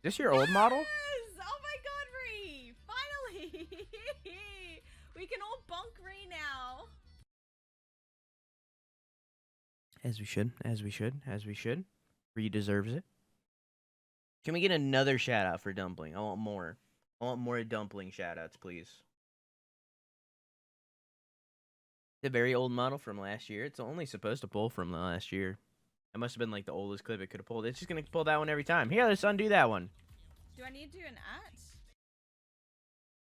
this your old model? Yes! Oh my god, Ree! Finally! We can all bonk Ree now. As we should, as we should, as we should. Ree deserves it. Can we get another shout out for Dumpling? I want more. I want more Dumpling shout outs, please. The very old model from last year. It's only supposed to pull from last year. That must have been like the oldest clip it could have pulled. It's just gonna pull that one every time. Here, let's undo that one. Do I need to do an at?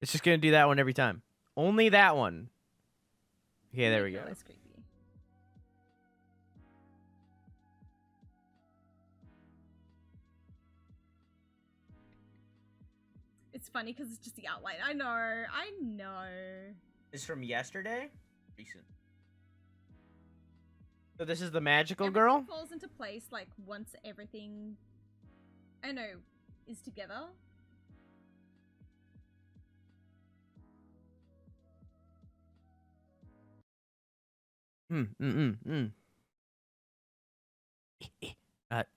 It's just gonna do that one every time. Only that one. Okay, there we go. That's creepy. It's funny because it's just the outline. I know. It's from yesterday? Recent. So this is the magical Everything girl? falls into place like once everything, I know, is together.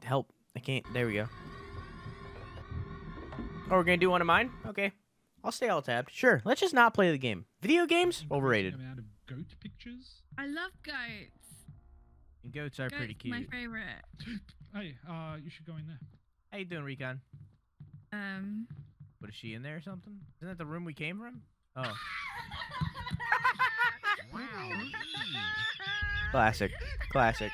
Help. I can't. There we go. Oh, we're gonna do one of mine? Okay. I'll stay all tabbed. Sure. Let's just not play the game. Video games? Overrated. Amount of goat pictures. I love goats. And goats are pretty cute. My favorite. Hey, you should go in there. How you doing, Recon? What, is she in there or something? Isn't that the room we came from? Oh. Wow. Classic. Classic.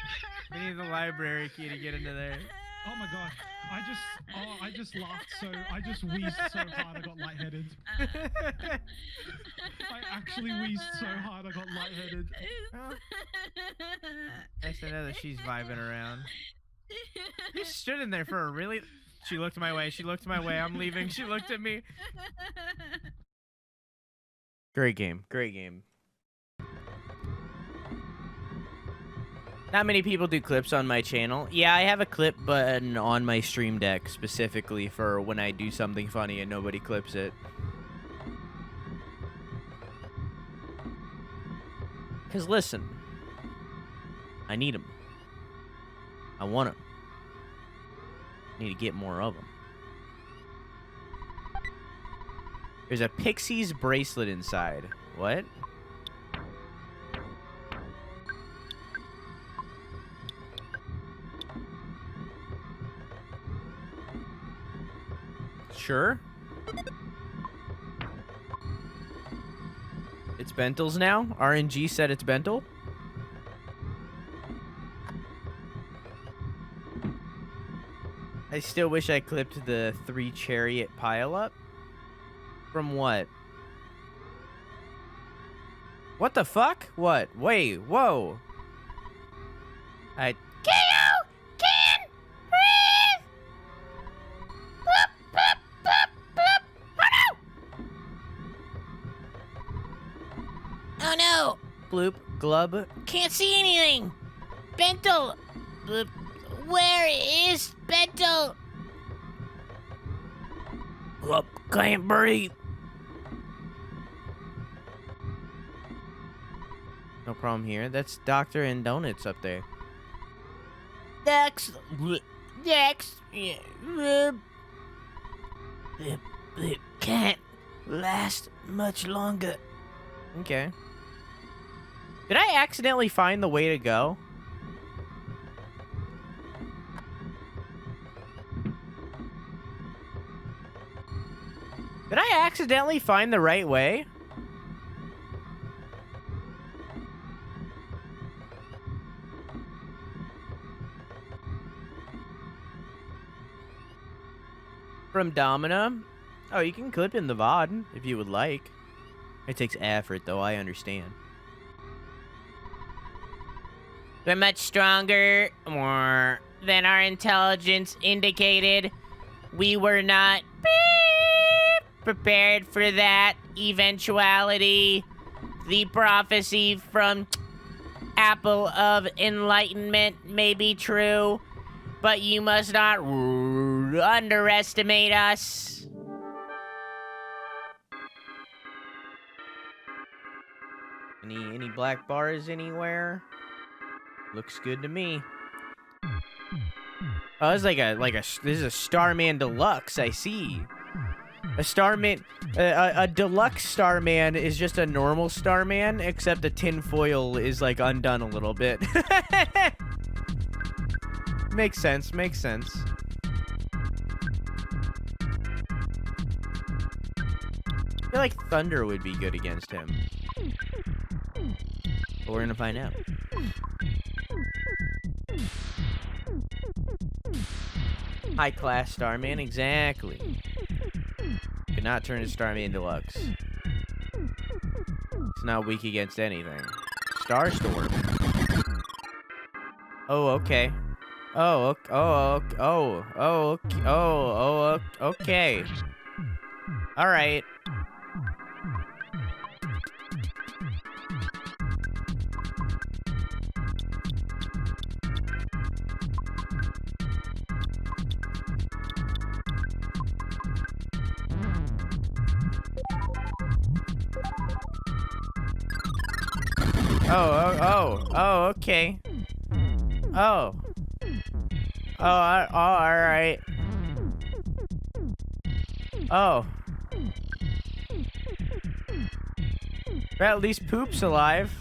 We need the library key to get into there. Oh my god. I just laughed I just wheezed so hard I got lightheaded. I actually wheezed so hard I got lightheaded. Well, nice to know that she's vibing around. You stood in there for a really... She looked my way. She looked my way. I'm leaving. She looked at me. Great game. Great game. Not many people do clips on my channel. Yeah, I have a clip button on my stream deck specifically for when I do something funny and nobody clips it. Because listen, I need them. I want them. Need to get more of them. There's a Pixie's bracelet inside. What? Sure. It's Bentel's now? RNG said it's Bentel? I still wish I clipped the 3 chariot pileup. From what? What the fuck? What? Wait, whoa. K.O. can breathe! Bloop, bloop, bloop, bloop. Oh no! Oh no! Bloop, glub. Can't see anything! Bentel! Bloop. Where is Bentel? Glub, can't breathe. No problem here. That's Doctor and Donuts up there. Next. Can't last much longer. Okay. Did I accidentally find the way to go? Did I accidentally find the right way? From Domina? Oh, you can clip in the VOD if you would like. It takes effort, though, I understand. We're much stronger than our intelligence indicated. We were not prepared for that eventuality. The prophecy from Apple of Enlightenment may be true, but you must not underestimate us. Any black bars anywhere? Looks good to me. Oh, it's this is a Starman Deluxe, I see. A Starman, a deluxe Starman is just a normal Starman, except the tinfoil is like undone a little bit. Makes sense, makes sense. I feel like Thunder would be good against him. But we're gonna find out. High class Starman, exactly. Could not turn his Starman Deluxe. It's not weak against anything. Starstorm. Oh, okay. Oh, okay. All right. Oh, okay. Oh, all right. Oh. Well, at least Poop's alive.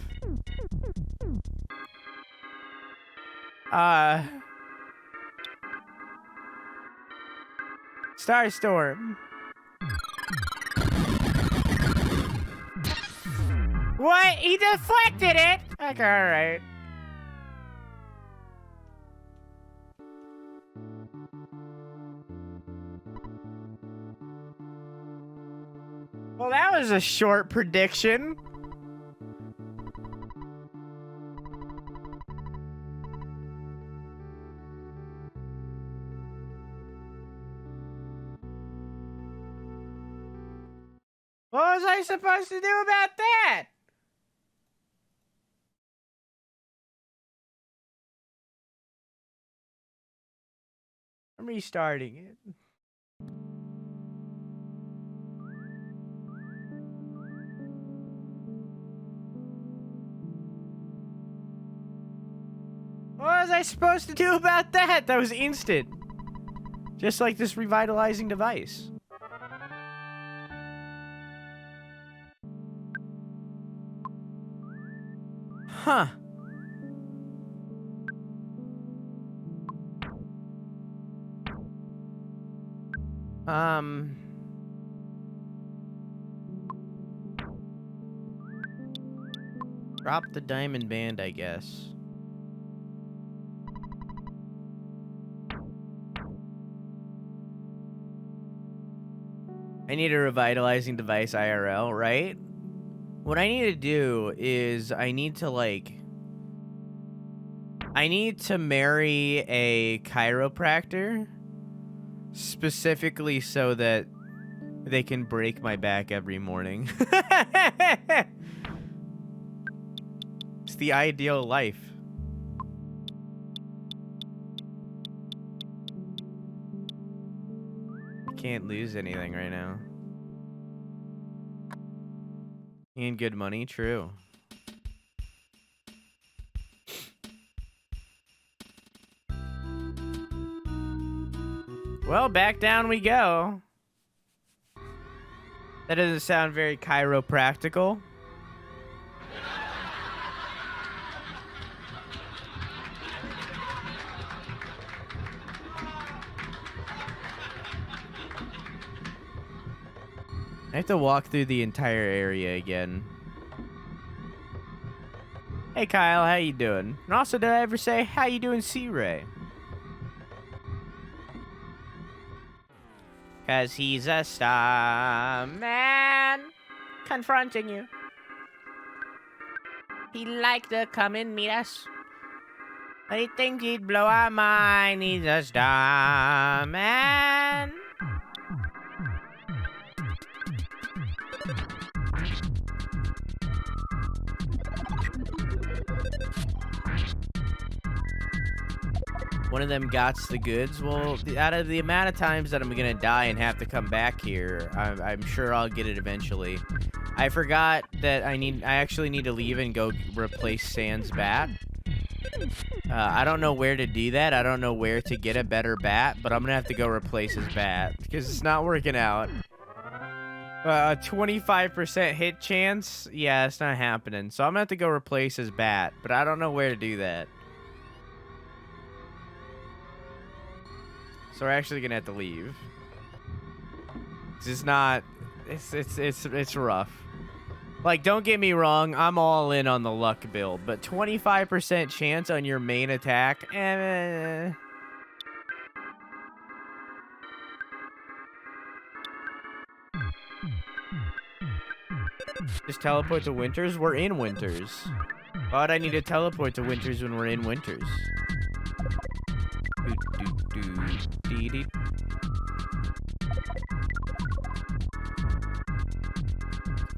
Starstorm. What? He deflected it? Okay, alright. Well, that was a short prediction. What was I supposed to do about that? I'm restarting it. What was I supposed to do about that? That was instant. Just like this revitalizing device. Huh. Drop the diamond band, I guess. I need a revitalizing device IRL, right? What I need to do is I need to marry a chiropractor specifically so that they can break my back every morning. It's the ideal life. I can't lose anything right now. And good money, true. Well, back down we go. That doesn't sound very chiropractical. I have to walk through the entire area again. Hey Kyle, how you doing? And also, did I ever say, how you doing, C-Ray? Cause he's a star man confronting you. He'd like to come and meet us. I think he'd blow our mind. He's a star man. One of them gots the goods. Well, out of the amount of times that I'm gonna die and have to come back here, I'm sure I'll get it eventually. I forgot that I actually need to leave and go replace Sans bat. I don't know where to do that. I don't know where to get a better bat, but I'm gonna have to go replace his bat because it's not working out. 25% hit chance? Yeah, it's not happening. So I'm gonna have to go replace his bat, but I don't know where to do that. So we're actually gonna have to leave. It's not. It's rough. Like, don't get me wrong, I'm all in on the luck build, but 25% chance on your main attack, Just teleport to Winters? We're in Winters. Why would I need to teleport to Winters when we're in Winters? Dee-dee.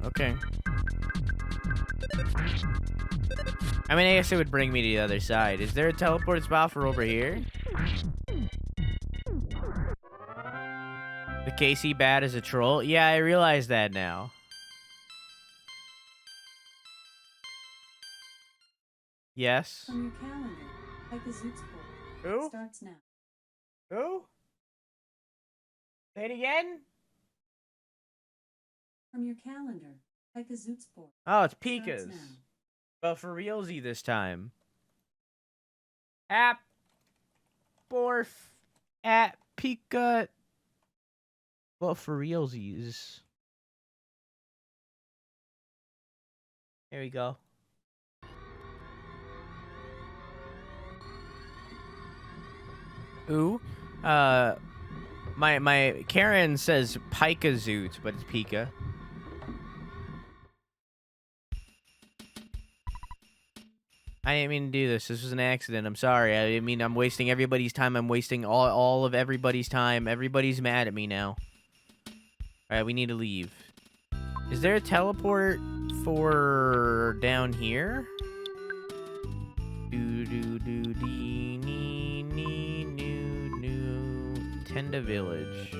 Okay. I mean, I guess it would bring me to the other side. Is there a teleport spot for over here? The KC bat is a troll? Yeah, I realize that now. Yes. From your calendar, like the Zoot's board. Who? Starts now. Who? Say it again? From your calendar, like the Zoot's board. Oh, it's Starts Pika's. now. But for realsy this time. App. Borf. At Pika. Well, for realsies. There we go. Ooh. My Karen says Pika Zoot, but it's Pika. I didn't mean to do this. This was an accident. I'm sorry. I mean, I'm wasting everybody's time. I'm wasting all of everybody's time. Everybody's mad at me now. Alright, we need to leave. Is there a teleport for down here? Tenda Village.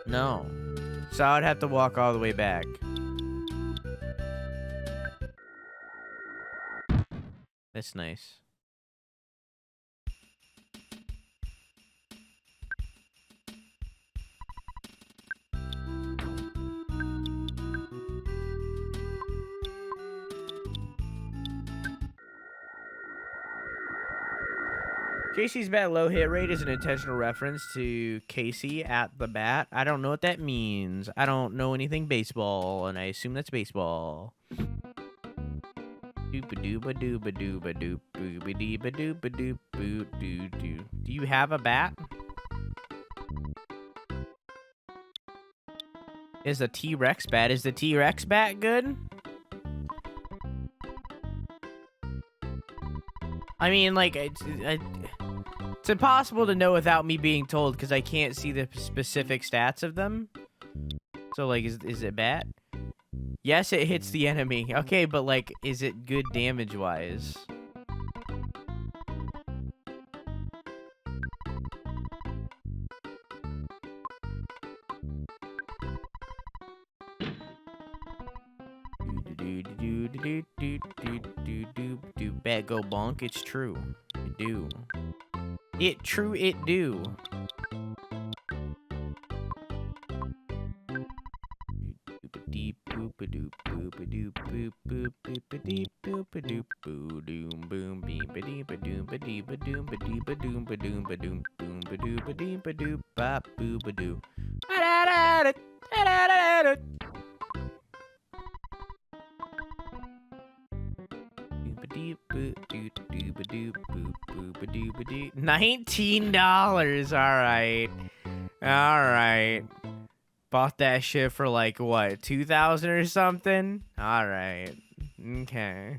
No. So I'd have to walk all the way back. That's nice. Casey's bat low hit rate is an intentional reference to Casey at the bat. I don't know what that means. I don't know anything baseball, and I assume that's baseball. Do you have a bat? Is a T-Rex bat? Is the T-Rex bat good? I mean, like, it's impossible to know without me being told because I can't see the specific stats of them. So, like, is it bad? Yes, it hits the enemy. Okay, but, like, is it good damage-wise? Bat go bonk. It's true. It do. It do. $19. All right. Bought that shit for like what, 2,000 or something? All right. Okay.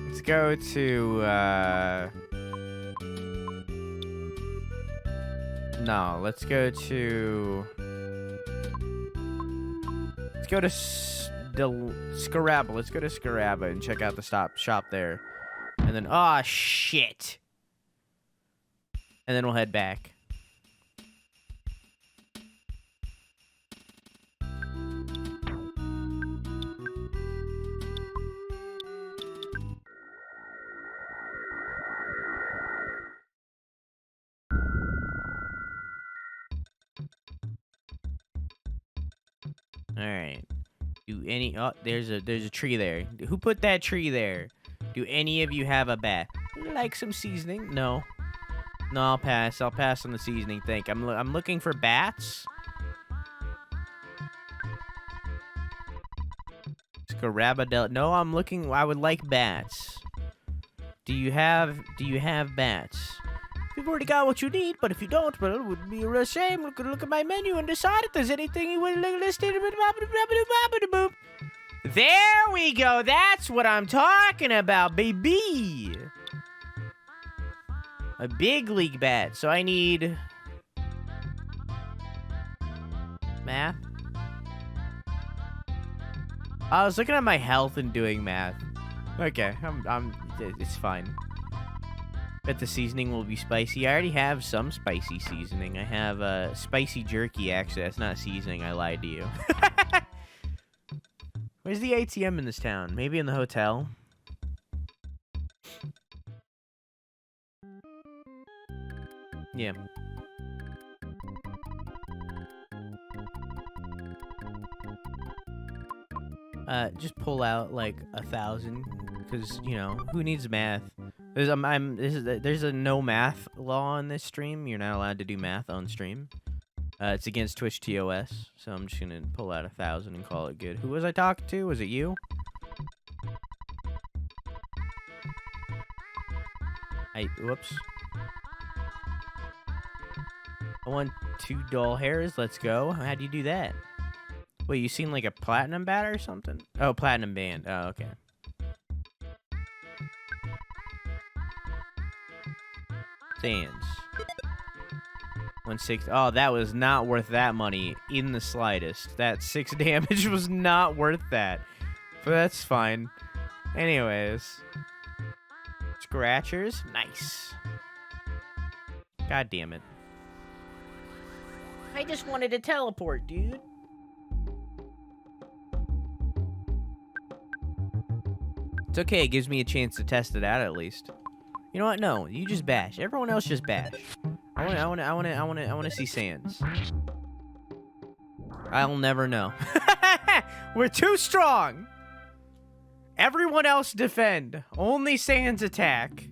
Let's go to no, let's go to Scaraba. Let's go to Scaraba and check out the shop there. And then, oh shit. And then we'll head back. right. Oh, there's a tree there. Who put that tree there? Do any of you have a bat? Like some seasoning? No. No, I'll pass. I'll pass on the seasoning. I'm looking for bats. Scarabadell. No, I'm looking. I would like bats. Do you have bats? You've already got what you need, but if you don't, well, it would be a real shame. Look at my menu and decide if there's anything you would listed. There we go. That's what I'm talking about, baby. A big league bat. So I need math. I was looking at my health and doing math. Okay, it's fine. Bet the seasoning will be spicy. I already have some spicy seasoning. I have spicy jerky, actually. That's not seasoning. I lied to you. Where's the ATM in this town? Maybe in the hotel? Yeah. Just pull out like 1,000, because you know who needs math. There's a no math law on this stream. You're not allowed to do math on stream. It's against Twitch TOS, so I'm just gonna pull out 1,000 and call it good. Who was I talking to? Was it you? Whoops. I want 2 doll hairs. Let's go. How do you do that? Wait, you seem like a platinum bat or something? Oh, platinum band. Oh, okay. Sands. 160. Oh, that was not worth that money in the slightest. That 6 damage was not worth that. But that's fine. Anyways. Scratchers. Nice. God damn it. I just wanted to teleport, dude. It's okay, it gives me a chance to test it out at least. You know what? No, you just bash. Everyone else just bash. I wanna see Sans. I'll never know. We're too strong. Everyone else defend. Only Sans attack.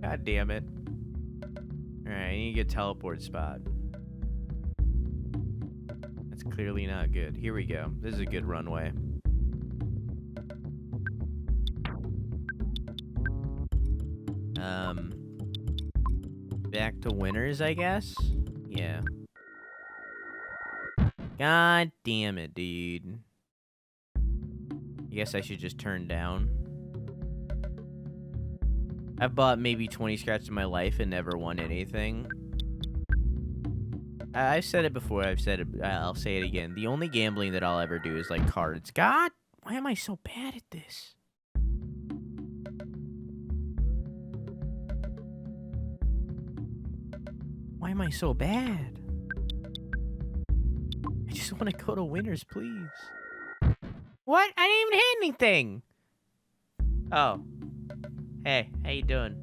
God damn it. Alright, I need to get a teleport spot. That's clearly not good. Here we go. This is a good runway. Back to winners, I guess? Yeah. God damn it, dude. I guess I should just turn down. I've bought maybe 20 scratches in my life and never won anything. I've said it before, I'll say it again. The only gambling that I'll ever do is like cards. God, why am I so bad at this? Why am I so bad? I just want to go to winners, please. What? I didn't even hit anything. Oh. Hey, how you doing?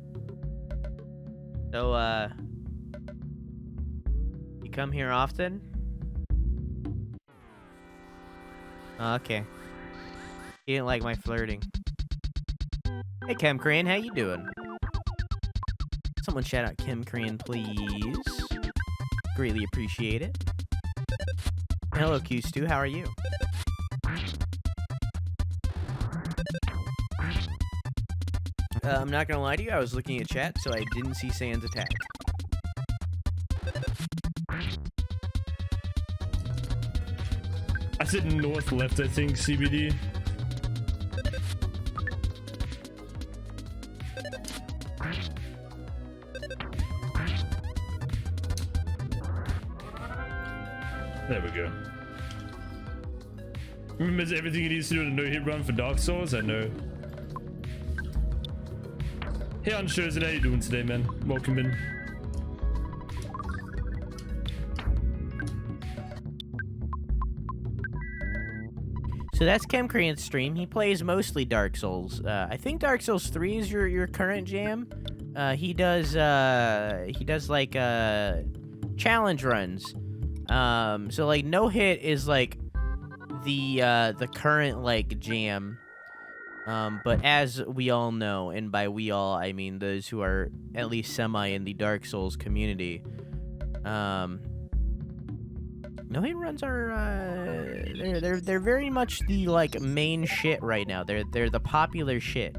So, you come here often? Oh, okay. You didn't like my flirting. Hey, Chem Crane, how you doing? Someone shout out Kim Crane, please. Greatly appreciate it. Hello, Q-Stu. How are you? I'm not gonna lie to you. I was looking at chat, so I didn't see Sans attack. I said north left, I think, CBD. There we go. Remembers everything he needs to do in a no-hit run for Dark Souls? I know. Hey, Unshows, how you doing today, man? Welcome in. So that's Chem Crane's stream. He plays mostly Dark Souls. I think Dark Souls 3 is your current jam. He does like challenge runs. So like no hit is like the current like jam. But as we all know, and by we all I mean those who are at least semi in the Dark Souls community, no hit runs are they're very much the like main shit right now. They're the popular shit.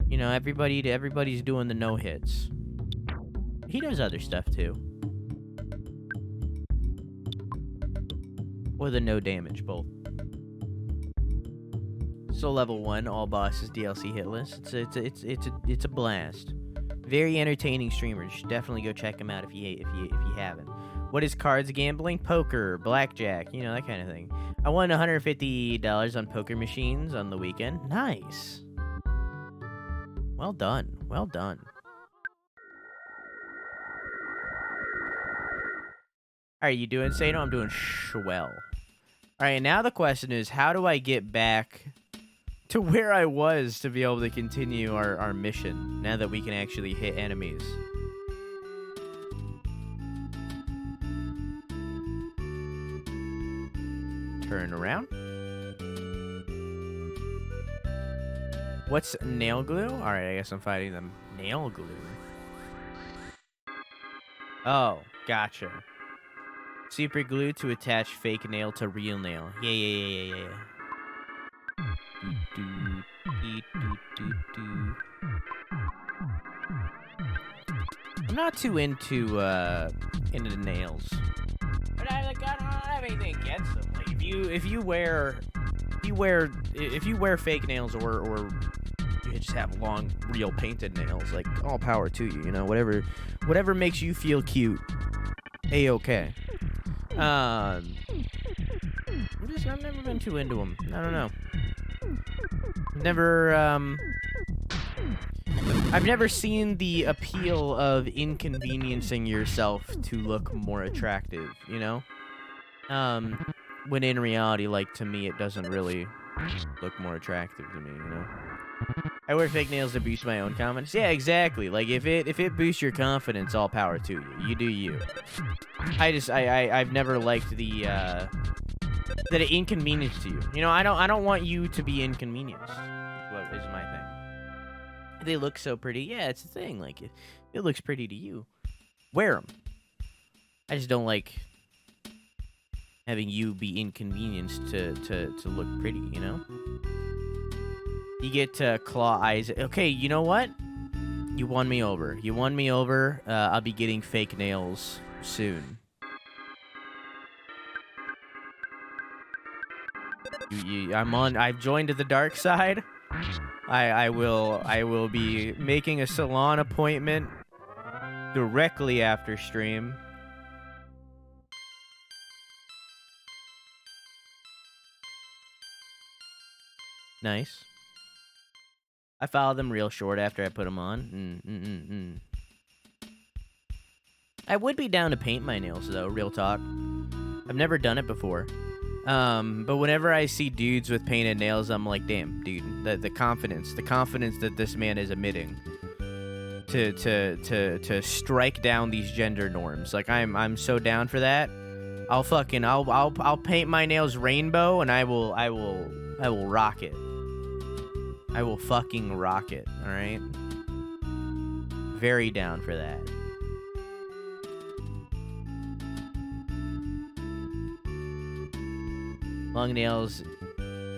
You know, everybody's doing the no hits. He does other stuff too. Or the no damage, both. So level 1, all bosses DLC hit list. It's a blast. Very entertaining streamers. Definitely go check them out if you haven't. What is cards gambling? Poker, blackjack, you know, that kind of thing. I won $150 on poker machines on the weekend. Nice. Well done. Well done. Alright, you doing Sado? I'm doing swell. Alright, now the question is, how do I get back to where I was to be able to continue our mission, now that we can actually hit enemies? Turn around. What's nail glue? Alright, I guess I'm fighting them. Nail glue. Oh, gotcha. Super glue to attach fake nail to real nail. Yeah. I'm not too into nails. But I don't have anything against them. Like if you wear fake nails or you just have long real painted nails, like all power to you, you know, whatever makes you feel cute. A-okay. I've never been too into them. I don't know. I've never seen the appeal of inconveniencing yourself to look more attractive, you know? When in reality, like, to me, it doesn't really look more attractive to me, you know? I wear fake nails to boost my own confidence. Yeah, exactly. Like, if it boosts your confidence, all power to you. You do you. I've never liked that it inconvenienced you. You know, I don't want you to be inconvenienced. What is my thing? They look so pretty. Yeah, it's a thing. Like, it looks pretty to you. Wear them. I just don't like having you be inconvenienced to look pretty, you know? You get claw eyes. Okay, you know what? You won me over. I'll be getting fake nails soon. I've joined the dark side. I will be making a salon appointment directly after stream. Nice. I followed them real short after I put them on. I would be down to paint my nails, though, real talk. I've never done it before. But whenever I see dudes with painted nails, I'm like, damn, dude, the confidence that this man is emitting to strike down these gender norms. Like, I'm so down for that. I'll paint my nails rainbow, and I will rock it. I will fucking rock it, alright? Very down for that. Long nails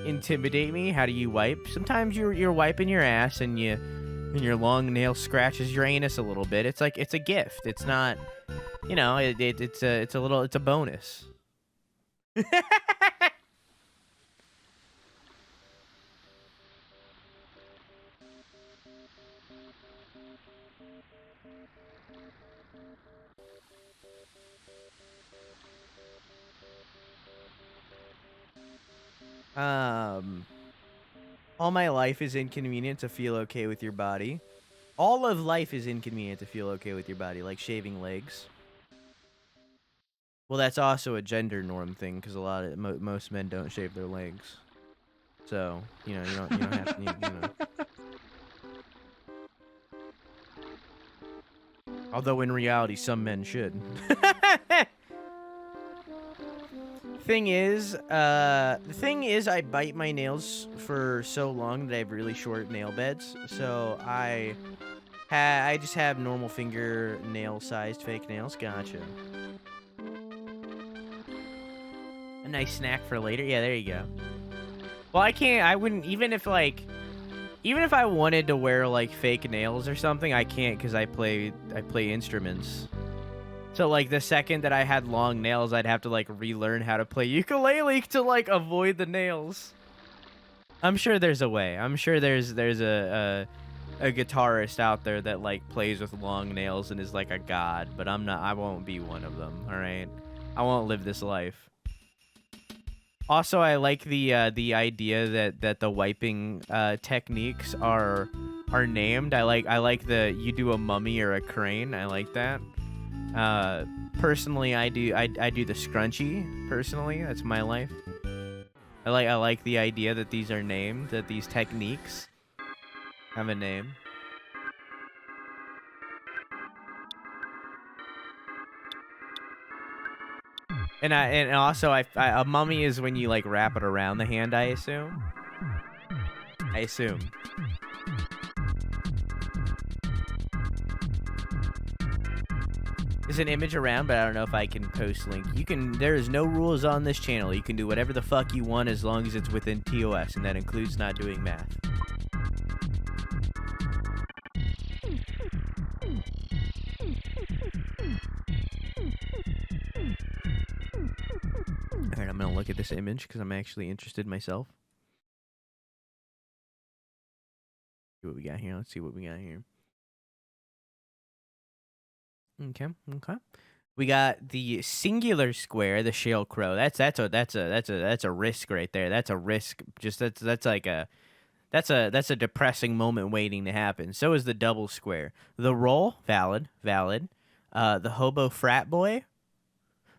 intimidate me. How do you wipe? Sometimes you're wiping your ass and your long nail scratches your anus a little bit. It's like, it's a gift. It's not, you know, it's a bonus. All my life is inconvenient to feel okay with your body. All of life is inconvenient to feel okay with your body, like shaving legs. Well, that's also a gender norm thing, because most men don't shave their legs. So, you know, you don't have to, you know. Although in reality, some men should. thing is, I bite my nails for so long that I have really short nail beds. So I just have normal fingernail-sized fake nails. Gotcha. A nice snack for later. Yeah, there you go. Well, I wouldn't, even if I wanted to wear like fake nails or something, I can't because I play instruments. So like the second that I had long nails, I'd have to like relearn how to play ukulele to like avoid the nails. I'm sure there's a way. I'm sure there's a guitarist out there that like plays with long nails and is like a god, but I won't be one of them, all right? I won't live this life. Also, I like the idea that the wiping techniques are named. I like the you do a mummy or a crane. I like that. Personally, I do the scrunchie. Personally, that's my life. I like the idea that these are named, that these techniques have a name. And also a mummy is when you like wrap it around the hand, I assume. There's an image around, but I don't know if I can post link. There is no rules on this channel. You can do whatever the fuck you want as long as it's within TOS, and that includes not doing math. Alright, I'm gonna look at this image because I'm actually interested myself. See what we got here. Let's see what we got here. Okay. We got the singular square, the shale crow. That's a risk right there. That's a risk. Just that's a depressing moment waiting to happen. So is the double square. The roll, valid. The hobo frat boy,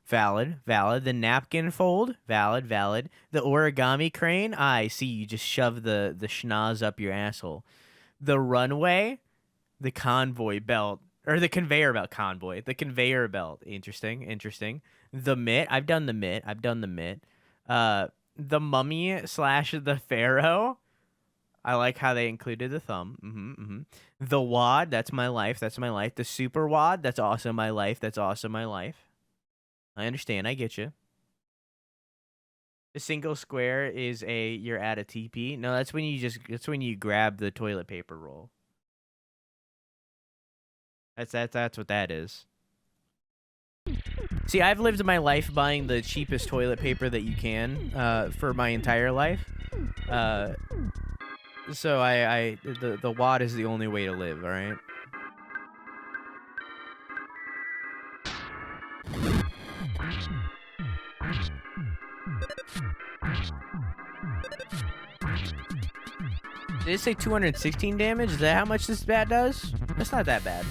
valid. The napkin fold, valid. The origami crane, I see you just shove the schnoz up your asshole. The runway, the convoy belt, or the conveyor belt convoy, the conveyor belt. Interesting. The mitt, I've done the mitt. The mummy / the pharaoh. I like how they included the thumb. The wad, that's my life. The super wad, that's also my life. I understand. I get you. The single square is you're at a TP. No, that's when you grab the toilet paper roll. That's what that is. See, I've lived my life buying the cheapest toilet paper that you can for my entire life. So the wad is the only way to live, all right? Did it say 216 damage? Is that how much this bat does? That's not that bad.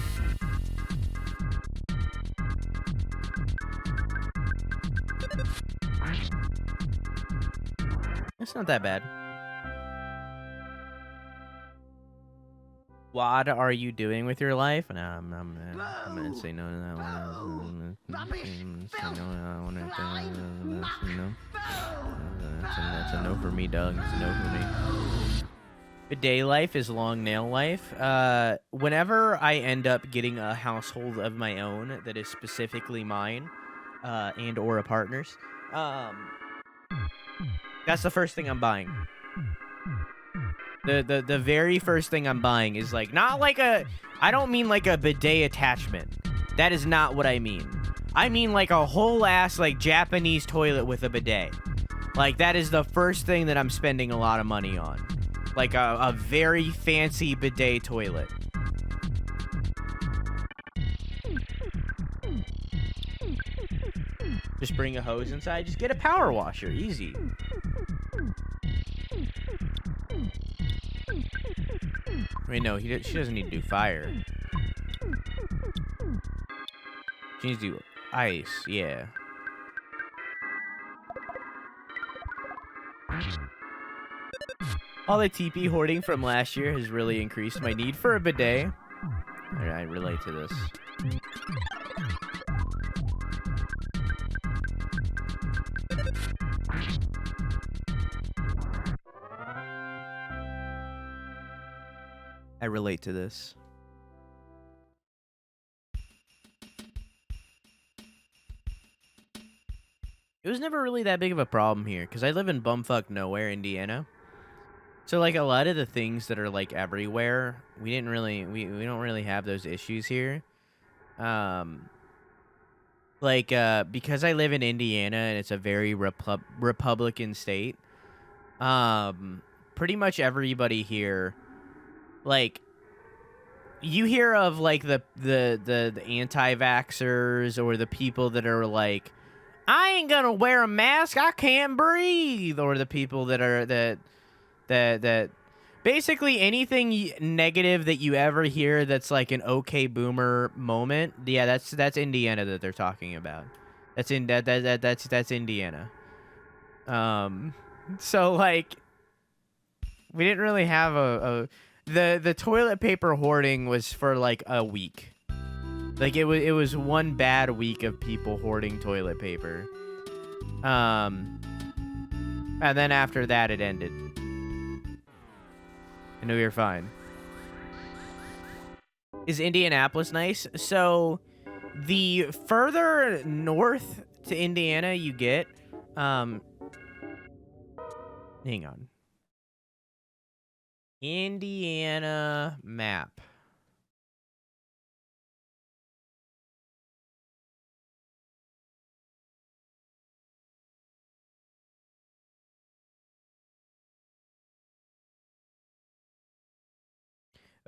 That's not that bad. What are you doing with your life? No, I'm gonna say no to that one. That's a no for me, Doug. It's a no for me. Bidet life is long nail life. Whenever I end up getting a household of my own that is specifically mine, and or a partner's, that's the first thing I'm buying. The very first thing I'm buying is like not like I don't mean like a bidet attachment. That is not what I mean. I mean like a whole ass like Japanese toilet with a bidet. Like that is the first thing that I'm spending a lot of money on. Like a very fancy bidet toilet. Just bring a hose inside. Just get a power washer. Easy. Wait, no, she doesn't need to do fire. She needs to do ice, yeah. All the TP hoarding from last year has really increased my need for a bidet. I relate to this. I relate to this. It was never really that big of a problem here, because I live in bumfuck nowhere, Indiana. So, like, a lot of the things that are, like, everywhere, we don't really have those issues here. Because I live in Indiana, and it's a very Republican state, pretty much everybody here, like, you hear of, like, the anti-vaxxers, or the people that are, like, I ain't gonna wear a mask, I can't breathe, or the people that are that basically anything negative that you ever hear that's like an okay boomer moment. Yeah, that's Indiana that they're talking about. That's Indiana. So like we didn't really have the toilet paper hoarding was for like a week. Like it was one bad week of people hoarding toilet paper. And then after that it ended. And we were fine. Is Indianapolis nice? So the further north to Indiana you get, hang on. Indiana map.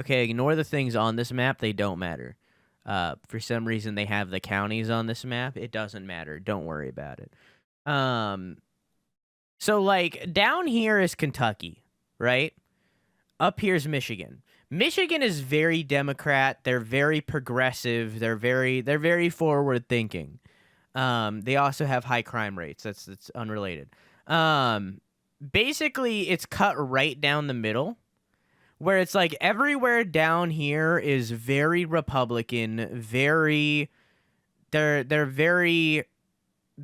Okay, ignore the things on this map. They don't matter. For some reason, they have the counties on this map. It doesn't matter. Don't worry about it. So, like, down here is Kentucky, right? Up here's Michigan. Michigan is very Democrat. They're very progressive. They're very forward thinking. They also have high crime rates. That's unrelated. Basically, it's cut right down the middle. Where it's like everywhere down here is very Republican, they're very,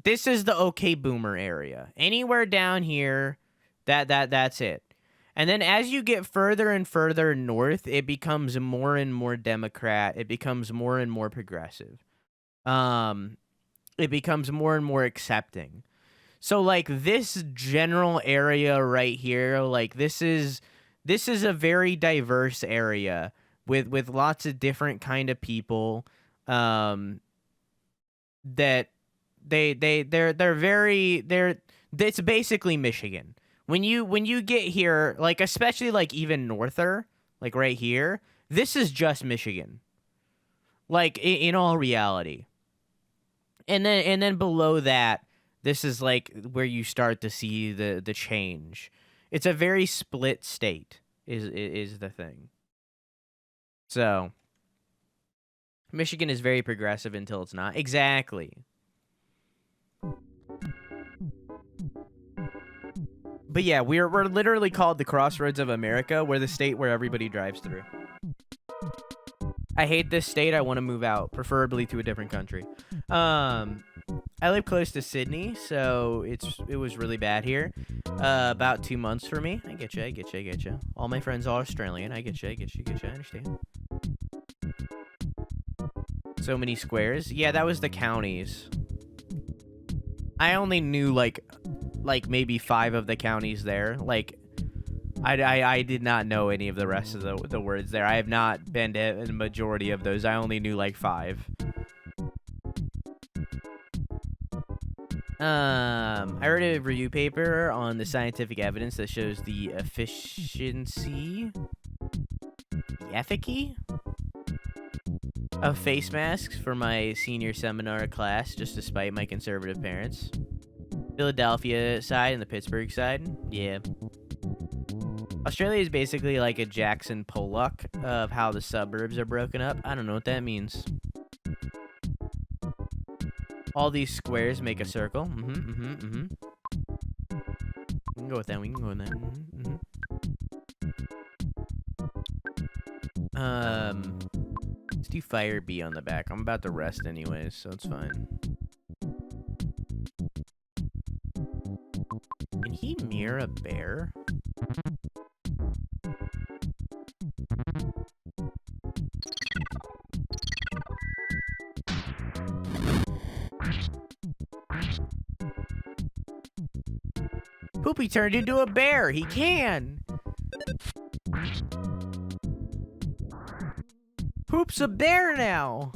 this is the okay boomer area. Anywhere down here, that's it. And then as you get further and further north, it becomes more and more Democrat. It becomes more and more progressive. It becomes more and more accepting. So like this general area right here, like this is a very diverse area with lots of different kind of people that it's basically Michigan. When you get here, like especially like even norther, like right here, this is just Michigan. Like in all reality. And then below that, this is like where you start to see the change. It's a very split state, is the thing. So, Michigan is very progressive until it's not. Exactly. But yeah, we're literally called the Crossroads of America. We're the state where everybody drives through. I hate this state. I want to move out, preferably to a different country. I live close to Sydney, so it was really bad here. About 2 months for me. I get you. All my friends are Australian. I get you. I understand. So many squares. Yeah, that was the counties. I only knew like maybe 5 of the counties there. Like, I did not know any of the rest of the words there. I have not been to the majority of those. I only knew like 5. I wrote a review paper on the scientific evidence that shows the efficiency, the efficacy of face masks for my senior seminar class, just despite my conservative parents. Philadelphia side and the Pittsburgh side, yeah. Australia is basically like a Jackson Pollock of how the suburbs are broken up. I don't know what that means. All these squares make a circle. We can go with that. Let's do Fire Bee on the back. I'm about to rest anyways, so it's fine. Can he mirror a bear? Poopy turned into a bear. He can. Poop's a bear now.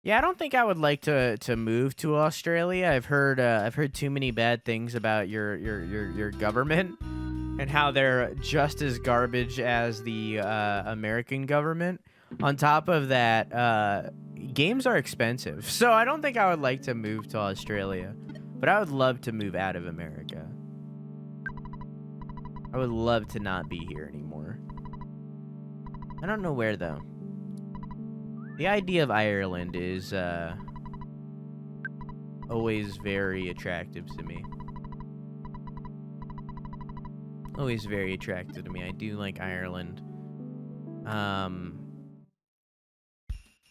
Yeah, I don't think I would like to move to Australia. I've heard too many bad things about your government and how they're just as garbage as the American government. On top of that, games are expensive, so I don't think I would like to move to Australia. But I would love to move out of America. I would love to not be here anymore. I don't know where though. The idea of Ireland is always very attractive to me. Always very attractive to me. I do like Ireland.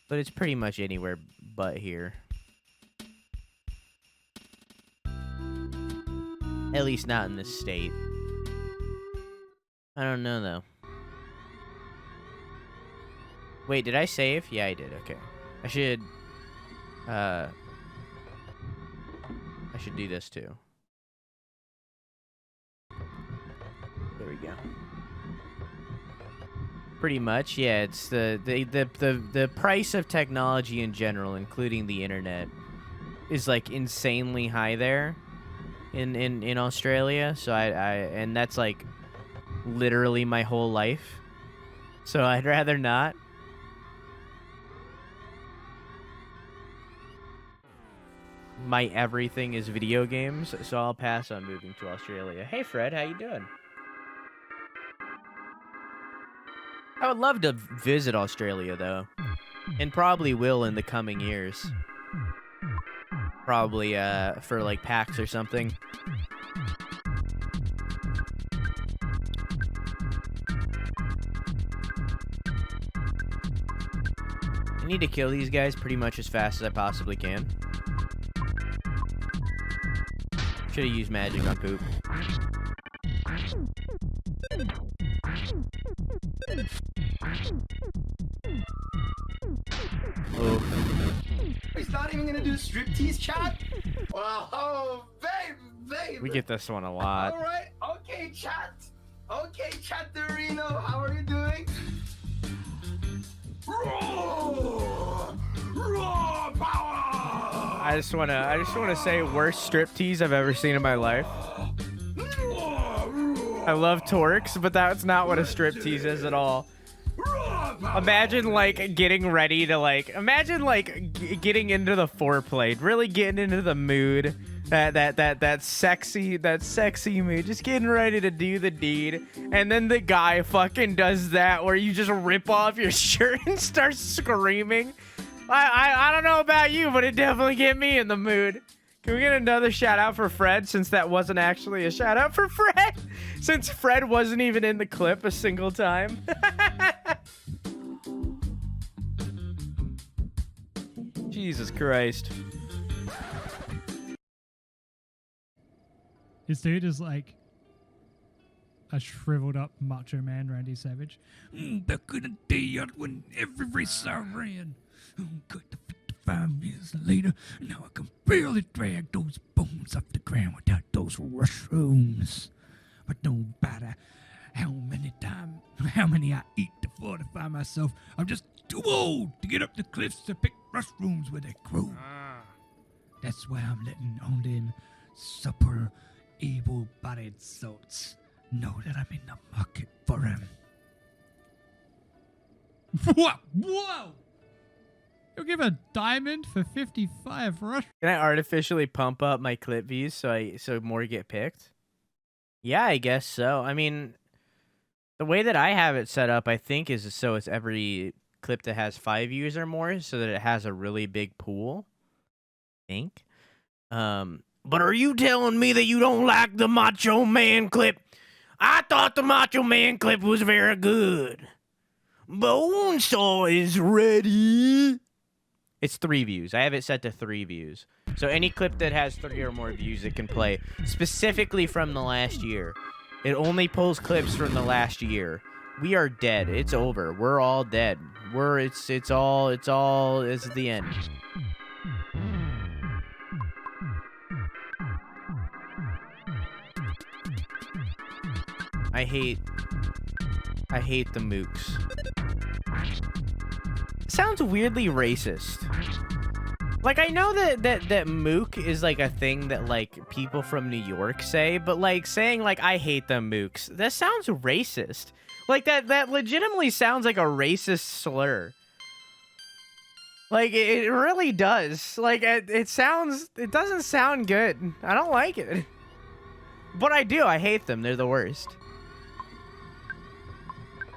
But it's pretty much anywhere but here. At least not in this state. I don't know though. Wait, did I save? Yeah, I did. Okay. I should do this too. There we go. Pretty much, yeah. It's the price of technology in general, including the internet, is like insanely high there in Australia. So and that's like literally my whole life. So I'd rather not. My everything is video games, so I'll pass on moving to Australia. Hey Fred, how you doing? I would love to visit Australia though, and probably will in the coming years. Probably for like PAX or something. I need to kill these guys pretty much as fast as I possibly can. Should have used magic on Poop. Oh. He's not even gonna do striptease chat? Well, oh, babe. We get this one a lot. All right, okay, chat. Okay, Chatterino, how are you doing? Raw power! I just wanna say worst striptease I've ever seen in my life. I love Torx, but that's not what a striptease is at all. Imagine like getting ready to getting into the foreplay, really getting into the mood, that sexy mood, just getting ready to do the deed, and then the guy fucking does that where you just rip off your shirt and start screaming. I don't know about you, but it definitely get me in the mood. Can we get another shout out for Fred, since that wasn't actually a shout out for Fred? Since Fred wasn't even in the clip a single time. Jesus Christ. This dude is like a shriveled up macho man, Randy Savage. Back in the day, when every race I ran. Cut the 55 years later, now I can barely drag those bones off the ground without those mushrooms. But no matter how many I eat to fortify myself, I'm just too old to get up the cliffs to pick mushrooms where they grow. That's why I'm letting on them super able-bodied sorts know that I'm in the market for them. Whoa! You'll give a diamond for 55 rush. Can I artificially pump up my clip views so more get picked? Yeah, I guess so. I mean, the way that I have it set up, I think, is so it's every clip that has 5 views or more, so that it has a really big pool. I think. But are you telling me that you don't like the Macho Man clip? I thought the Macho Man clip was very good. Bonesaw is ready. It's 3 views. I have it set to 3 views. So any clip that has 3 or more views, it can play specifically from the last year. It only pulls clips from the last year. We are dead. It's over. We're all dead. It's the end. I hate the mooks. Sounds weirdly racist. Like, I know that mook is, like, a thing that, like, people from New York say, but, like, saying, like, I hate them mooks, that sounds racist. Like, that legitimately sounds like a racist slur. Like, it really does. Like, it doesn't sound good. I don't like it. But I do. I hate them. They're the worst.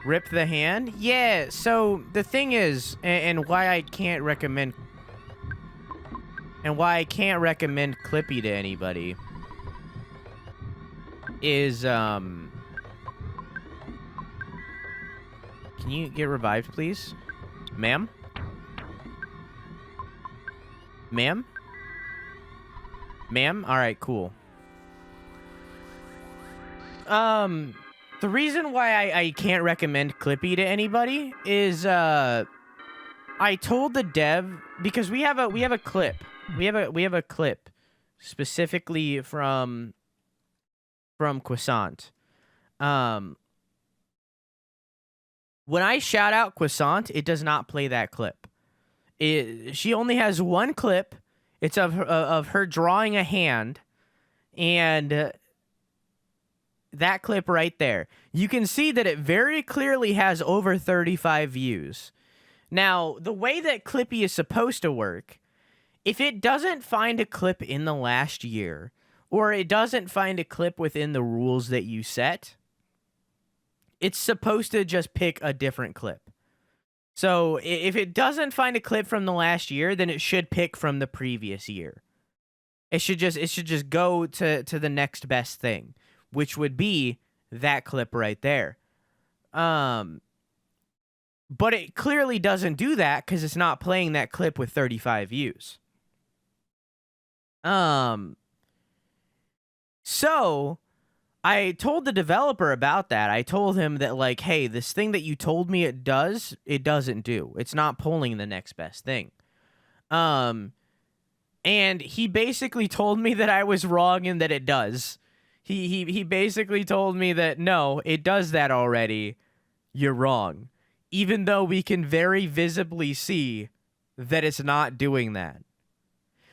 Rip the hand? Yeah, so the thing is, and why I can't recommend Clippy to anybody is, can you get revived, please? Ma'am? Ma'am? Ma'am? Alright, cool. The reason why I can't recommend Clippy to anybody is, I told the dev, because we have a clip. We have a clip specifically from Croissant. When I shout out Croissant, it does not play that clip. She only has one clip. It's of her drawing a hand, and that clip right there. You can see that it very clearly has over 35 views. Now, the way that Clippy is supposed to work, if it doesn't find a clip in the last year, or it doesn't find a clip within the rules that you set, it's supposed to just pick a different clip. So if it doesn't find a clip from the last year, then it should pick from the previous year. It should just go to the next best thing, which would be that clip right there. But it clearly doesn't do that because it's not playing that clip with 35 views. So I told the developer about that. I told him that, like, hey, this thing that you told me it doesn't do. It's not pulling the next best thing. And he basically told me that I was wrong and that it does. He basically told me that, no, it does that already. You're wrong. Even though we can very visibly see that it's not doing that.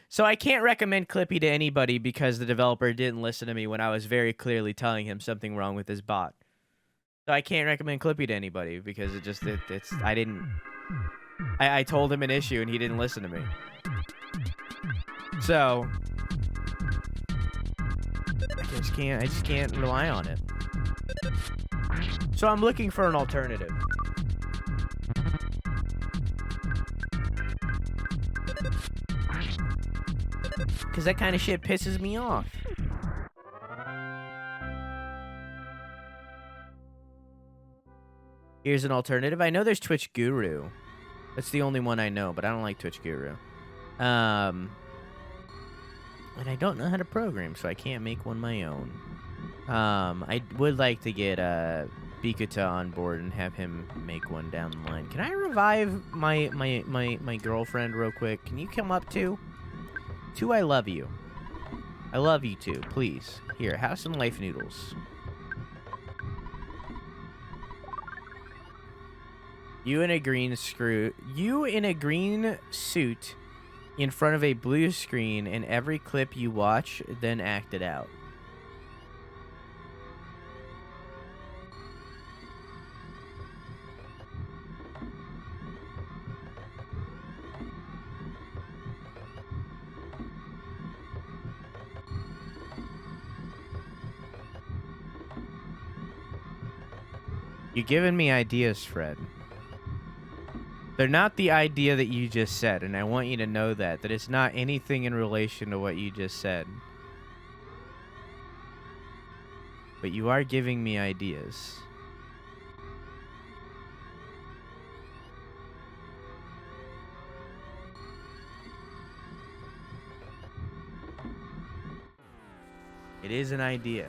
So I can't recommend Clippy to anybody because the developer didn't listen to me when I was very clearly telling him something wrong with his bot. So I can't recommend Clippy to anybody because I told him an issue and he didn't listen to me. So I just can't rely on it. So I'm looking for an alternative. Because that kind of shit pisses me off. Here's an alternative. I know there's Twitch Guru. That's the only one I know, but I don't like Twitch Guru. And I don't know how to program, so I can't make one my own. I would like to get Bikuta on board and have him make one down the line. Can I revive my girlfriend real quick? Can you come up too? Two, I love you. I love you too. Please. Here, have some life noodles. You in a green suit in front of a blue screen, and every clip you watch, then act it out. You're giving me ideas, Fred. They're not the idea that you just said, and I want you to know that it's not anything in relation to what you just said. But you are giving me ideas. It is an idea.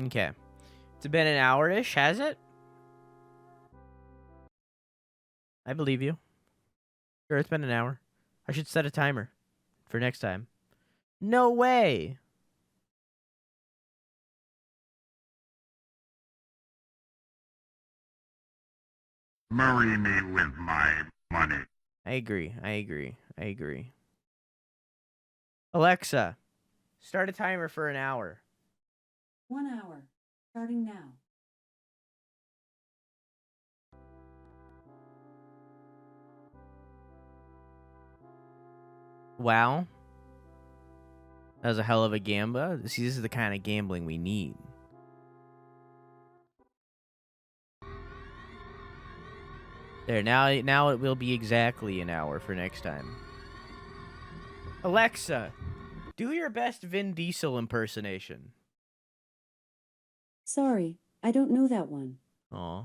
Okay. It's been an hour-ish, has it? I believe you. Sure, it's been an hour. I should set a timer for next time. No way! Marry me with my money. I agree. I agree. I agree. Alexa, start a timer for an hour. 1 hour. Starting now. Wow. That was a hell of a gamble. See, this is the kind of gambling we need. There, now it will be exactly an hour for next time. Alexa, do your best Vin Diesel impersonation. Sorry, I don't know that one. Aw.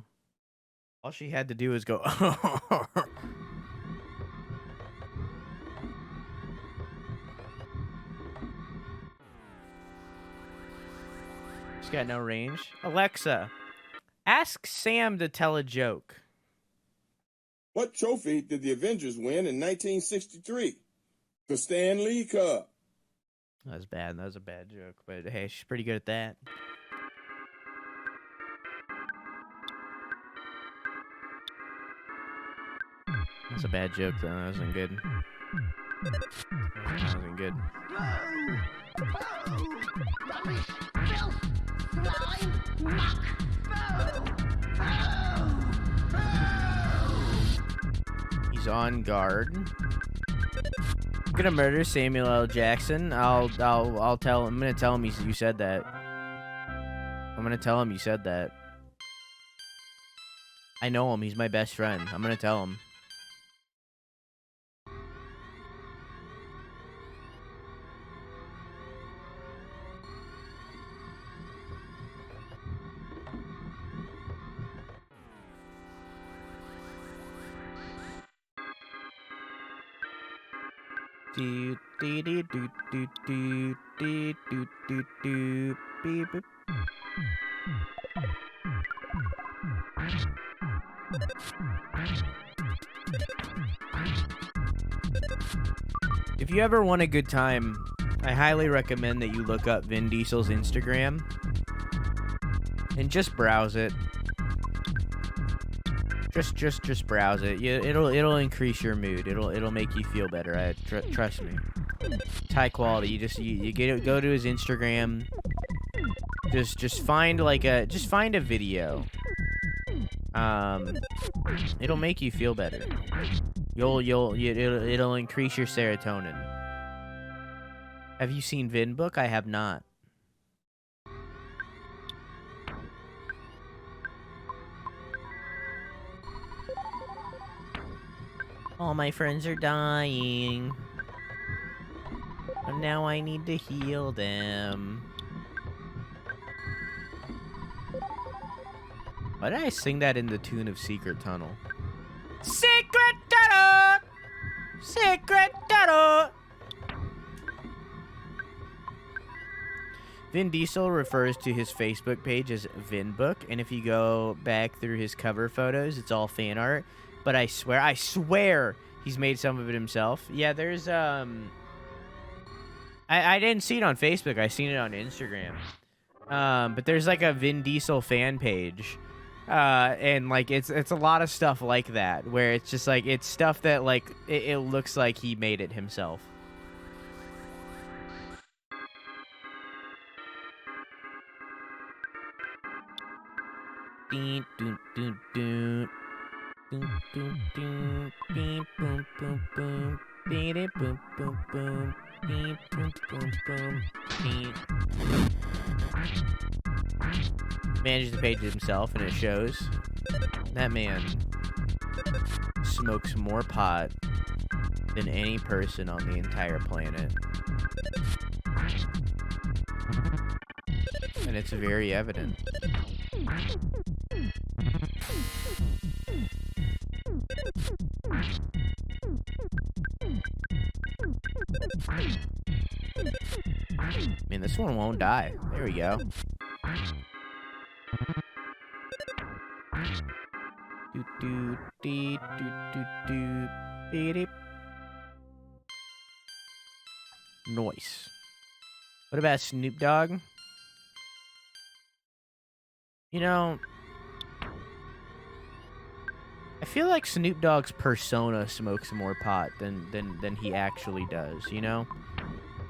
All she had to do was go, She's got no range. Alexa, ask Sam to tell a joke. What trophy did the Avengers win in 1963? The Stanley Cup. That was bad. That was a bad joke, but hey, she's pretty good at that. That's a bad joke, though. That wasn't good. That wasn't good. He's on guard. I'm gonna murder Samuel L. Jackson. I'm gonna tell him you said that. I'm gonna tell him you said that. I know him. He's my best friend. I'm gonna tell him. Do do do do do do do do do do beep beep. If you ever want a good time, I highly recommend that you look up Vin Diesel's Instagram and just browse it. Just browse it. It'll increase your mood. It'll make you feel better. Trust me. It's high quality. You go to his Instagram. Just find a video. It'll make you feel better. It'll increase your serotonin. Have you seen Vin Book? I have not. All my friends are dying. And now I need to heal them. Why did I sing that in the tune of Secret Tunnel? Secret Tunnel! Secret Tunnel! Vin Diesel refers to his Facebook page as Vinbook, and if you go back through his cover photos, it's all fan art. But I swear, he's made some of it himself. Yeah, there's, I didn't see it on Facebook. I seen it on Instagram. But there's, like, a Vin Diesel fan page. And, like, it's a lot of stuff like that, where it's just, like, it's stuff that, like, it looks like he made it himself. Dun, dun, dun, dun. Boom, boom, boom, beep, boom, boom, boom, beep, it, boom, boom, boom, beep, boom, boom, boom, beep. Manages the page himself, and it shows that man smokes more pot than any person on the entire planet. And it's very evident. Man, this one won't die. There we go. Do do dee do do do beep. Noise. What about Snoop Dogg? You know, I feel like Snoop Dogg's persona smokes more pot than he actually does, you know?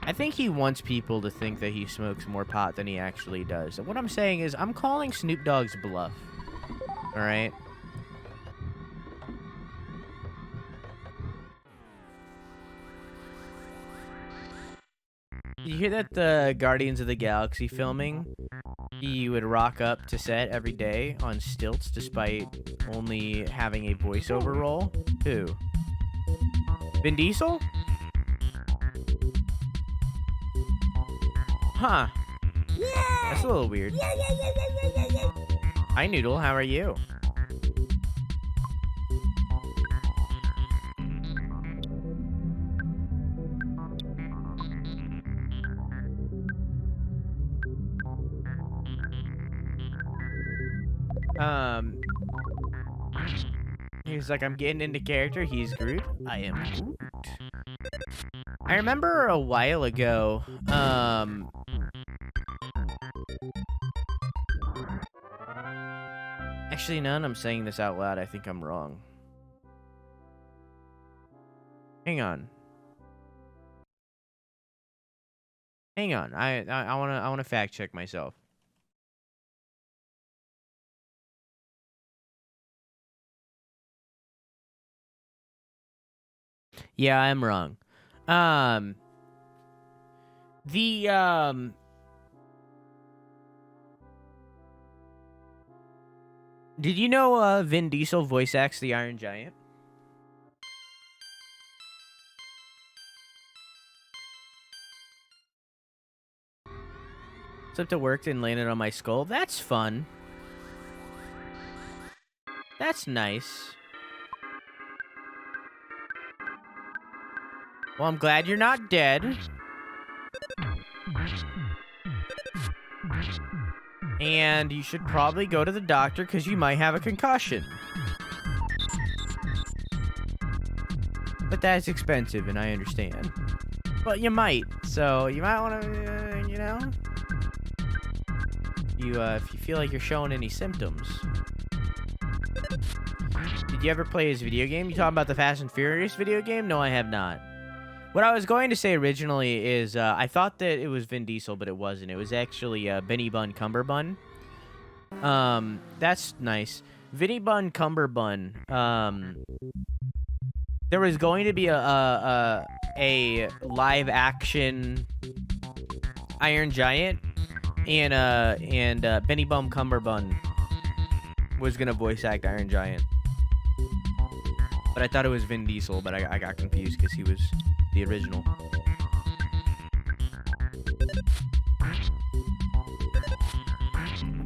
I think he wants people to think that he smokes more pot than he actually does. And what I'm saying is, I'm calling Snoop Dogg's bluff. Alright? You hear that the Guardians of the Galaxy filming? He would rock up to set every day on stilts despite only having a voiceover role? Who? Vin Diesel? Huh. That's a little weird. Hi, Noodle. How are you? He's like, I'm getting into character. He's Groot. I am Groot. I remember a while ago, actually, none. I'm saying this out loud. I think I'm wrong. Hang on. Hang on. I wanna fact check myself. Yeah, I'm wrong. Did you know Vin Diesel voice acts the Iron Giant? Slipped to work and landed on my skull. That's fun. That's nice. Well, I'm glad you're not dead. And you should probably go to the doctor because you might have a concussion. But that's expensive, and I understand. But you might, so you might want to, you know? If you feel like you're showing any symptoms. Did you ever play his video game? You talking about the Fast and Furious video game? No, I have not. What I was going to say originally is I thought that it was Vin Diesel, but it wasn't. It was actually Benny Bun Cumberbun. That's nice. Vinny Bun Cumberbun. There was going to be a live action Iron Giant, and Benny Bun Cumberbun was gonna voice act Iron Giant. But I thought it was Vin Diesel, but I got confused because he was the original.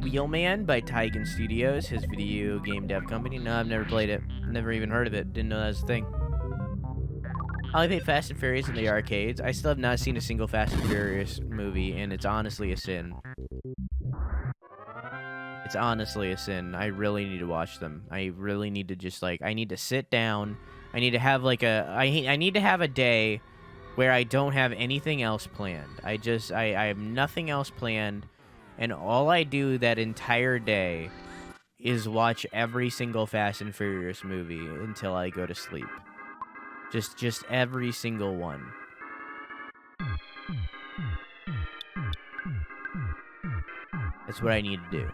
Wheelman by Tigan Studios, his video game dev company. No, I've never played it. Never even heard of it. Didn't know that was a thing. I played Fast and Furious in the arcades. I still have not seen a single Fast and Furious movie, and it's honestly a sin. It's honestly a sin. I really need to watch them. I really need to just, like, I need to sit down. I need to have, like, I need to have a day where I don't have anything else planned. I have nothing else planned, and all I do that entire day is watch every single Fast and Furious movie until I go to sleep. Just every single one. That's what I need to do.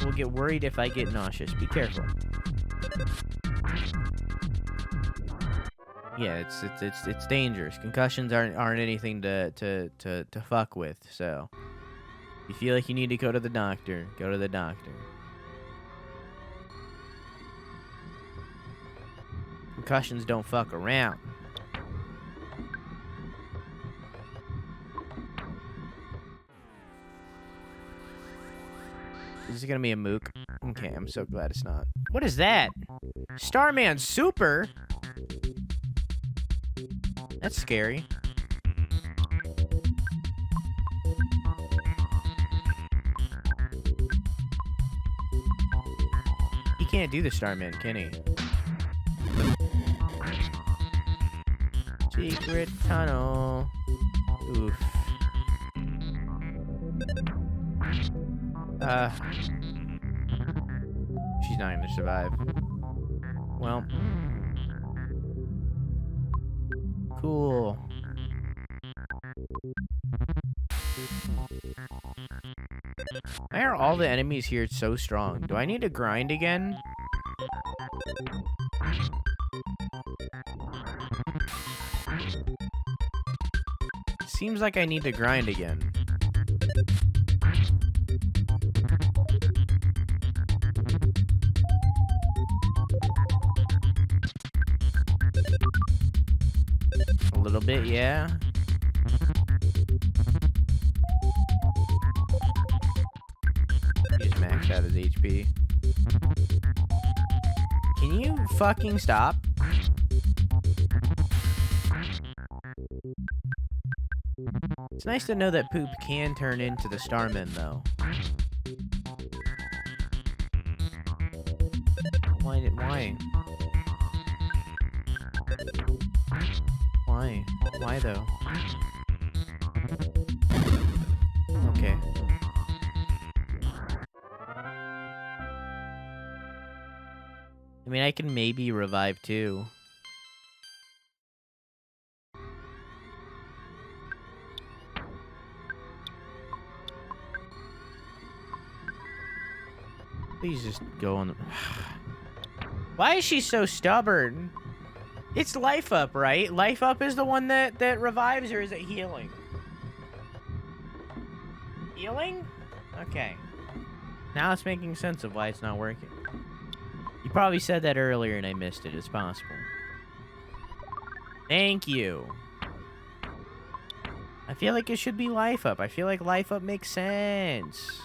We'll get worried if I get nauseous. Be careful. Yeah, it's dangerous. Concussions aren't anything to fuck with. So, if you feel like you need to go to the doctor, go to the doctor. Concussions don't fuck around. Is this gonna be a mook? Okay, I'm so glad it's not. What is that? Starman Super? That's scary. He can't do the Starman, can he? Secret tunnel. Oof. She's not gonna survive. Well. Cool. Why are all the enemies here so strong? Do I need to grind again? Seems like I need to grind again. A little bit, yeah. He just maxed out his HP. Can you fucking stop? It's nice to know that poop can turn into the Starman, though. Why? Why? Why, though? Okay. I mean, I can maybe revive, too. Please just go on the... Why is she so stubborn? It's life up, right? Life up is the one that revives, or is it healing? Healing? Okay. Now it's making sense of why it's not working. You probably said that earlier and I missed it. It's possible. Thank you. I feel like it should be life up. I feel like life up makes sense.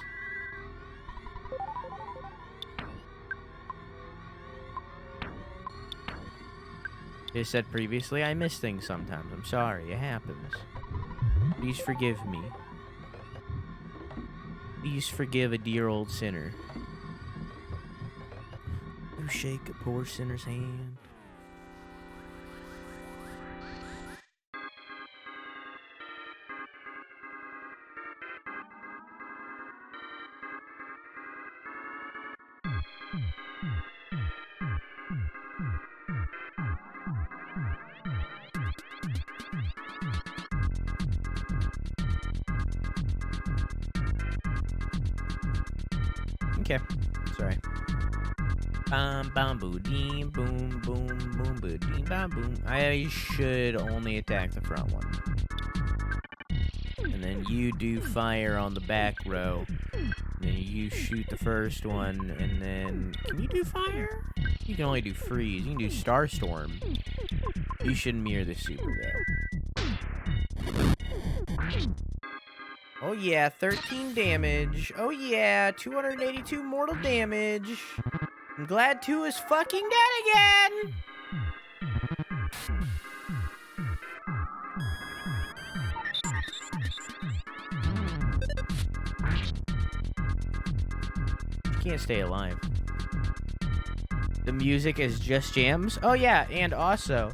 As said previously, I miss things sometimes. I'm sorry, it happens. Please forgive me. Please forgive a dear old sinner. You shake a poor sinner's hand. Okay, sorry. Bam boo deem boom boom boom boo deem bam boom. I should only attack the front one. And then you do fire on the back row. And then you shoot the first one, and then... Can you do fire? You can only do freeze. You can do Starstorm. You should mirror the super, though. Oh yeah, 13 damage. Oh yeah, 282 mortal damage. I'm glad 2 is fucking dead again! Can't stay alive. The music is just jams? Oh yeah, and also,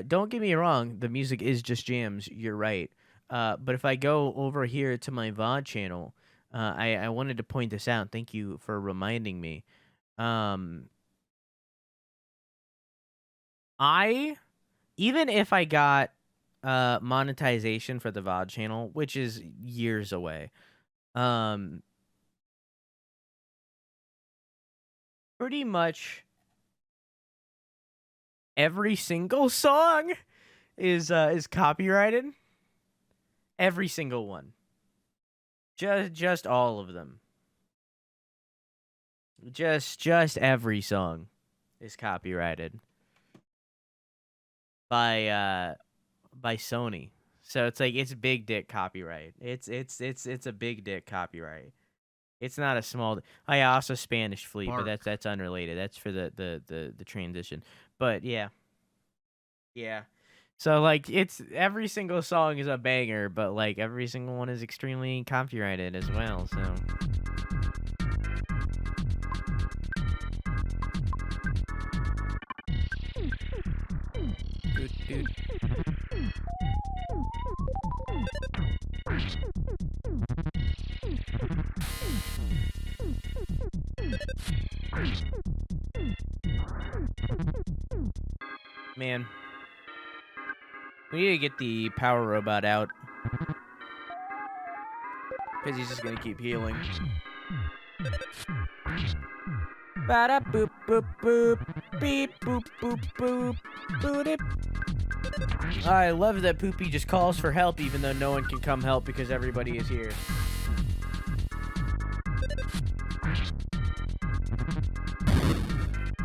don't get me wrong, the music is just jams, you're right. But if I go over here to my VOD channel, I wanted to point this out. Thank you for reminding me. Even if I got monetization for the VOD channel, which is years away, pretty much Every single song is copyrighted. Every single one. Just all of them. Just every song is copyrighted by Sony. So it's like it's big dick copyright. It's a big dick copyright. It's not a small. Oh yeah, also Spanish Fleet, but that's unrelated. That's for the transition. But yeah. So like it's every single song is a banger, but like every single one is extremely copyrighted as well. So. Dude. Man, we need to get the power robot out because he's just gonna keep healing. Ba-da boop boop boop beep boop boop boop boop. I love that Poopy just calls for help even though no one can come help because everybody is here.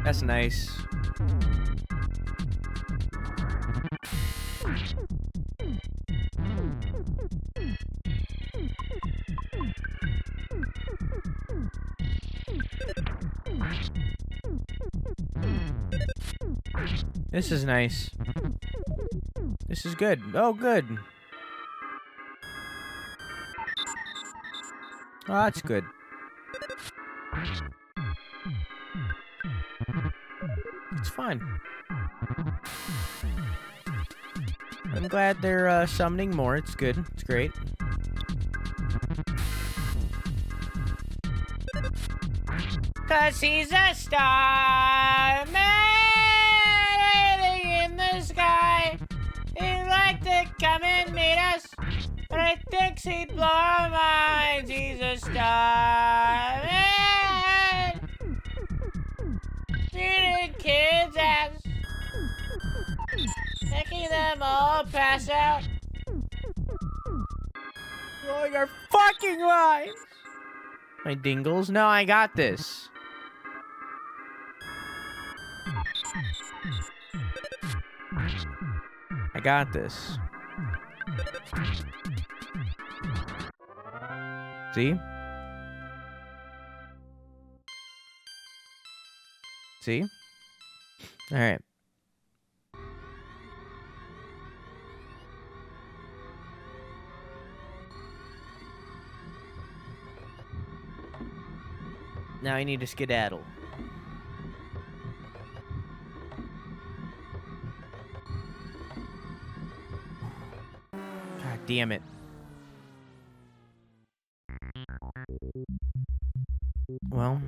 That's nice. This is nice. This is good. Oh, good. Oh, that's good. It's fine. I'm glad they're summoning more. It's good. It's great. Cause he's a star man in the sky. He'd like to come and meet us, but I think he'd blow our minds. He's a star man. Beating kids' ass, making them all pass out. Blowing our fucking minds. My dingles? No, I got this. I got this. See? See? All right. Now I need to skedaddle. God damn it. Well.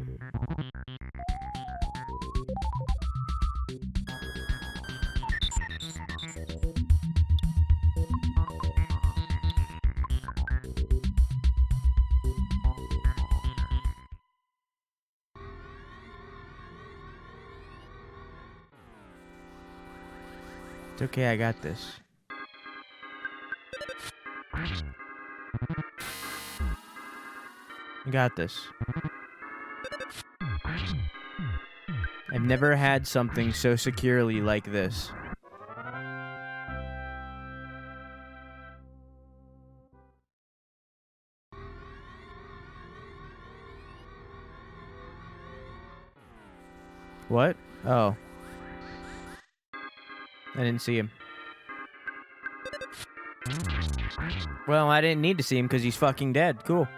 It's okay, I got this. I got this. I've never had something so securely like this. What? Oh. I didn't see him. Well, I didn't need to see him because he's fucking dead. Cool.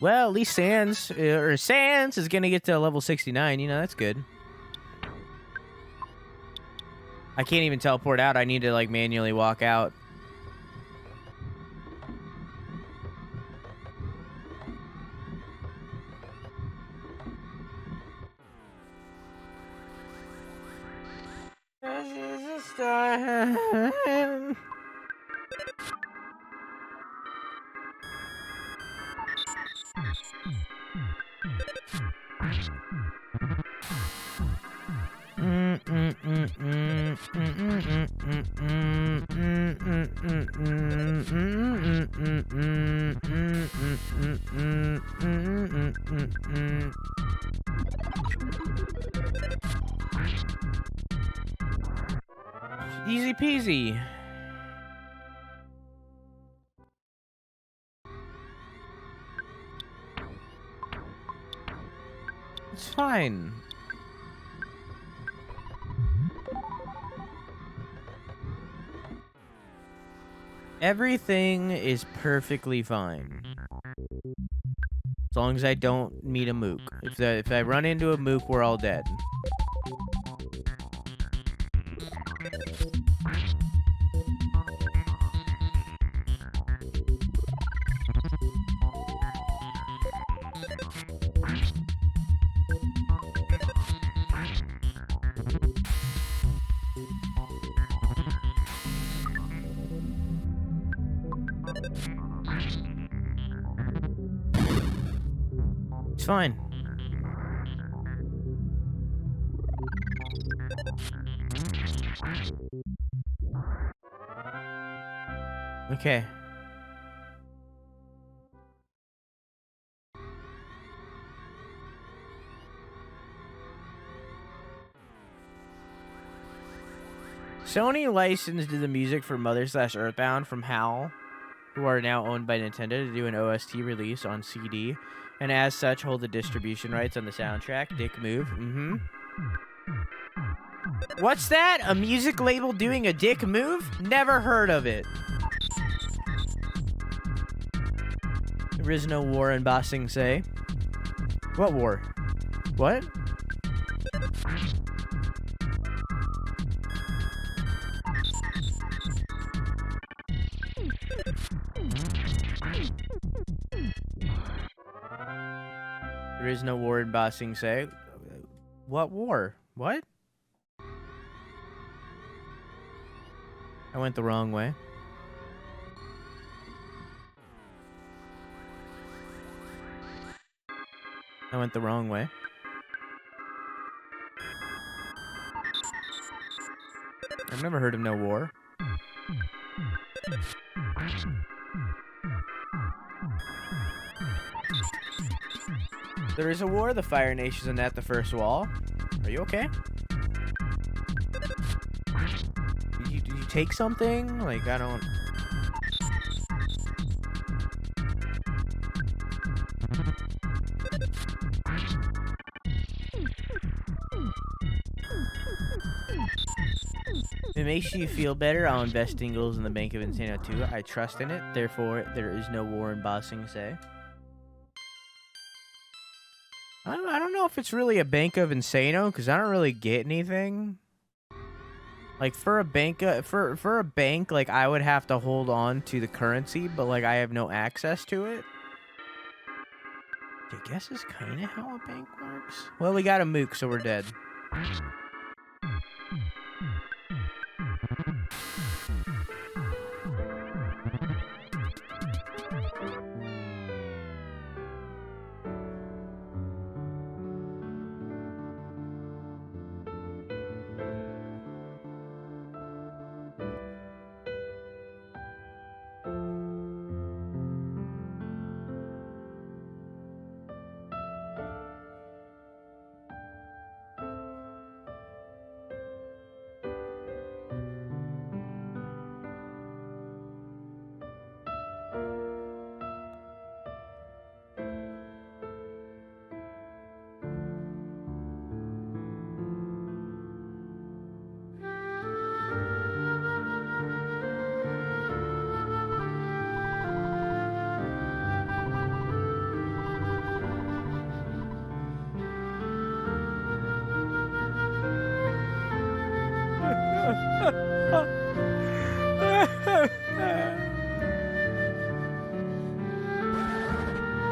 Well, at least Sans is gonna get to level 69. You know, that's good. I can't even teleport out. I need to, like, manually walk out. Easy peasy. It's fine. Everything is perfectly fine. As long as I don't meet a mook. If I run into a mook, we're all dead. It's fine. Okay. Sony licensed the music for Mother/Earthbound from HAL, who are now owned by Nintendo, to do an OST release on CD, and as such hold the distribution rights on the soundtrack. Dick move. What's that? A music label doing a dick move? Never heard of it. There is no war in Ba Sing Se. What war? What? There is no war in Ba Sing Se. What war? What? I went the wrong way. I went the wrong way. I've never heard of no war. There is a war. The Fire Nations and at the first wall. Are you okay? Did you take something? Like, I don't... If it makes you feel better, I'll invest Ingles in the Bank of Insano too. I trust in it. Therefore, there is no war in Ba Sing Se. I don't know if it's really a Bank of Insano, because I don't really get anything. Like, for a bank, for a bank, like, I would have to hold on to the currency, but, like, I have no access to it. I guess is kind of how a bank works. Well, we got a mook, so we're dead.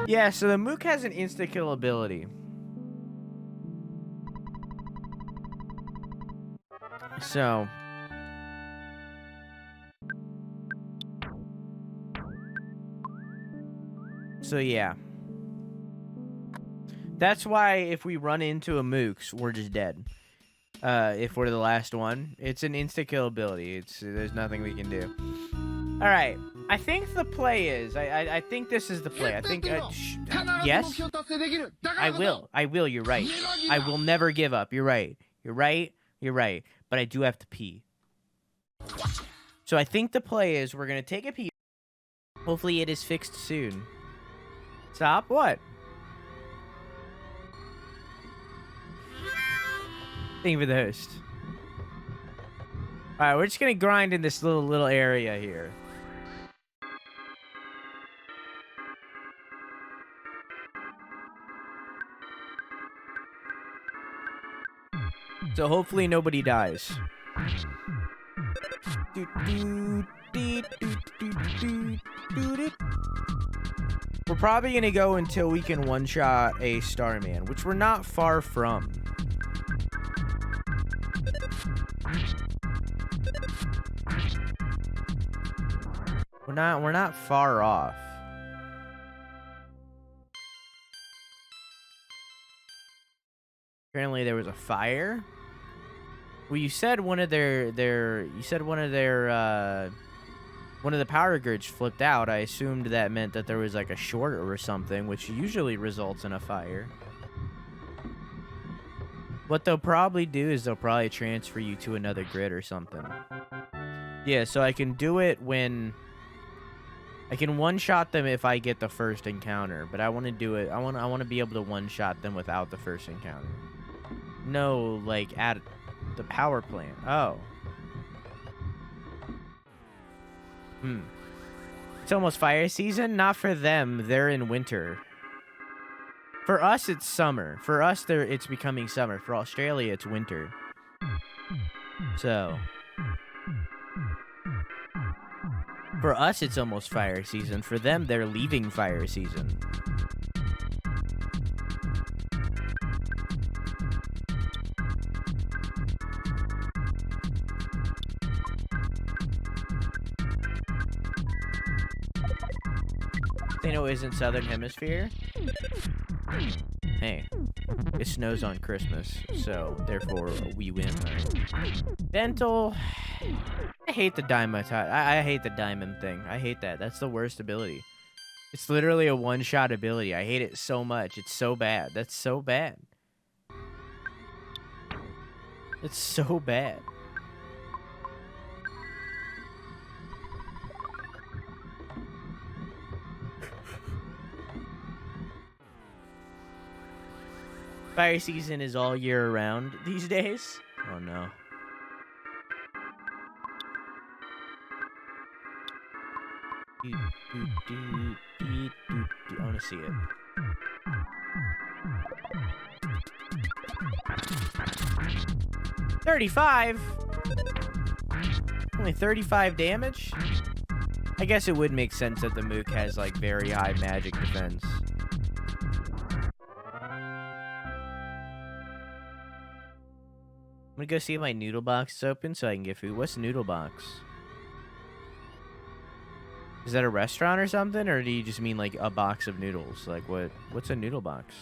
Yeah, so the mook has an insta-kill ability. So... yeah. That's why if we run into a mooks, we're just dead. if we're the last one. It's an insta-kill ability. There's nothing we can do. All right. I think the play is. I think this is the play. I think. Yes. I will. You're right. I will never give up. You're right. You're right. But I do have to pee. So I think the play is we're gonna take a pee. Hopefully it is fixed soon. Stop. What? Thank you for the host. All right, we're just gonna grind in this little area here. So hopefully nobody dies. We're probably gonna go until we can one-shot a Starman, which we're not far from. We're not far off. Apparently there was a fire. Well, you said one of the power grids flipped out. I assumed that meant that there was like a short or something, which usually results in a fire. What they'll probably do is they'll probably transfer you to another grid or something. Yeah, so I can do it when I can one-shot them if I get the first encounter, but I want to do it. I want to be able to one-shot them without the first encounter. No, like at the power plant. Oh. It's almost fire season. Not for them. They're in winter. For us, it's summer. For us, it's becoming summer. For Australia, it's winter. So. For us, it's almost fire season. For them, they're leaving fire season. They know it isn't Southern Hemisphere. Hey, it snows on Christmas, so therefore we win. Right? Dental. I hate the diamond. I hate the diamond thing. I hate that. That's the worst ability. It's literally a one-shot ability. I hate it so much. It's so bad. That's so bad. It's so bad. Fire season is all year round these days. Oh no. I want to see it. $35? Only 35 damage? I guess it would make sense that the Mook has like very high magic defense. I'm gonna go see if my noodle box is open so I can get food. What's noodle box? Is that a restaurant or something, or do you just mean like a box of noodles? Like what's a noodle box?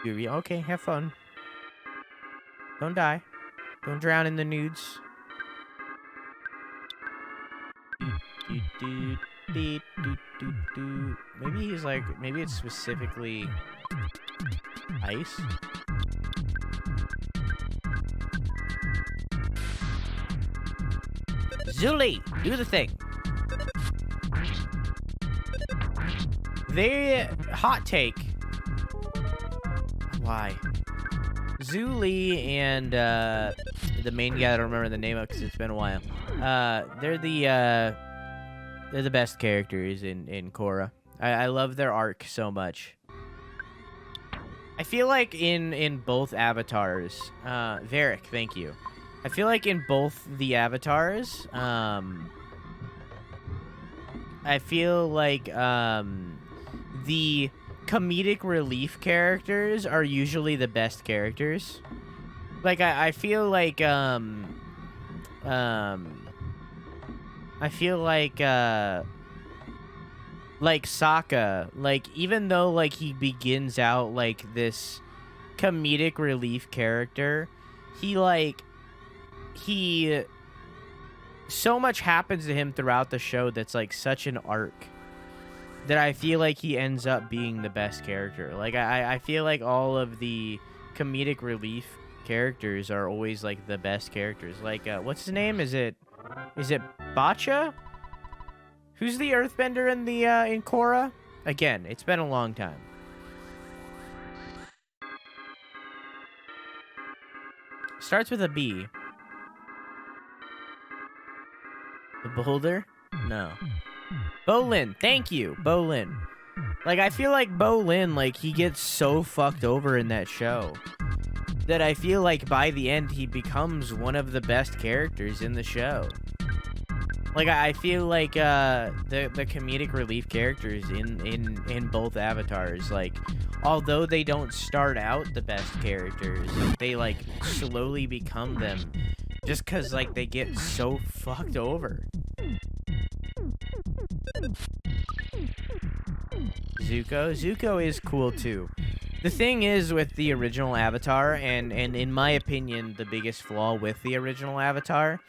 Okay, have fun. Don't die. Don't drown in the nudes. Maybe he's like, maybe it's specifically ice. Zuli, do the thing. Hot take. Why? Zuli and the main guy I don't remember the name of because it's been a while. They're the best characters in Korra. I love their arc so much. I feel like in both avatars, Varric, thank you. I feel like in both the avatars, I feel like the comedic relief characters are usually the best characters. Like I feel like Sokka, like even though like he begins out like this comedic relief character. He so much happens to him throughout the show that's like such an arc that I feel like he ends up being the best character. Like I feel like all of the comedic relief characters are always like the best characters. Like what's his name? Is it Bacha? Who's the earthbender in the in Korra? Again, it's been a long time. Starts with a B. The Beholder? No. Bolin, thank you, Bolin. Like, I feel like Bolin, like, he gets so fucked over in that show that I feel like by the end he becomes one of the best characters in the show. Like, I feel like the comedic relief characters in both avatars, like, although they don't start out the best characters, they, like, slowly become them just because, like, they get so fucked over. Zuko is cool too. The thing is with the original Avatar, and in my opinion, the biggest flaw with the original Avatar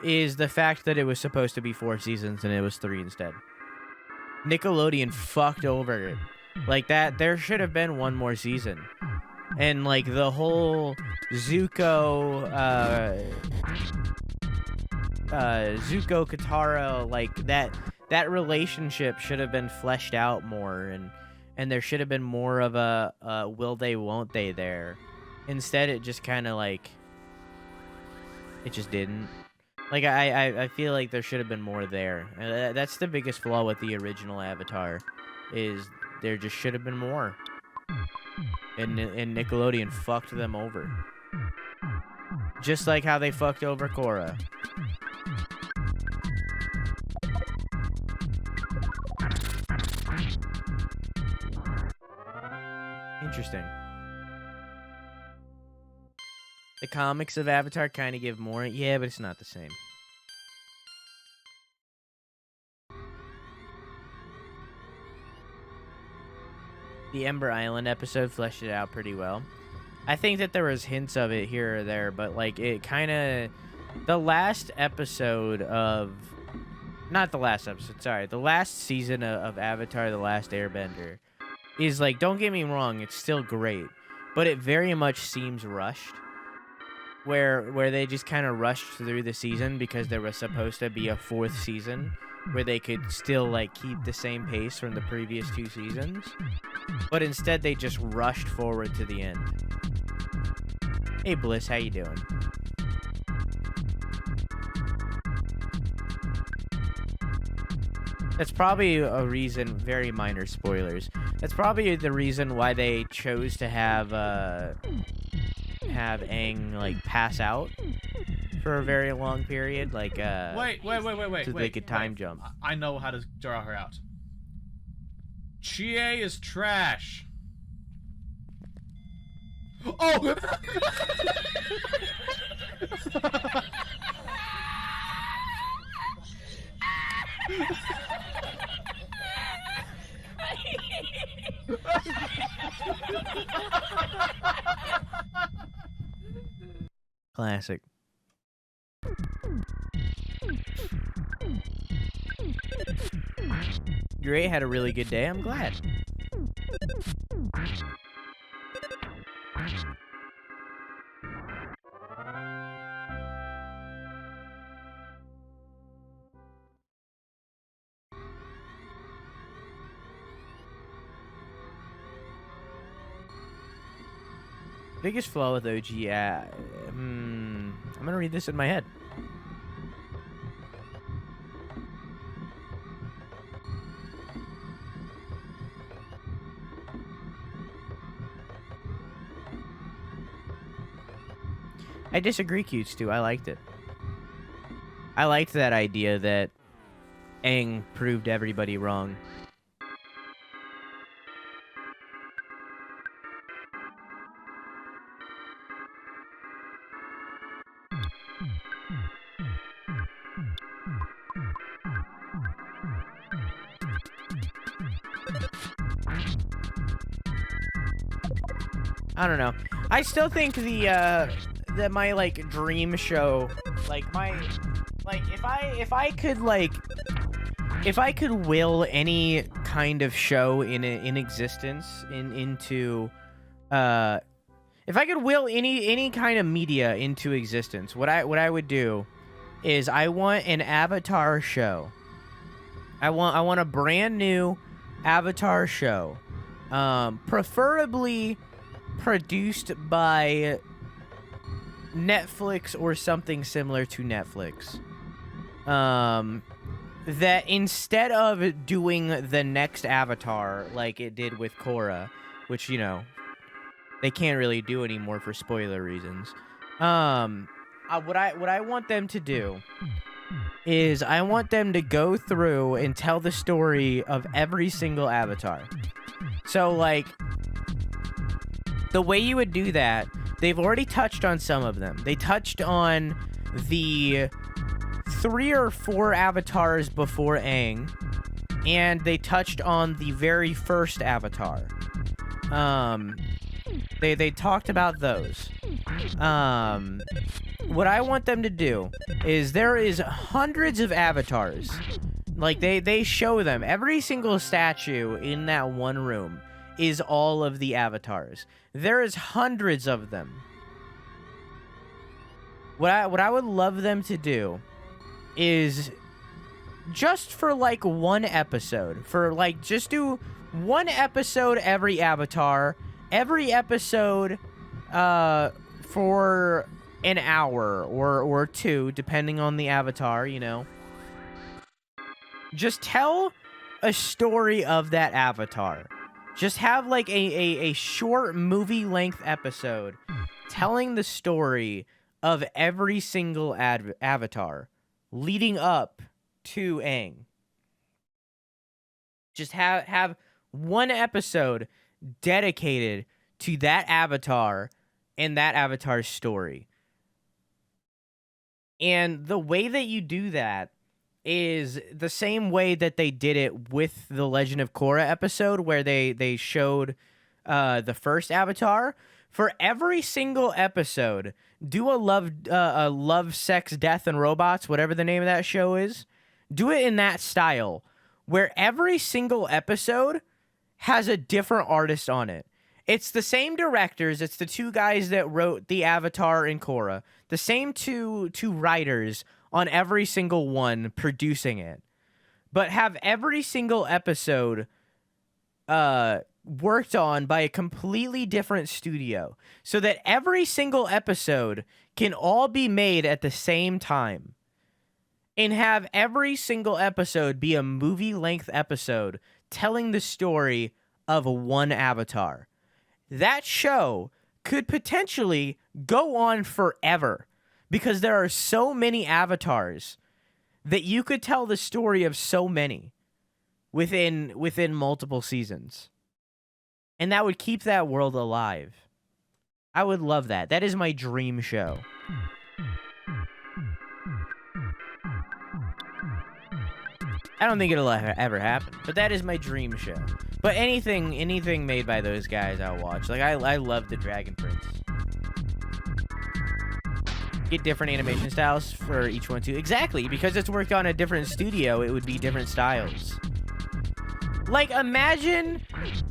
is the fact that it was supposed to be 4 seasons and it was 3 instead. Nickelodeon fucked over it. Like that, there should have been 1 more season. And like the whole Zuko Katara, like that relationship should have been fleshed out more, and there should have been more of a will they won't they there. Instead it just kind of like it just didn't. Like I feel like there should have been more there. That's the biggest flaw with the original Avatar, is there just should have been more. And Nickelodeon fucked them over. Just like how they fucked over Korra. Interesting. The comics of Avatar kind of give more. Yeah, but it's not the same. The Ember Island episode fleshed it out pretty well. I think that there was hints of it here or there, but like it kind of... The last episode of... Not the last episode, sorry. The last season of Avatar: The Last Airbender is like, don't get me wrong, it's still great, but it very much seems rushed. Where they just kind of rushed through the season because there was supposed to be a 4th season where they could still like keep the same pace from the previous 2 seasons, but instead they just rushed forward to the end. Hey Bliss, how you doing? That's probably a reason, very minor spoilers, that's probably the reason why they chose to have Aang like pass out for a very long period, like wait, so they could time jump. I know how to draw her out. Chie is trash. Oh. Classic. Gray had a really good day. I'm glad. Biggest flaw with OG, I'm gonna read this in my head. I disagree, Cutes, too. I liked it. I liked that idea that Aang proved everybody wrong. I don't know. I still think that my like dream show, like if I could will any kind of show in existence into if I could will any kind of media into existence, what I would do is I want an Avatar show. I want a brand new Avatar show, preferably produced by Netflix or something similar to Netflix. That instead of doing the next Avatar like it did with Korra, which, you know, they can't really do anymore for spoiler reasons. What I want them to do is I want them to go through and tell the story of every single Avatar. So, like, the way you would do that, they've already touched on some of them. They touched on the 3 or 4 Avatars before Aang, and they touched on the very first Avatar. They talked about those. What I want them to do is there is hundreds of Avatars. Like, they show them. Every single statue in that one room is all of the Avatars. There is hundreds of them. What I would love them to do is just for like one episode, just do one episode every Avatar, every episode for an hour or 2, depending on the Avatar, you know. Just tell a story of that Avatar. Just have like a short movie length episode telling the story of every single Avatar leading up to Aang. Just have one episode dedicated to that Avatar and that Avatar's story. And the way that you do that is the same way that they did it with the Legend of Korra episode, where they showed the first Avatar. For every single episode, do a love, sex, death, and robots, whatever the name of that show is. Do it in that style, where every single episode has a different artist on it. It's the same directors. It's the 2 guys that wrote the Avatar and Korra. The same two writers on every single one producing it. But have every single episode worked on by a completely different studio, so that every single episode can all be made at the same time. And have every single episode be a movie-length episode telling the story of one Avatar. That show could potentially go on forever, because there are so many Avatars that you could tell the story of so many within multiple seasons. And that would keep that world alive. I would love that. That is my dream show. I don't think it'll ever happen, but that is my dream show. But anything made by those guys, I'll watch. Like, I love the Dragon Prince. Get different animation styles for each one too. Exactly, because it's worked on a different studio, it would be different styles. Like, imagine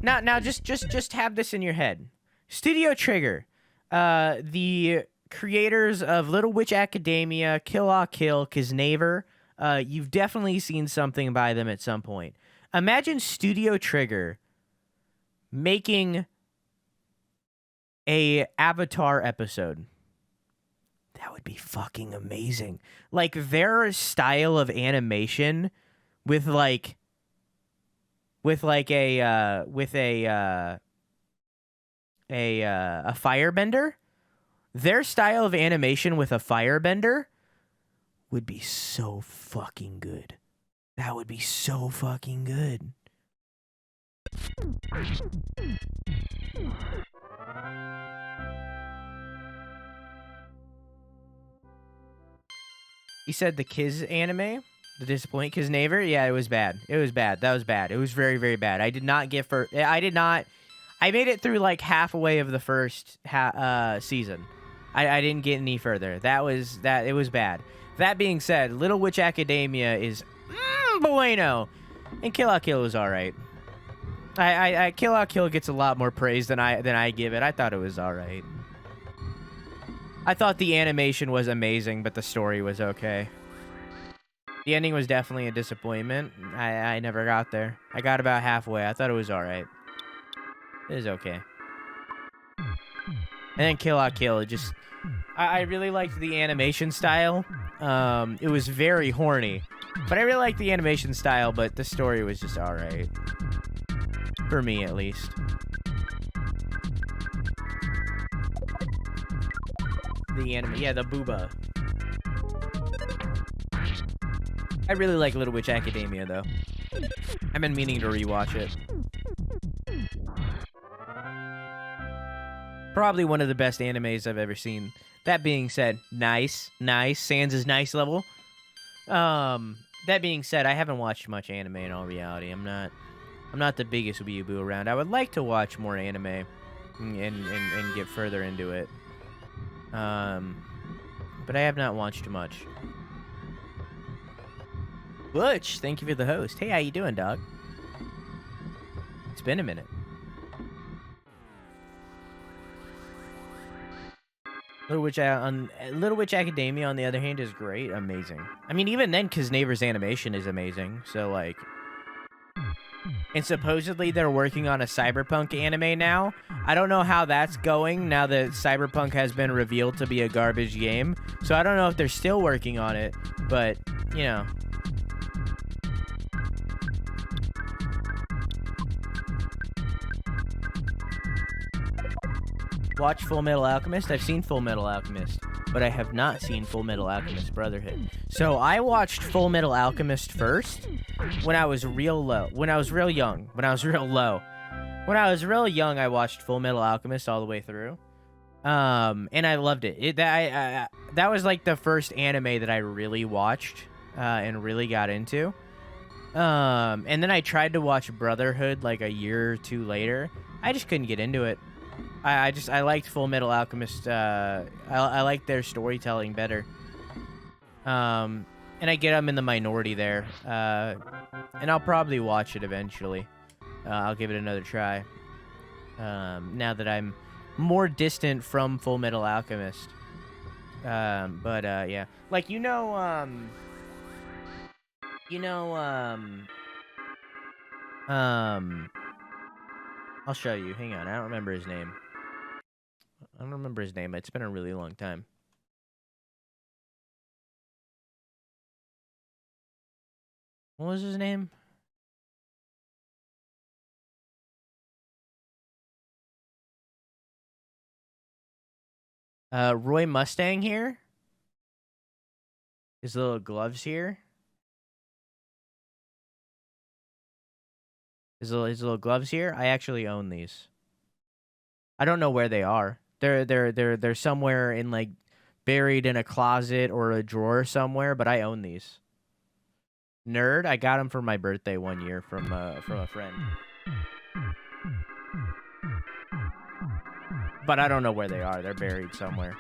now just have this in your head. Studio Trigger, the creators of Little Witch Academia, Kill La Kill, Kiznaver. You've definitely seen something by them at some point. Imagine Studio Trigger making a Avatar episode. That would be fucking amazing. Like, their style of animation with a firebender. Their style of animation with a firebender would be so fucking good. That would be so fucking good. You said the Kiz anime? The Disappoint Kiznaver? Yeah, it was bad. It was bad. That was bad. It was very, very bad. I did not I made it through like halfway of the first season. I didn't get any further. It was bad. That being said, Little Witch Academia is bueno, and Kill la Kill was all right. Kill la Kill gets a lot more praise than I give it. I thought it was all right. I thought the animation was amazing, but the story was okay. The ending was definitely a disappointment. I never got there. I got about halfway. I thought it was all right. It was okay. And then Kill la Kill, it just... I really liked the animation style. It was very horny. But I really liked the animation style, but the story was just alright. For me, at least. The anime... Yeah, the booba. I really like Little Witch Academia, though. I've been meaning to rewatch it. Probably one of the best animes I've ever seen. That being said, nice. Sans' nice level. That being said, I haven't watched much anime in all reality. I'm not the biggest weeaboo around. I would like to watch more anime and get further into it. But I have not watched much. Butch, thank you for the host. Hey, how you doing, dog? It's been a minute. Little Witch Academia, on the other hand, is great. Amazing. I mean, even then, because Neighbor's animation is amazing. So, like... And supposedly they're working on a Cyberpunk anime now. I don't know how that's going now that Cyberpunk has been revealed to be a garbage game. So I don't know if they're still working on it. But, you know... Watch Full Metal Alchemist. I've seen Full Metal Alchemist, but I have not seen Full Metal Alchemist Brotherhood. So I watched Full Metal Alchemist first when I was real low. When I was real young. When I was real low. When I was real young, I watched Full Metal Alchemist all the way through. And I loved it. That was like the first anime that I really watched and really got into. And then I tried to watch Brotherhood like a year or two later. I just couldn't get into it. I liked Full Metal Alchemist. I liked their storytelling better. And I get I'm in the minority there. And I'll probably watch it eventually. I'll give it another try. Now that I'm more distant from Full Metal Alchemist. Yeah. Like, I'll show you. Hang on. I don't remember his name. It's been a really long time. What was his name? Roy Mustang here. His little gloves here. His little gloves here. I actually own these. I don't know where they are. They're somewhere in like buried in a closet or a drawer somewhere, but I own these. Nerd, I got them for my birthday one year from a friend. But I don't know where they are. They're buried somewhere.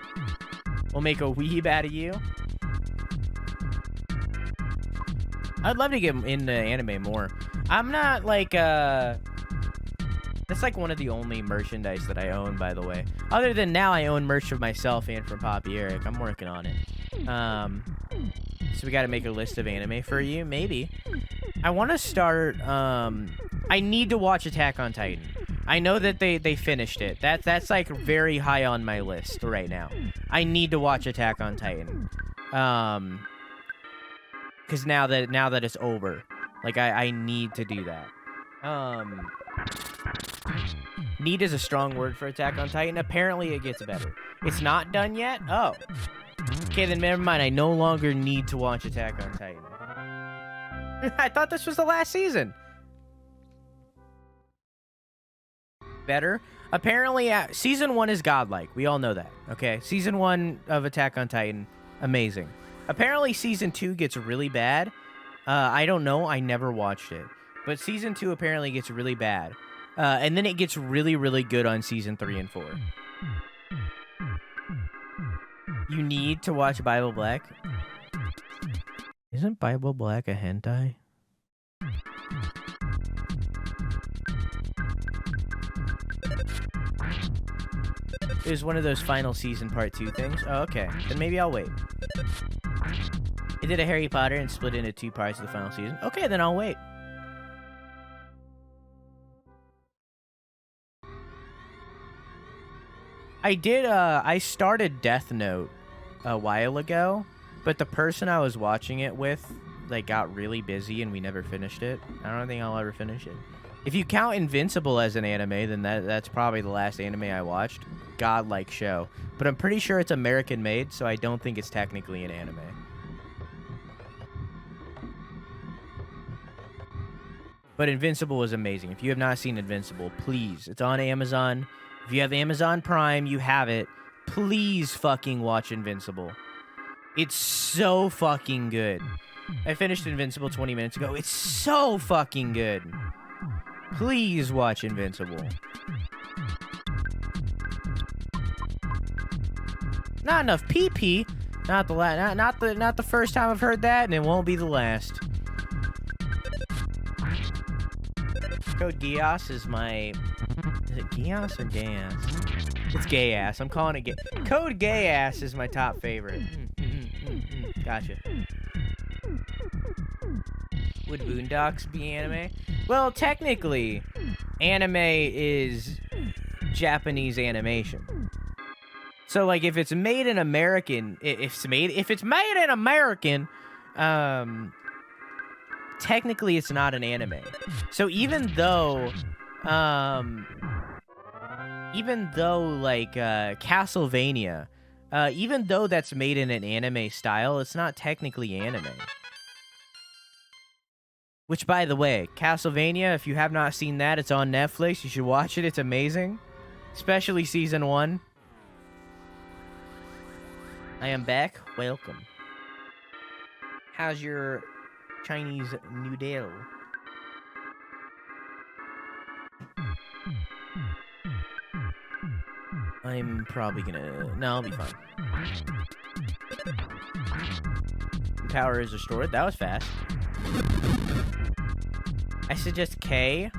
We'll make a weeb out of you. I'd love to get into anime more. I'm not like that's like one of the only merchandise that I own, by the way. Other than now, I own merch of myself and from Poppy Eric. I'm working on it. So we got to make a list of anime for you. Maybe. I want to start. I need to watch Attack on Titan. I know that they finished it. That's like very high on my list right now. I need to watch Attack on Titan. Because now that it's over, like I need to do that. Need is a strong word for Attack on Titan. Apparently it gets better. It's not done yet? Oh. Okay, then never mind. I no longer need to watch Attack on Titan. I thought this was the last season. Better. Apparently, season 1 is godlike. We all know that. Okay, season 1 of Attack on Titan, amazing. Apparently, season 2 gets really bad. I don't know. I never watched it. But season 2 apparently gets really bad. And then it gets really, really good on season 3 and 4. You need to watch Bible Black. Isn't Bible Black a hentai? It was one of those final season part 2 things. Oh, okay. Then maybe I'll wait. It did a Harry Potter and split into 2 parts of the final season. Okay, then I'll wait. I started Death Note a while ago, but the person I was watching it with, like, got really busy and we never finished it. I don't think I'll ever finish it. If you count Invincible as an anime, then that's probably the last anime I watched. Godlike show. But I'm pretty sure it's American made, so I don't think it's technically an anime. But Invincible was amazing. If you have not seen Invincible, please. It's on Amazon. If you have Amazon Prime, you have it. Please fucking watch Invincible. It's so fucking good. I finished Invincible 20 minutes ago. It's so fucking good. Please watch Invincible. Not enough pee-pee. Not the first time I've heard that, and it won't be the last. Code Giygas is my... Is it Giygas or Gay-ass? It's Gay-ass. I'm calling it Gay... Code Gay-ass is my top favorite. Gotcha. Would Boondocks be anime? Well, technically, anime is Japanese animation. So, like, if it's made in American... If it's made in American... technically it's not an anime. So even though like Castlevania, even though that's made in an anime style, it's not technically anime. Which, by the way, Castlevania, if you have not seen that, it's on Netflix. You should watch it. It's amazing. Especially season 1. I am back. Welcome. How's your Chinese noodle? I'm probably gonna... No, I'll be fine. Power is restored. That was fast. I suggest K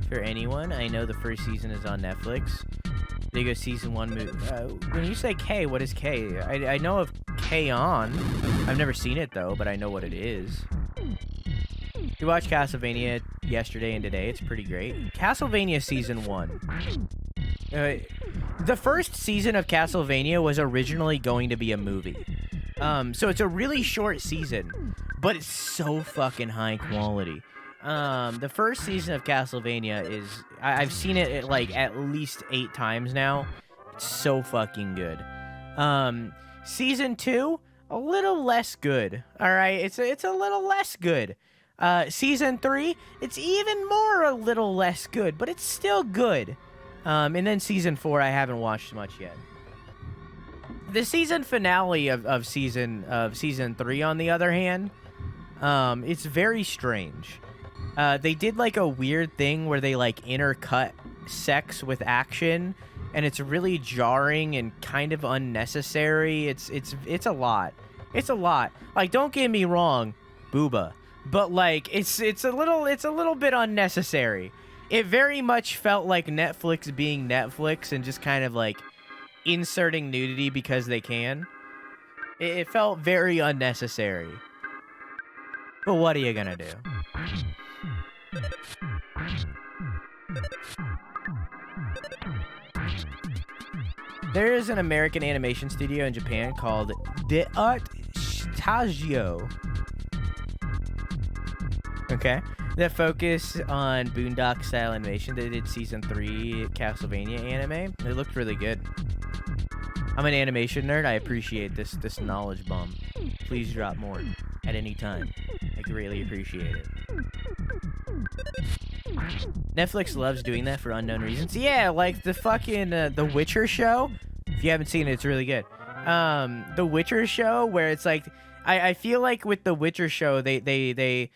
for anyone. I know the first season is on Netflix. They go season 1 movie. When you say K, what is K? I know of K-On! I've never seen it though, but I know what it is. We watched Castlevania yesterday and today. It's pretty great. Castlevania season 1. The first season of Castlevania was originally going to be a movie. So it's a really short season, but it's so fucking high quality. The first season of Castlevania is... I've seen it like at least 8 times now. It's so fucking good. Season 2, a little less good. Alright, it's a little less good. Season 3, it's even more a little less good, but it's still good. And then season 4, I haven't watched much yet. The season finale of season 3, on the other hand, it's very strange. They did like a weird thing where they like intercut sex with action, and it's really jarring and kind of unnecessary. It's a lot. It's a lot. Like, don't get me wrong, booba. But like it's a little bit unnecessary. It very much felt like Netflix being Netflix and just kind of like inserting nudity because they can. It felt very unnecessary. But what are you gonna do? There is an American animation studio in Japan called De Art Stagio. Okay. That focus on Boondock style animation. They did season 3 Castlevania anime. It looked really good. I'm an animation nerd. I appreciate this knowledge bomb. Please drop more at any time. I greatly appreciate it. Netflix loves doing that for unknown reasons. Yeah, like the fucking The Witcher show. If you haven't seen it, it's really good. The Witcher show, where it's like I feel like with The Witcher show, they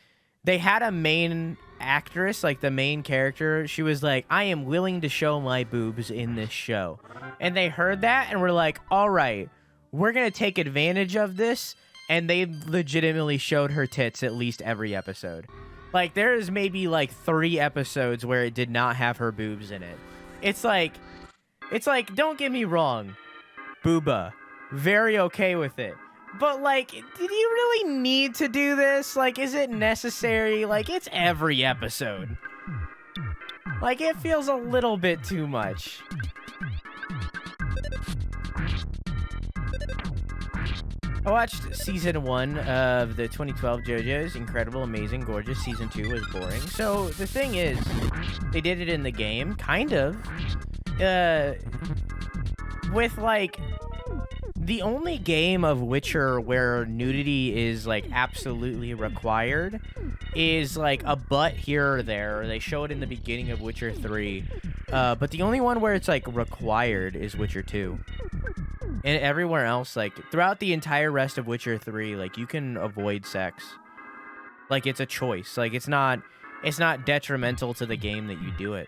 had a main actress, like the main character, she was like, I am willing to show my boobs in this show. And they heard that and were like, all right, we're going to take advantage of this. And they legitimately showed her tits at least every episode. Like, there is maybe like 3 episodes where it did not have her boobs in it. It's like, don't get me wrong, Booba, very okay with it. But, like, did you really need to do this? Like, is it necessary? Like, it's every episode. Like, it feels a little bit too much. I watched season 1 of the 2012 JoJo's. Incredible, amazing, gorgeous. Season 2 was boring. So, the thing is, they did it in the game, kind of. With, like... The only game of Witcher where nudity is, like, absolutely required is, like, a butt here or there. They show it in the beginning of Witcher 3. But the only one where it's, like, required is Witcher 2. And everywhere else, like, throughout the entire rest of Witcher 3, like, you can avoid sex. Like, it's a choice. Like, it's not detrimental to the game that you do it.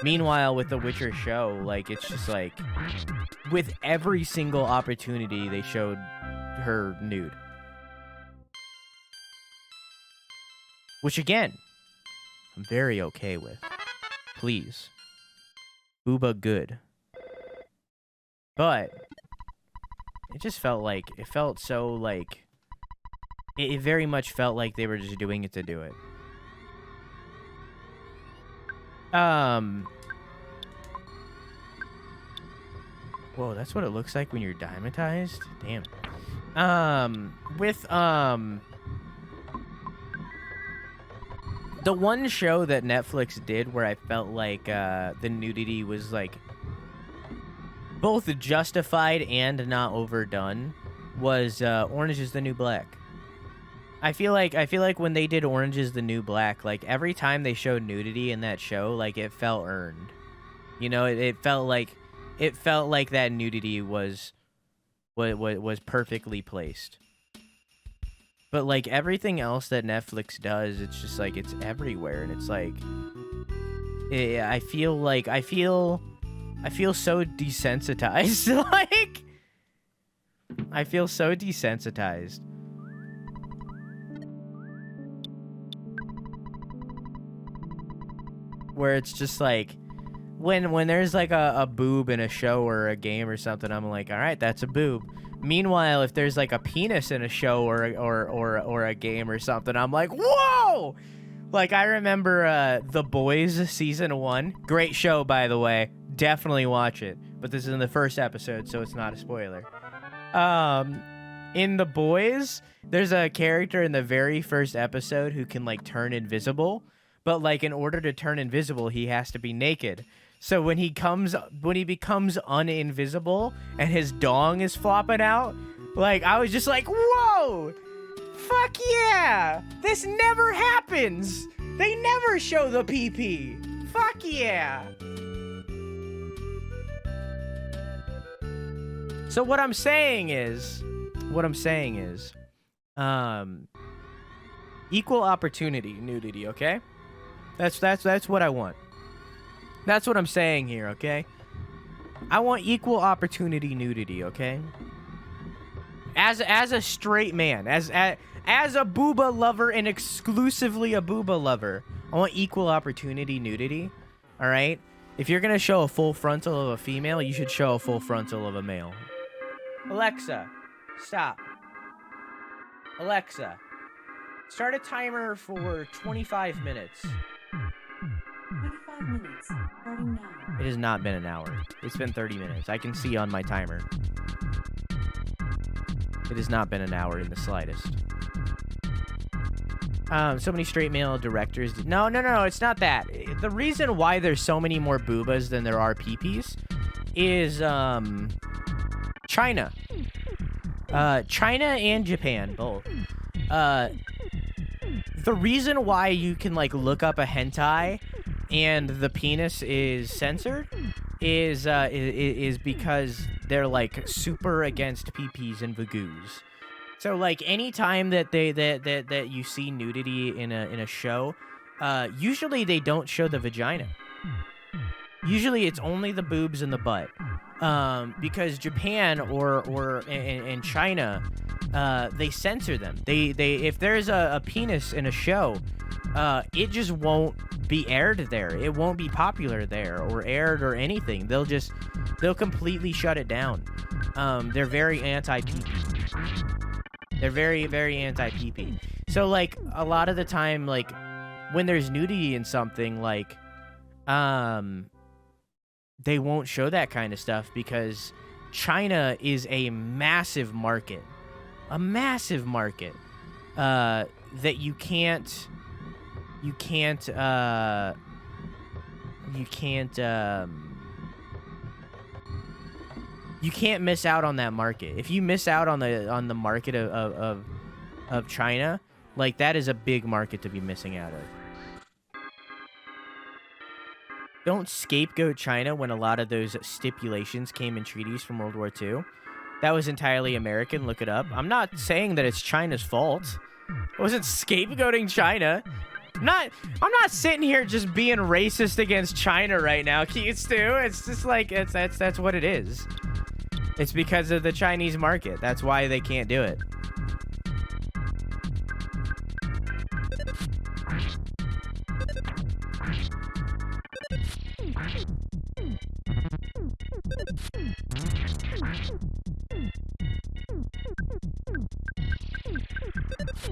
Meanwhile, with the Witcher show, like, it's just like, with every single opportunity, they showed her nude. Which, again, I'm very okay with. Please. Booba good. But, it just felt like, it felt so, like, it very much felt like they were just doing it to do it. Whoa, that's what it looks like when you're diamatized? Damn. The one show that Netflix did where I felt like, the nudity was, like, both justified and not overdone was, Orange is the New Black. I feel like when they did Orange is the New Black, like, every time they showed nudity in that show, like, it felt earned. You know, it felt like that nudity was perfectly placed. But, like, everything else that Netflix does, it's just like, it's everywhere, and it's like, I feel so desensitized. Like, I feel so desensitized. Where it's just like, when there's like a boob in a show or a game or something, I'm like, all right, that's a boob. Meanwhile, if there's like a penis in a show or a game or something, I'm like, whoa! Like, I remember The Boys season 1, great show, by the way, definitely watch it. But this is in the first episode, so it's not a spoiler. In The Boys, there's a character in the very first episode who can, like, turn invisible. But, like, in order to turn invisible, he has to be naked. So when he becomes uninvisible and his dong is flopping out, like, I was just like, whoa! Fuck yeah! This never happens! They never show the PP! Fuck yeah! So what I'm saying is, equal opportunity nudity, okay? That's what I want. That's what I'm saying here, okay? I want equal opportunity nudity, okay? As a straight man, as a booba lover and exclusively a booba lover, I want equal opportunity nudity, all right? If you're gonna show a full frontal of a female, you should show a full frontal of a male. Alexa, stop. Alexa, start a timer for 25 minutes. 25 minutes, starting now. It has not been an hour. It's been 30 minutes. I can see on my timer. It has not been an hour in the slightest. So many straight male directors. No, it's not that. The reason why there's so many more boobas than there are peepees is, China. China and Japan, both. The reason why you can, like, look up a hentai and the penis is censored is because they're, like, super against peepees and vagoos. So like anytime that that you see nudity in a show, usually they don't show the vagina. Usually it's only the boobs and the butt. Because Japan or in China, they censor them. They if there's a penis in a show, it just won't be aired there. It won't be popular there or aired or anything. They'll completely shut it down. They're very anti-PP. They're very, very anti-PP. So, like, a lot of the time, like, when there's nudity in something, like, they won't show that kind of stuff because China is a massive market. A massive market. That you can't miss out on that market. If you miss out on the market of China, like that is a big market to be missing out of. Don't scapegoat China when a lot of those stipulations came in treaties from World War II. That was entirely American. Look it up. I'm not saying that it's China's fault. I wasn't scapegoating China. I'm not sitting here just being racist against China right now, Cute Stu. It's just like that's what it is. It's because of the Chinese market. That's why they can't do it.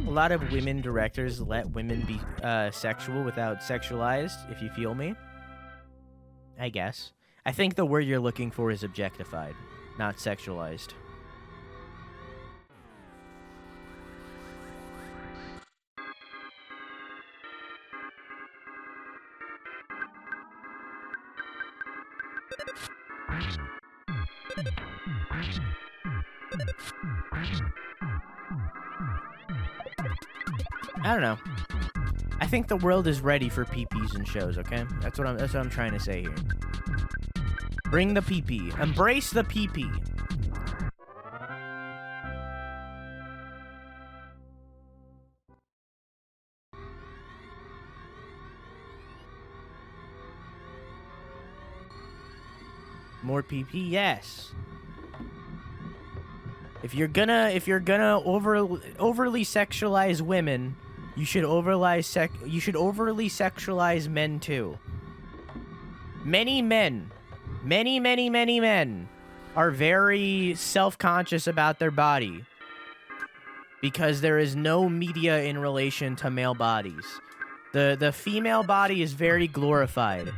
A lot of women directors let women be sexual without sexualized, if you feel me. I guess. I think the word you're looking for is objectified, not sexualized. I don't know. I think the world is ready for PPs and shows, okay? That's what I'm trying to say here. Bring the PP. Embrace the PP. More PP, yes. If you're gonna overly sexualize women, you should overly sexualize men too. Many men are very self-conscious about their body because there is no media in relation to male bodies. The female body is very glorified,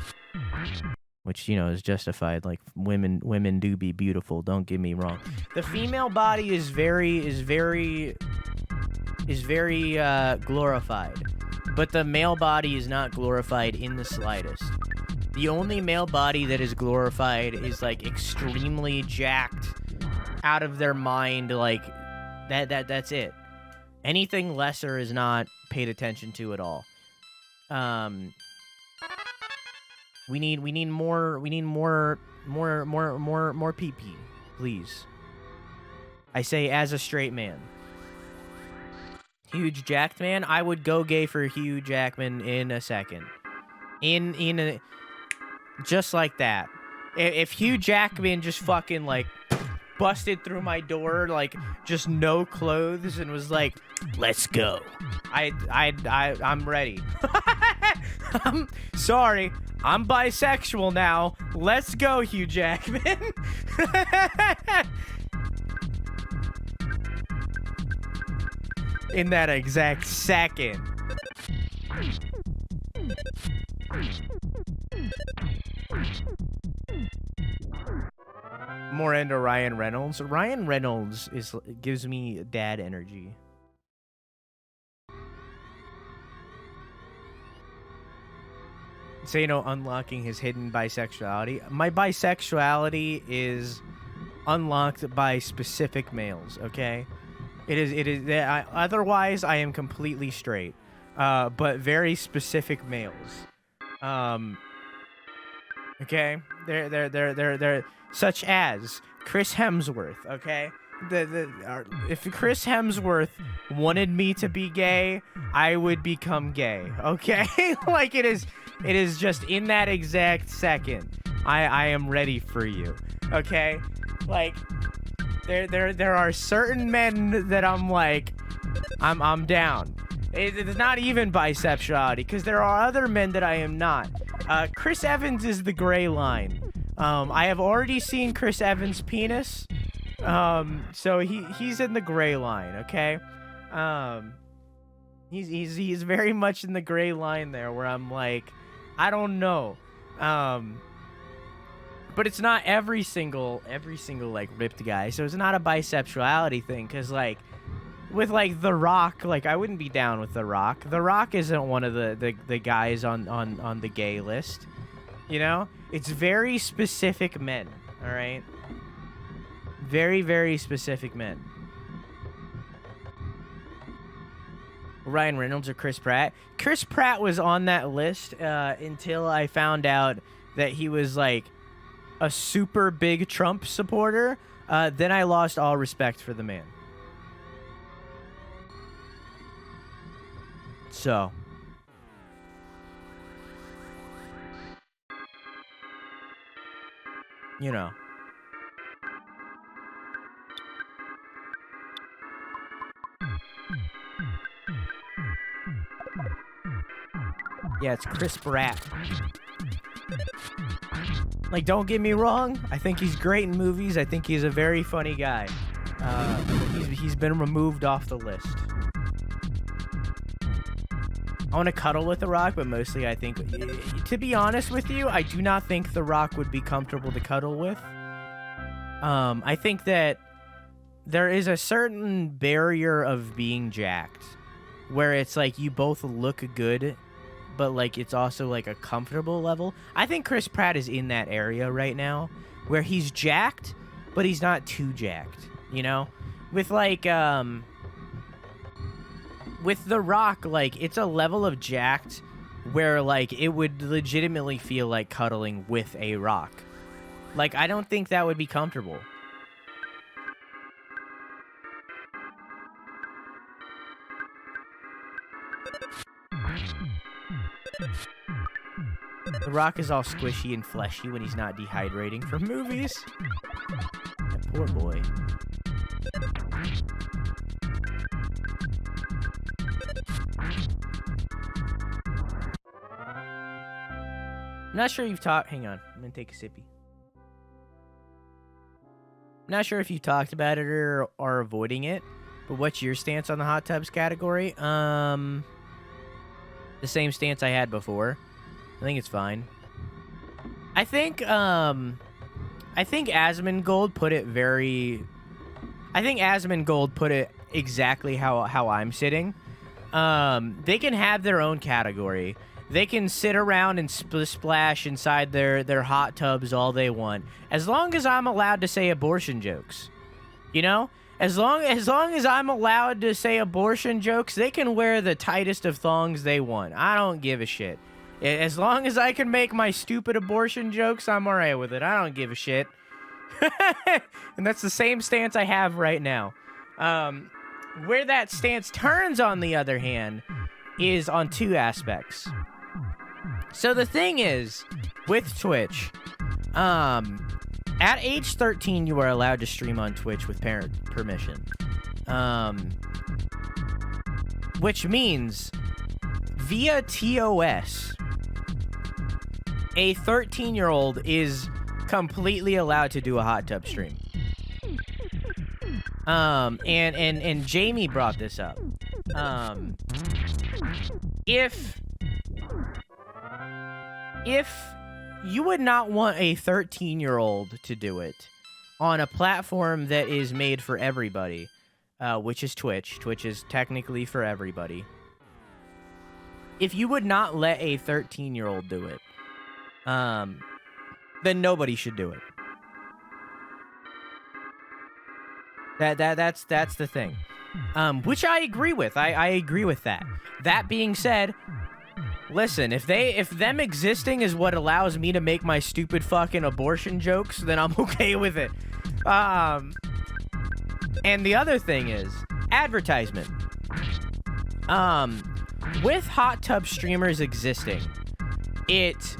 which, you know, is justified. Like, women do be beautiful, don't get me wrong. The female body is very glorified, but the male body is not glorified in the slightest. The only male body that is glorified is, like, extremely jacked out of their mind, like, that's it. Anything lesser is not paid attention to at all. We need more PP, please. I say as a straight man. Huge jacked man, I would go gay for Hugh Jackman in a second. Just like that. If Hugh Jackman just fucking, like, busted through my door, like, just no clothes and was like, let's go, I'm ready. I'm sorry, I'm bisexual now. Let's go, Hugh Jackman. In that exact second. More into Ryan Reynolds. Ryan Reynolds gives me dad energy. So, you know, unlocking his hidden bisexuality. My bisexuality is unlocked by specific males, okay? It is. Otherwise, I am completely straight. But very specific males. Okay? They're such as Chris Hemsworth, okay? if Chris Hemsworth wanted me to be gay, I would become gay. Okay, like it is just in that exact second. I am ready for you. Okay, like there are certain men that I'm like, I'm down. It's not even bisexuality, because there are other men that I am not. Chris Evans is the gray line. I have already seen Chris Evans' penis. So he's in the gray line, okay? He's very much in the gray line there, where I'm like, I don't know. But it's not every single like ripped guy. So it's not a bisexuality thing, cuz like with like The Rock, like I wouldn't be down with The Rock. The Rock isn't one of the guys on the gay list. You know? It's very specific men, all right? Very, very specific men. Ryan Reynolds or Chris Pratt? Chris Pratt was on that list until I found out that he was like a super big Trump supporter. Then I lost all respect for the man. So. You know. Yeah, it's Chris Pratt. Like, don't get me wrong. I think he's great in movies. I think he's a very funny guy. He's been removed off the list. I want to cuddle with The Rock, but mostly I think, to be honest with you, I do not think The Rock would be comfortable to cuddle with. I think that there is a certain barrier of being jacked, where it's like you both look good, but like it's also like a comfortable level. I think Chris Pratt is in that area right now, where he's jacked, but he's not too jacked, you know? With like, with The Rock, like, it's a level of jacked where, like, it would legitimately feel like cuddling with a rock. Like, I don't think that would be comfortable. The Rock is all squishy and fleshy when he's not dehydrating for movies. That poor boy. I'm not sure you've talked... Hang on. I'm going to take a sippy. I'm not sure if you talked about it or are avoiding it, but what's your stance on the hot tubs category? The same stance I had before. I think it's fine. I think Asmongold put it very... I think Asmongold put it exactly how I'm sitting. They can have their own category. They can sit around and splash inside their hot tubs all they want, as long as I'm allowed to say abortion jokes. You know? As long as I'm allowed to say abortion jokes, they can wear the tightest of thongs they want. I don't give a shit. As long as I can make my stupid abortion jokes, I'm alright with it. I don't give a shit. And that's the same stance I have right now. Where that stance turns, on the other hand, is on two aspects. So the thing is, with Twitch, at age 13, you are allowed to stream on Twitch with parent permission. Which means, via TOS, a 13-year-old is completely allowed to do a hot tub stream. And Jamie brought this up. If you would not want a 13-year-old to do it on a platform that is made for everybody, which is Twitch. Twitch is technically for everybody. If you would not let a 13-year-old do it, then nobody should do it. That's the thing. Which I agree with. I agree with that. That being said, listen, if them existing is what allows me to make my stupid fucking abortion jokes, then I'm okay with it. And the other thing is advertisement. With hot tub streamers existing, it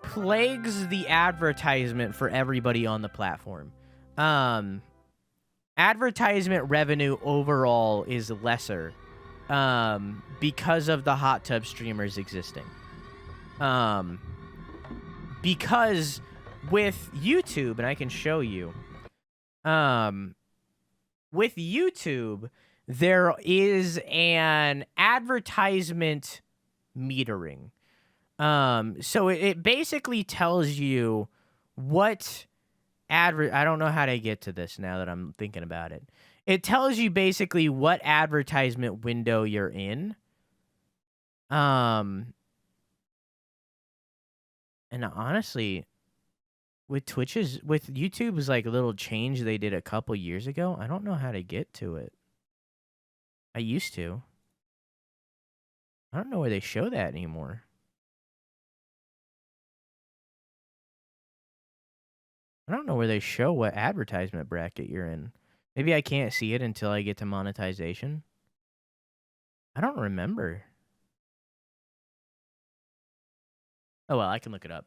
plagues the advertisement for everybody on the platform. Advertisement revenue overall is lesser because of the hot tub streamers existing. Because with YouTube, and I can show you, with YouTube, there is an advertisement metering. So it basically tells you what I don't know how to get to this now that I'm thinking about it. It tells you basically what advertisement window you're in. And honestly, with YouTube's like a little change they did a couple years ago, I don't know how to get to it. I used to. I don't know where they show that anymore. I don't know where they show what advertisement bracket you're in. Maybe I can't see it until I get to monetization. I don't remember. Oh well, I can look it up.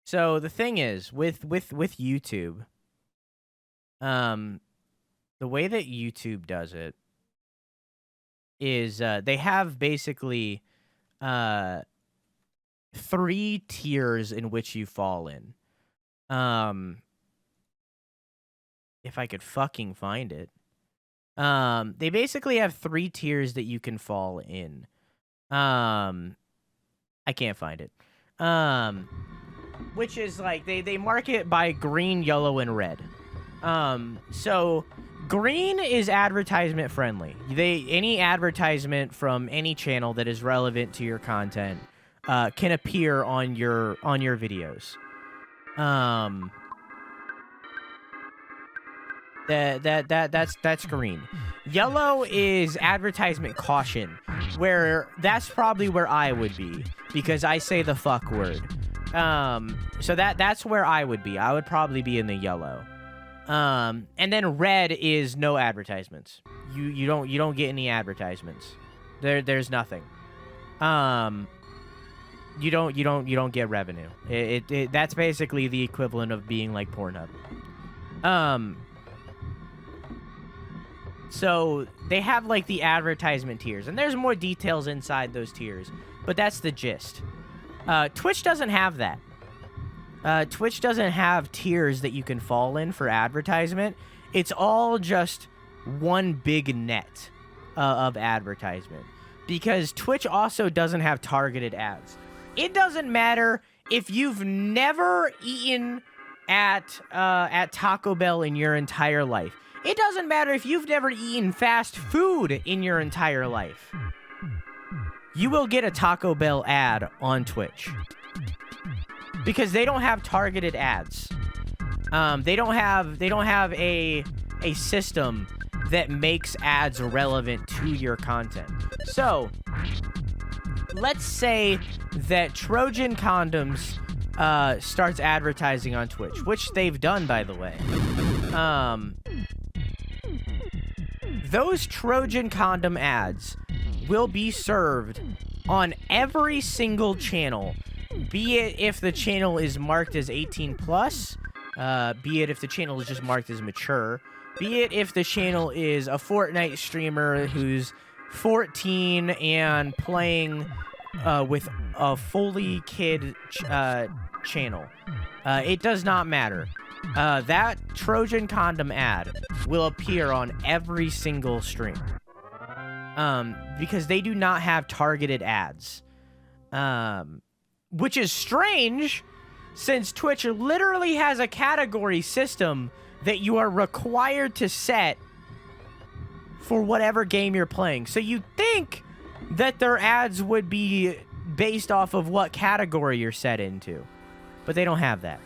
So the thing is, with YouTube, the way that YouTube does it is they have basically 3 tiers in which you fall in. If I could fucking find it. They basically have 3 tiers that you can fall in. I can't find it. Which is like they mark it by green, yellow, and red. So green is advertisement friendly. Any advertisement from any channel that is relevant to your content can appear on your videos. That's green. Yellow is advertisement caution, where that's probably where I would be because I say the fuck word. So that's where I would be. I would probably be in the yellow. And then red is no advertisements. You don't get any advertisements. There's nothing. You don't get revenue. That's basically the equivalent of being like Pornhub. So they have like the advertisement tiers, and there's more details inside those tiers, but that's the gist. Twitch doesn't have that. Twitch doesn't have tiers that you can fall in for advertisement. It's all just one big net of advertisement. Because Twitch also doesn't have targeted ads. It doesn't matter if you've never eaten at Taco Bell in your entire life. It doesn't matter if you've never eaten fast food in your entire life. You will get a Taco Bell ad on Twitch. Because they don't have targeted ads. They don't have a system that makes ads relevant to your content. So, let's say that Trojan Condoms starts advertising on Twitch, which they've done, by the way. Those Trojan Condom ads will be served on every single channel, be it if the channel is marked as 18 plus, be it if the channel is just marked as mature, be it if the channel is a Fortnite streamer who's 14 and playing with a fully kid channel. It does not matter. That Trojan Condom ad will appear on every single stream. Because they do not have targeted ads. Which is strange, since Twitch literally has a category system that you are required to set for whatever game you're playing. So you'd think that their ads would be based off of what category you're set into. But they don't have that.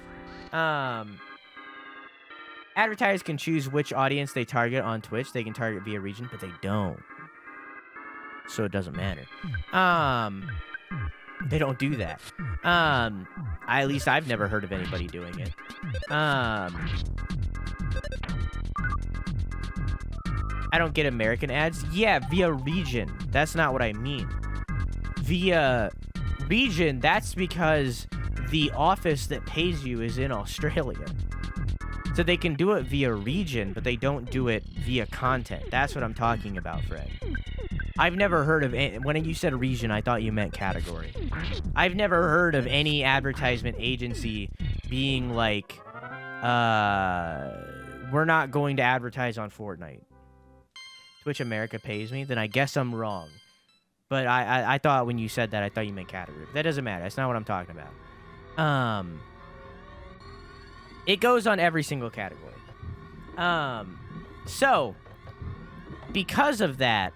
Advertisers can choose which audience they target on Twitch. They can target via region, but they don't. So it doesn't matter. They don't do that. At least I've never heard of anybody doing it. I don't get American ads. Yeah, via region. That's not what I mean. Via region, that's because the office that pays you is in Australia. So they can do it via region, but they don't do it via content. That's what I'm talking about, Fred. I've never heard of any, when you said region, I thought you meant category. I've never heard of any advertisement agency being like, we're not going to advertise on Fortnite. Twitch America pays me, then I guess I'm wrong. But I thought when you said that, I thought you meant category. But that doesn't matter. That's not what I'm talking about. It goes on every single category. So, because of that,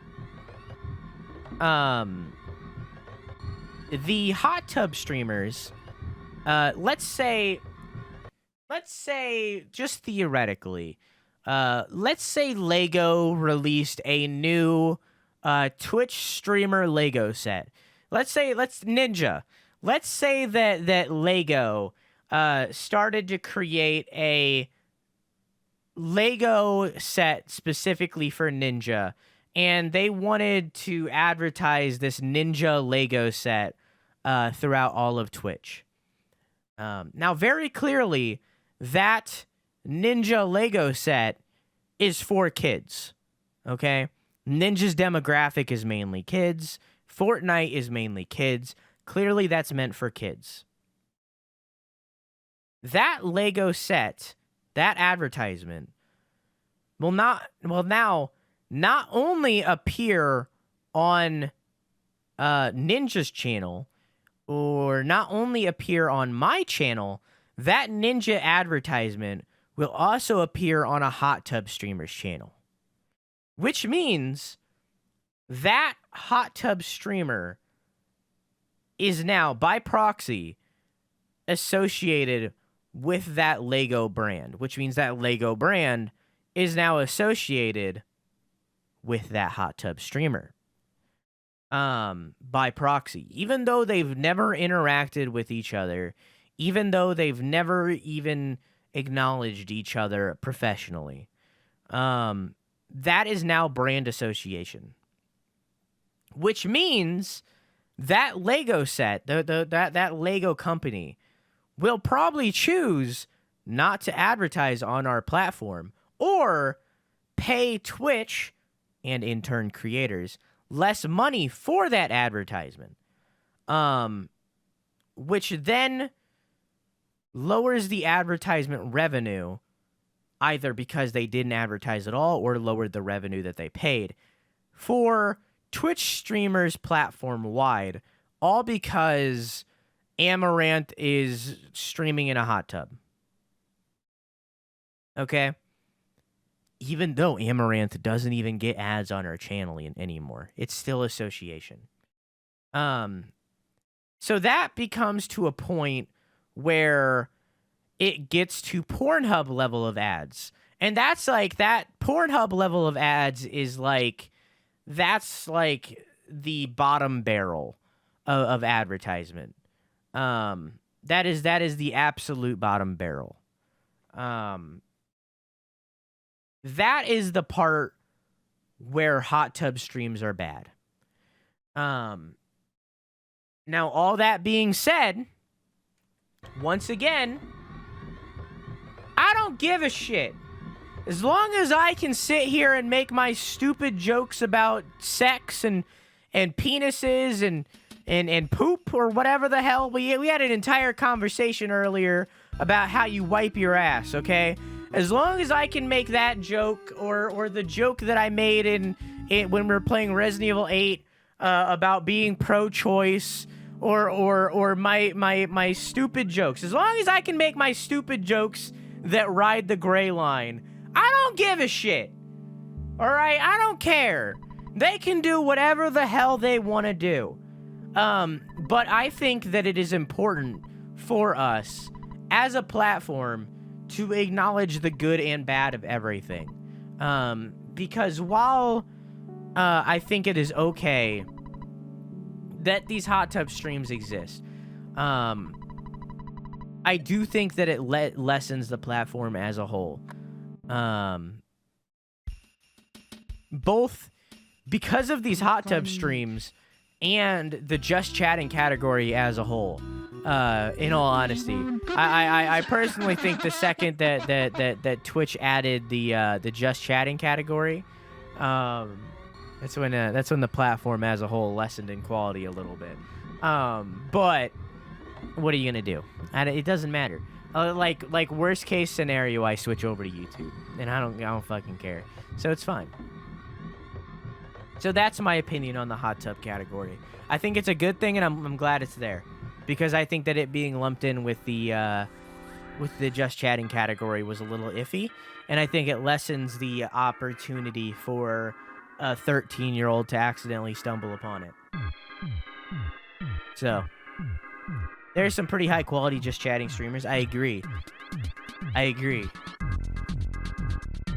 the hot tub streamers, let's say just theoretically, let's say Lego released a new Twitch streamer Lego set. Let's say that Lego started to create a Lego set specifically for Ninja, and they wanted to advertise this Ninja Lego set throughout all of Twitch. Now, very clearly, that Ninja Lego set is for kids, okay? Ninja's demographic is mainly kids. Fortnite is mainly kids. Clearly, that's meant for kids. That Lego set, that advertisement, will now not only appear on Ninja's channel, or not only appear on my channel, that Ninja advertisement will also appear on a hot tub streamer's channel. Which means that hot tub streamer is now, by proxy, associated with that Lego brand, which means that Lego brand is now associated with that hot tub streamer. By proxy. Even though they've never interacted with each other, even though they've never even acknowledged each other professionally, that is now brand association. Which means that Lego set, that Lego company, will probably choose not to advertise on our platform, or pay Twitch, and in turn creators, less money for that advertisement. Which then lowers the advertisement revenue, either because they didn't advertise at all or lowered the revenue that they paid for Twitch streamers platform-wide, all because Amaranth is streaming in a hot tub. Okay? Even though Amaranth doesn't even get ads on her channel anymore. It's still association. So that becomes to a point where it gets to Pornhub level of ads. And that's like, that Pornhub level of ads is like, that's like the bottom barrel of advertisement. That is the absolute bottom barrel. That is the part where hot tub streams are bad. Now, all that being said, once again, I don't give a shit. As long as I can sit here and make my stupid jokes about sex and penises and poop or whatever the hell. We had an entire conversation earlier about how you wipe your ass, okay? As long as I can make that joke or the joke that I made in when we were playing Resident Evil 8 about being pro-choice or my stupid jokes. As long as I can make my stupid jokes that ride the gray line, I don't give a shit. All right? I don't care. They can do whatever the hell they want to do. But I think that it is important for us as a platform to acknowledge the good and bad of everything. Because while I think it is okay that these hot tub streams exist. I do think that it lessens the platform as a whole. Both because of these hot tub streams and the just chatting category as a whole. In all honesty, I personally think the second that Twitch added the just chatting category, that's when the platform as a whole lessened in quality a little bit. But what are you gonna do? It doesn't matter. Like worst case scenario, I switch over to YouTube, and I don't fucking care. So it's fine. So that's my opinion on the hot tub category. I think it's a good thing, and I'm glad it's there, because I think that it being lumped in with the just chatting category was a little iffy, and I think it lessens the opportunity for a 13-year-old to accidentally stumble upon it. So there's some pretty high quality just chatting streamers. I agree.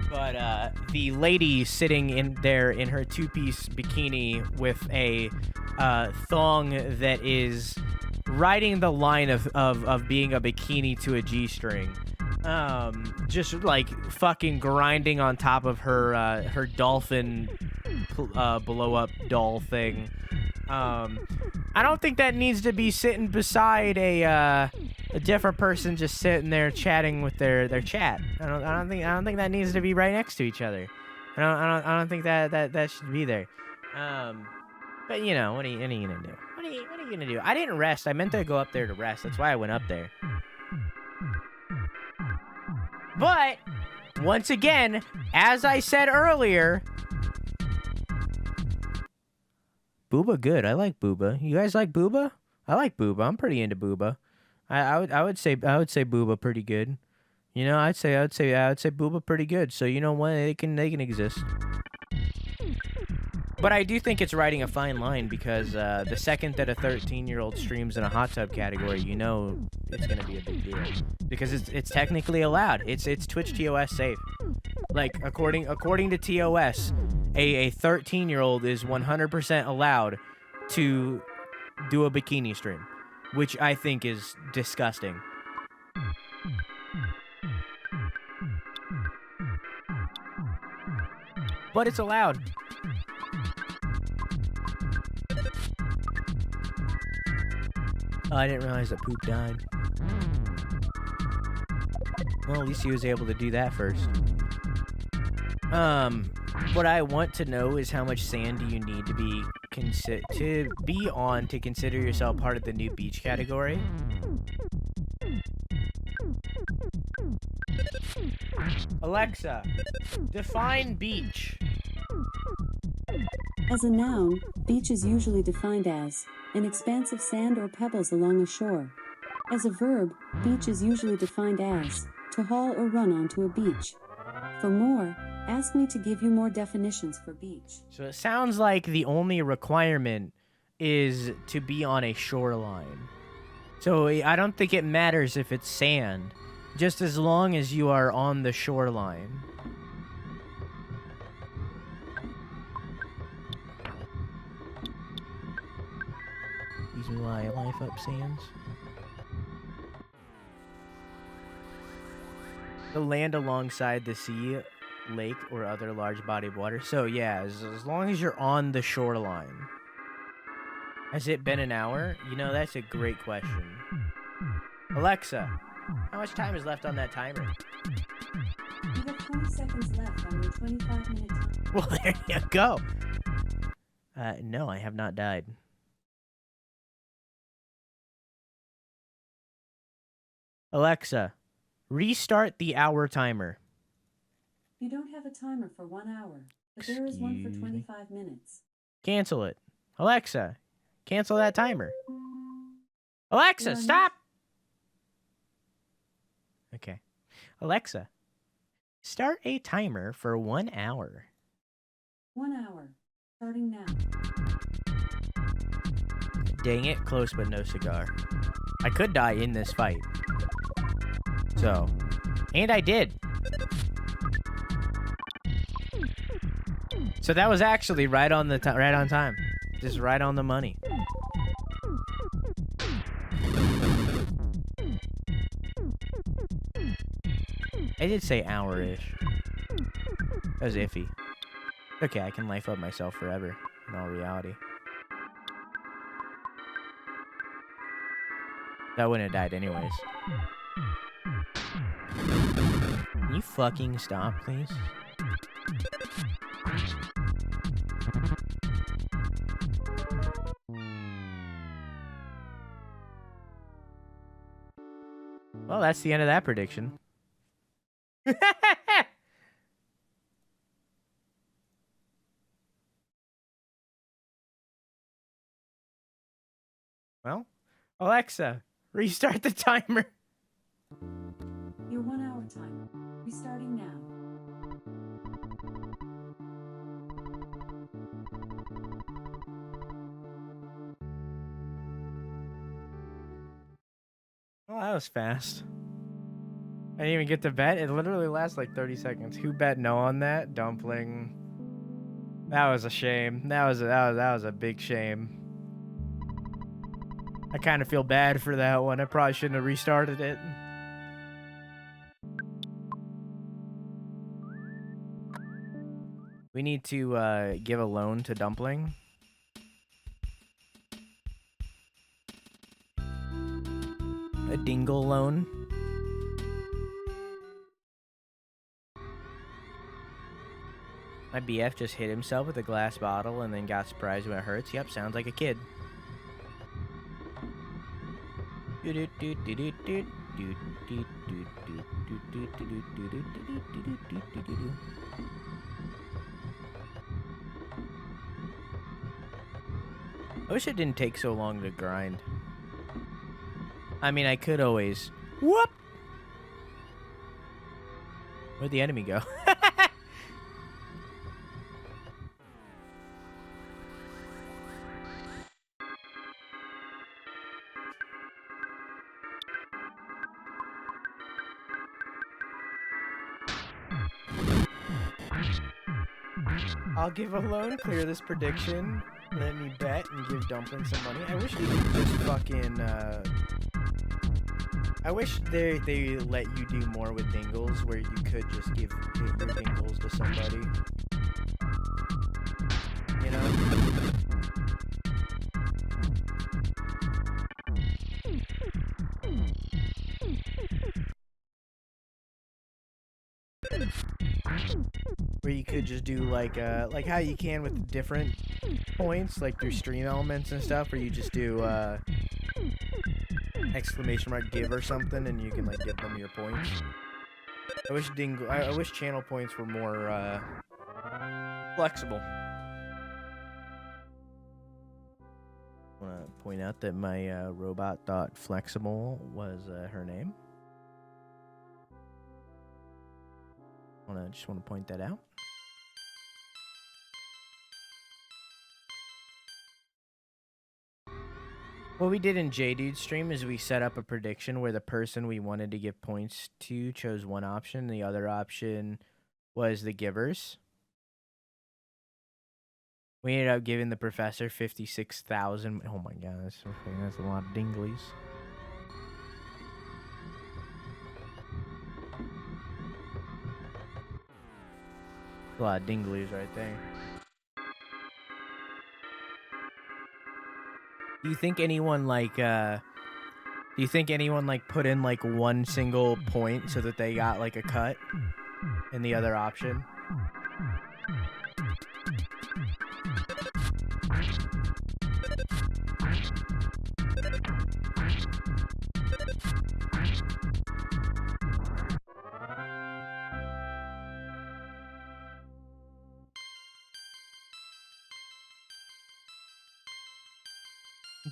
But the lady sitting in there in her two-piece bikini with a thong that is riding the line of being a bikini to a G-string, just like fucking grinding on top of her dolphin blow-up doll thing. I don't think that needs to be sitting beside a different person just sitting there chatting with their chat. I don't think that needs to be right next to each other. I don't think that should be there. But you know, what are you gonna do? What are you gonna do? I didn't rest. I meant to go up there to rest. That's why I went up there. But once again, as I said earlier, Booba good. I like Booba. You guys like Booba? I like Booba. I'm pretty into Booba. I would say Booba pretty good. You know, I'd say Booba pretty good. So you know what? They can exist. But I do think it's riding a fine line, because the second that a 13-year-old streams in a hot tub category, you know it's gonna be a big deal, because it's technically allowed. It's Twitch TOS safe. Like according to TOS, a 13-year-old is 100% allowed to do a bikini stream, which I think is disgusting. But it's allowed. Oh, I didn't realize that Poop died. Well, at least he was able to do that first. What I want to know is how much sand do you need to be on to consider yourself part of the new beach category? Alexa, define beach. As a noun, beach is usually defined as an expanse of sand or pebbles along a shore. As a verb, beach is usually defined as to haul or run onto a beach. For more, ask me to give you more definitions for beach. So it sounds like the only requirement is to be on a shoreline. So I don't think it matters if it's sand, just as long as you are on the shoreline. These are my life up sands. The land alongside the sea, lake, or other large body of water. So yeah, as long as you're on the shoreline. Has it been an hour? You know, that's a great question. Alexa, how much time is left on that timer? You have 20 seconds left on your 25-minute timer. Well, there you go. No, I have not died. Alexa, restart the hour timer. You don't have a timer for 1 hour, but there is one for 25 minutes. Cancel it. Alexa, cancel that timer. Alexa, stop! Okay. Alexa, start a timer for 1 hour. 1 hour, starting now. Dang it, close but no cigar. I could die in this fight. So, and I did. So that was actually right on time. Just right on the money. I did say hour-ish. That was iffy. Okay, I can life up myself forever in all reality. I wouldn't have died anyways. Can you fucking stop, please? Well, that's the end of that prediction. Well, Alexa, restart the timer. Your 1 hour timer. Restarting now. Well, that was fast. I didn't even get to bet. It literally lasts like 30 seconds. Who bet no on that? Dumpling. That was a shame. That was a big shame. I kind of feel bad for that one. I probably shouldn't have restarted it. We need to give a loan to Dumpling. A dingle loan. My BF just hit himself with a glass bottle and then got surprised when it hurts. Yep, sounds like a kid. I wish it didn't take so long to grind. I mean, I could always... Whoop! Where'd the enemy go? I'll give a loan, clear this prediction, let me bet, and give Dumpling some money. I wish they could just fucking, I wish they let you do more with dingles, where you could just give your dingles to somebody. You know? Where you could just do like how you can with different points, like through stream elements and stuff, where you just do exclamation mark give or something, and you can like give them your points. I wish channel points were more flexible. I want to point out that my robot thought flexible was her name. Just want to point that out. What we did in J-Dude's stream is we set up a prediction where the person we wanted to give points to chose one option. The other option was the givers. We ended up giving the professor 56,000. Oh my god, that's a lot of dinglies. A lot of dinglies right there. Do you think anyone put in like one single point so that they got like a cut in the other option?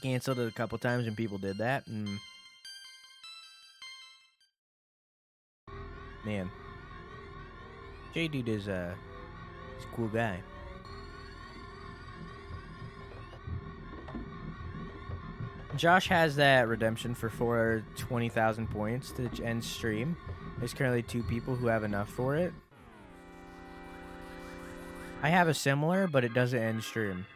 Canceled it a couple times and people did that, and man, J-Dude is he's a cool guy. Josh has that redemption for 20,000 points to end stream. There's currently 2 people who have enough for it. I have a similar, but it doesn't end stream.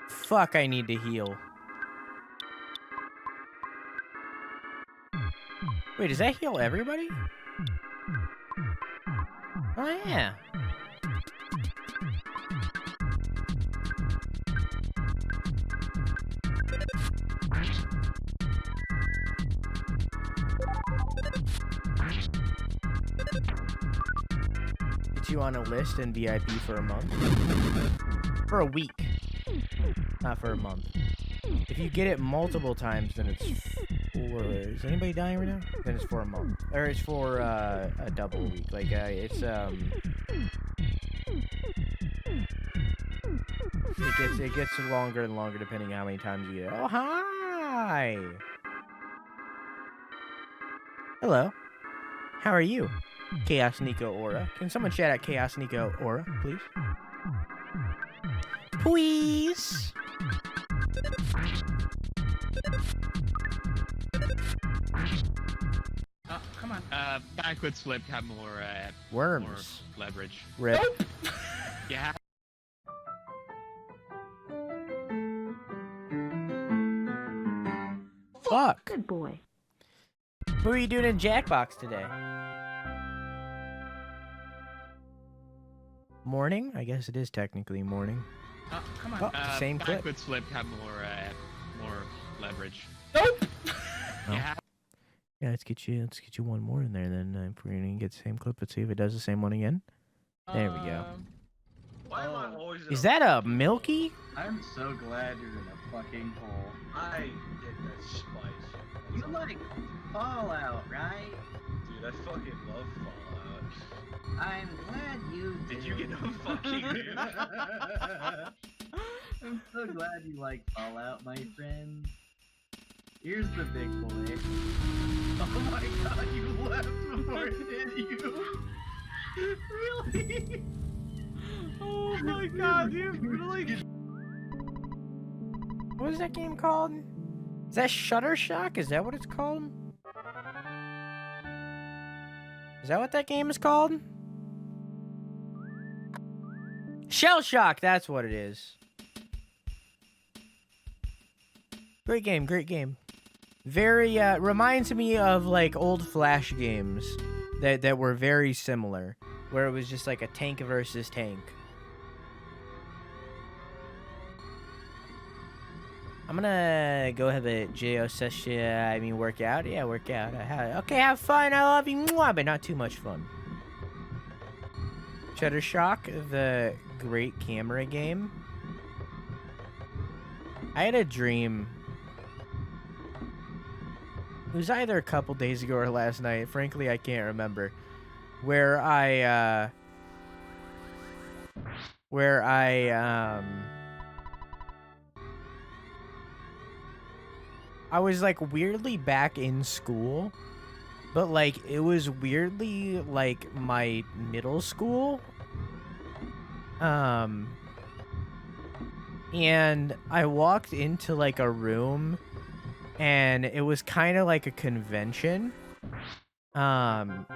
Fuck, I need to heal. Wait, does that heal everybody? Oh, yeah. Get you on a list and VIP for a month. For a week. Not for a month. If you get it multiple times, then it's for... Is anybody dying right now? Then it's for a month. Or it's for a double week. Like, it's, It gets longer and longer depending on how many times you get it. Oh, hi! Hello. How are you? Chaos Nico Aura. Can someone shout out Chaos Nico Aura, please? Please! Oh, come on. Backwards flip have more, Worms. more leverage. Rip. Yeah. Fuck. Good boy. Who are you doing in Jackbox today? Morning? I guess it is technically morning. Oh, come on. Oh, same clip. Backwards flip have more leverage. Nope. Yeah. Yeah, let's get you one more in there then. If we're gonna get the same clip, let's see if it does the same one again. There we go. Why am I always in Is that a Milky? I'm so glad you're in a fucking hole. I get that spice. You like Fallout, right? Dude, I fucking love Fallout. I'm glad you do. Did you get no fucking news? I'm so glad you like Fallout, my friend. Here's the big boy. Oh my god, you left before did you? Really? Oh my god, dude, really? What is that game called? Is that Shuttershock? Is that what it's called? Is that what that game is called? Shell Shock, that's what it is. Great game, great game. Very, reminds me of, like, old Flash games that were very similar, where it was just like a tank versus tank. I'm gonna go have a JO session, work out. Yeah, work out. Okay, have fun, I love you, mwah, but not too much fun. Shuttershock, the great camera game. I had a dream. It was either a couple days ago or last night. Frankly, I can't remember. Where I was like weirdly back in school, but like it was weirdly like my middle school. And I walked into like a room and it was kind of like a convention. And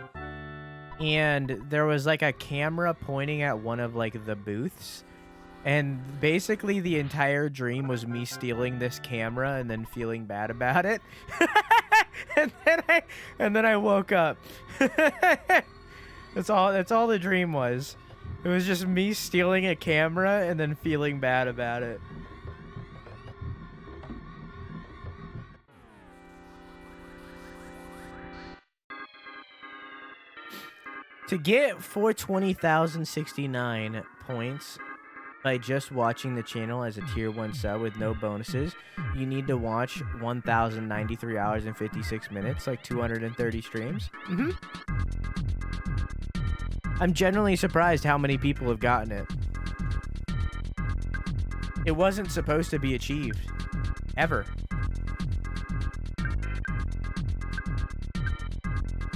there was like a camera pointing at one of like the booths. And basically the entire dream was me stealing this camera and then feeling bad about it. and then I woke up. That's all the dream was. It was just me stealing a camera and then feeling bad about it. To get 420,069 points by just watching the channel as a tier 1 sub with no bonuses, you need to watch 1,093 hours and 56 minutes, like 230 streams. I'm generally surprised how many people have gotten it. It wasn't supposed to be achieved. Ever.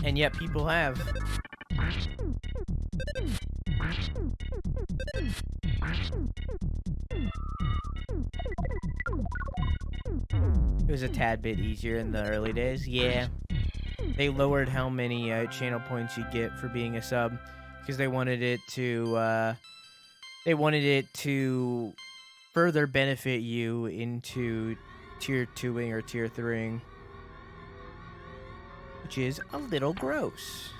And yet people have. It was a tad bit easier in the early days. Yeah. They lowered how many channel points you get for being a sub because they wanted it to further benefit you into tier 2ing or tier 3ing, which is a little gross.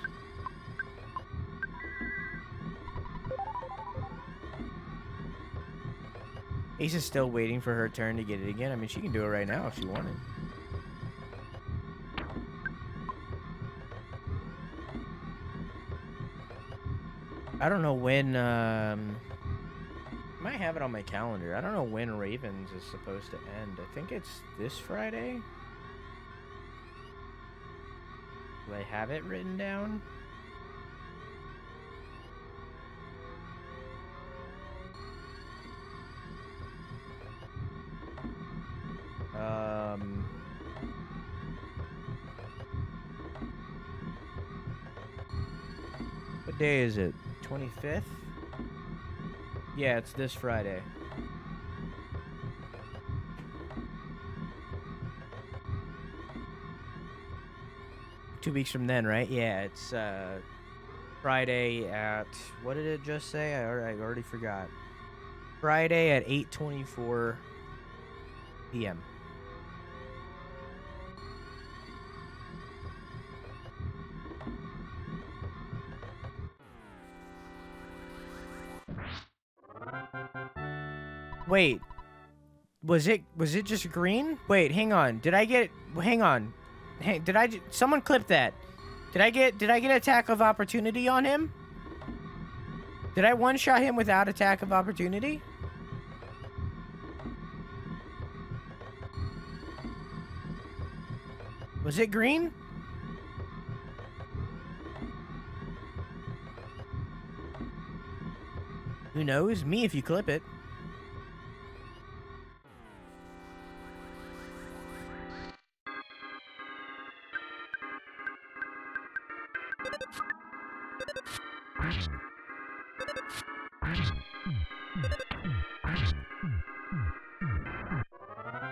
Ace is still waiting for her turn to get it again. I mean, she can do it right now if she wanted. I don't know when, I might have it on my calendar. I don't know when Ravens is supposed to end. I think it's this Friday. Do I have it written down? What day is it? 25th? Yeah, it's this Friday. Two weeks from then, right? Yeah, it's Friday at, what did it just say? I already forgot. Friday at 8:24 p.m. Wait, was it just green? Wait, hang on. Did I get? Hang on. Hey, someone clip that? Did I get attack of opportunity on him? Did I one-shot him without attack of opportunity? Was it green? Who knows? Me if you clip it.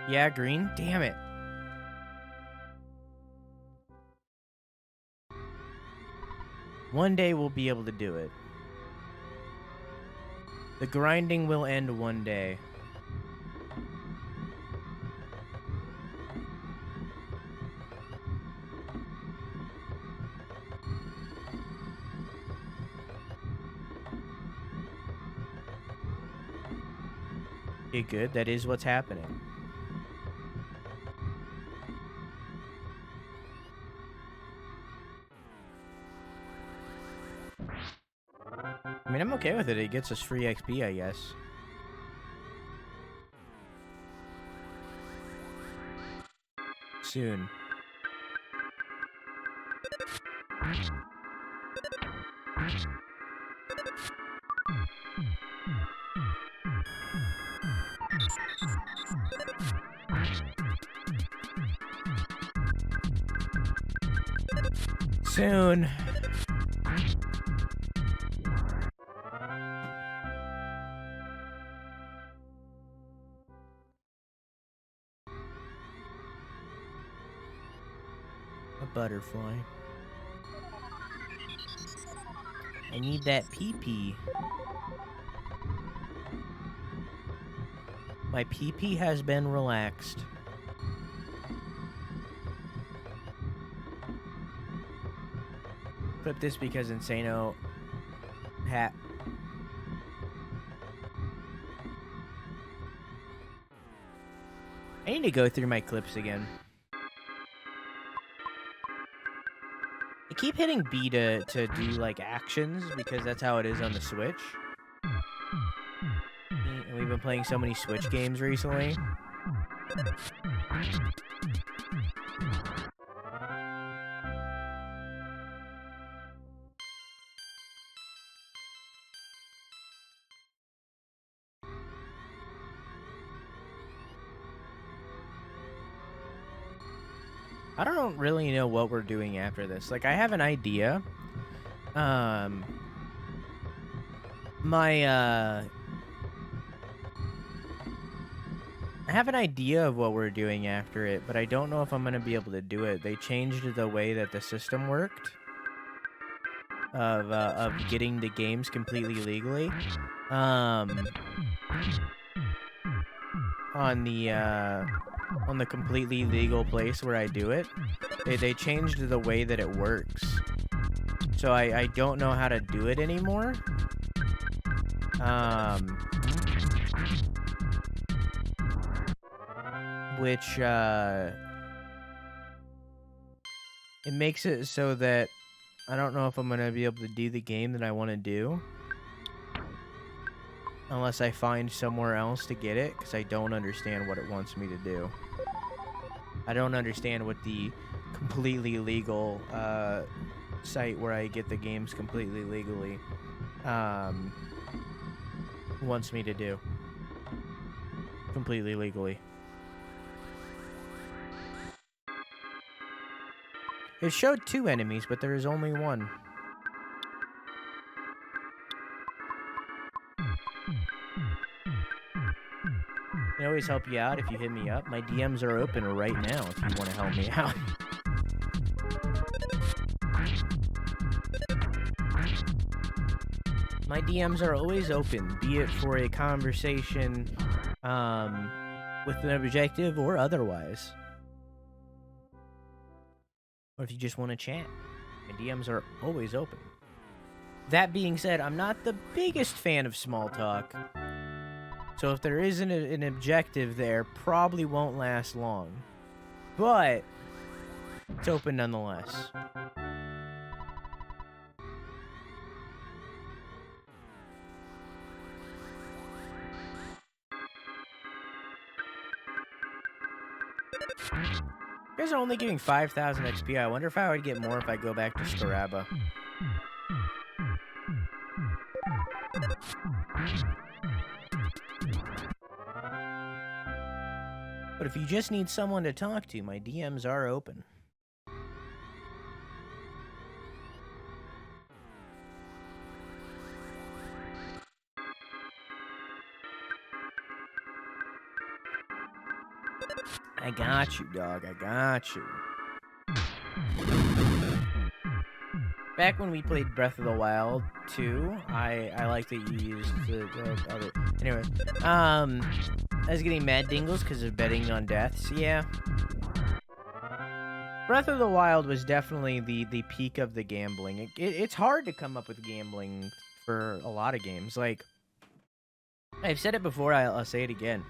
Yeah, green. Damn it. One day we'll be able to do it. The grinding will end one day. Okay, good. That is what's happening. I mean, I'm okay with it. It gets us free XP, I guess. Soon. Soon. A butterfly. I need that pee-pee. My pee-pee has been relaxed. Clip this because Insano hat. I need to go through my clips again. I keep hitting B to do like actions because that's how it is on the Switch. And we've been playing so many Switch games recently. I don't really know what we're doing after this. Like, I have an idea. I have an idea of what we're doing after it, but I don't know if I'm going to be able to do it. They changed the way that the system worked of getting the games completely legally. On the completely legal place where I do it, they changed the way that it works. So I don't know how to do it anymore. which it makes it so that I don't know if I'm gonna be able to do the game that I want to do unless I find somewhere else to get it, because I don't understand what it wants me to do. I don't understand what the completely legal site where I get the games completely legally wants me to do. Completely legally. It showed 2 enemies, but there is only 1. I can always help you out if you hit me up. My DMs are open right now if you want to help me out. My DMs are always open, be it for a conversation with an objective or otherwise. Or if you just want to chat, my DMs are always open. That being said, I'm not the biggest fan of small talk. So if there isn't an objective there, probably won't last long. But it's open nonetheless. You guys are only giving 5,000 XP. I wonder if I would get more if I go back to Scaraba. But if you just need someone to talk to, my DMs are open. I got you, dog. I got you. Back when we played Breath of the Wild 2, I like that you used the other... Anyway, I was getting mad dingles because of betting on deaths. Yeah. Breath of the Wild was definitely the peak of the gambling. It's hard to come up with gambling for a lot of games. Like, I've said it before, I'll say it again.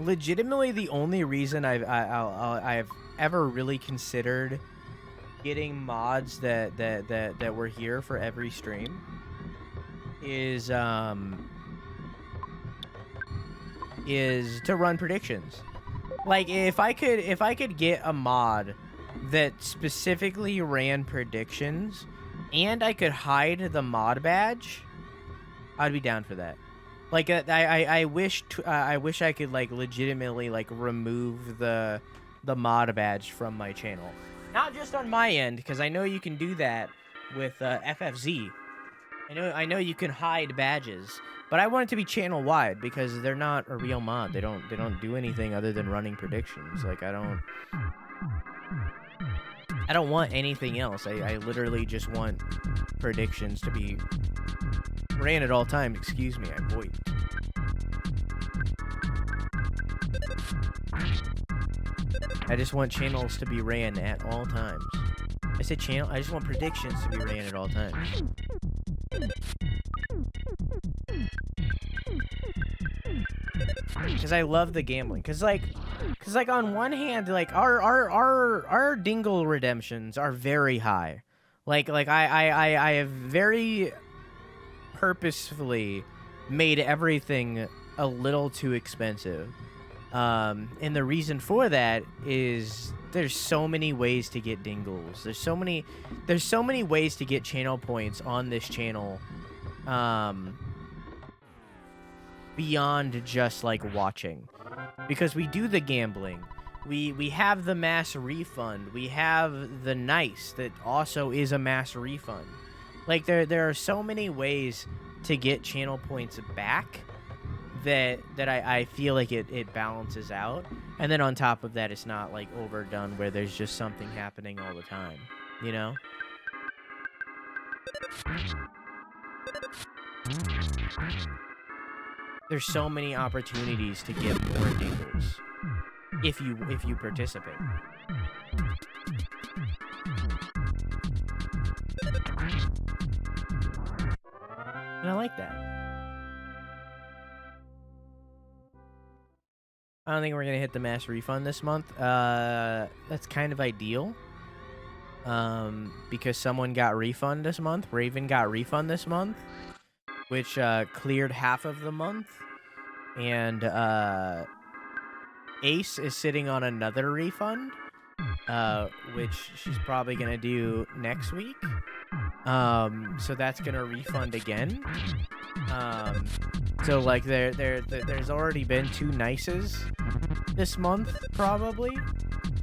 Legitimately, the only reason I've ever really considered getting mods that were here for every stream is to run predictions. Like, if I could get a mod that specifically ran predictions and I could hide the mod badge, I'd be down for that. Like, I wish I could, like, legitimately, like, remove the mod badge from my channel. Not just on my end, because I know you can do that with FFZ. I know you can hide badges, but I want it to be channel wide because they're not a real mod. They don't do anything other than running predictions. Like, I don't want anything else. I literally just want predictions to be ran at all times. Excuse me, I void. I just want channels to be ran at all times. I said channel. I just want predictions to be ran at all times. Because I love the gambling. Because like on one hand, like our dingle redemptions are very high. Like I have very purposefully made everything a little too expensive. And the reason for that is there's so many ways to get dingles. There's so many ways to get channel points on this channel. Beyond just like watching, because we do the gambling, we have the mass refund, we have the nice that also is a mass refund. Like there are so many ways to get channel points back that I feel like it balances out. And then on top of that, it's not like overdone where there's just something happening all the time, you know? There's so many opportunities to get more dingles if you participate. And I like that. I don't think we're gonna hit the mass refund this month. That's kind of ideal. Because someone got refund this month. Raven got refund this month, which cleared half of the month, and Ace is sitting on another refund, which she's probably gonna do next week. So that's gonna refund again. So like there's already been 2 nices this month, probably.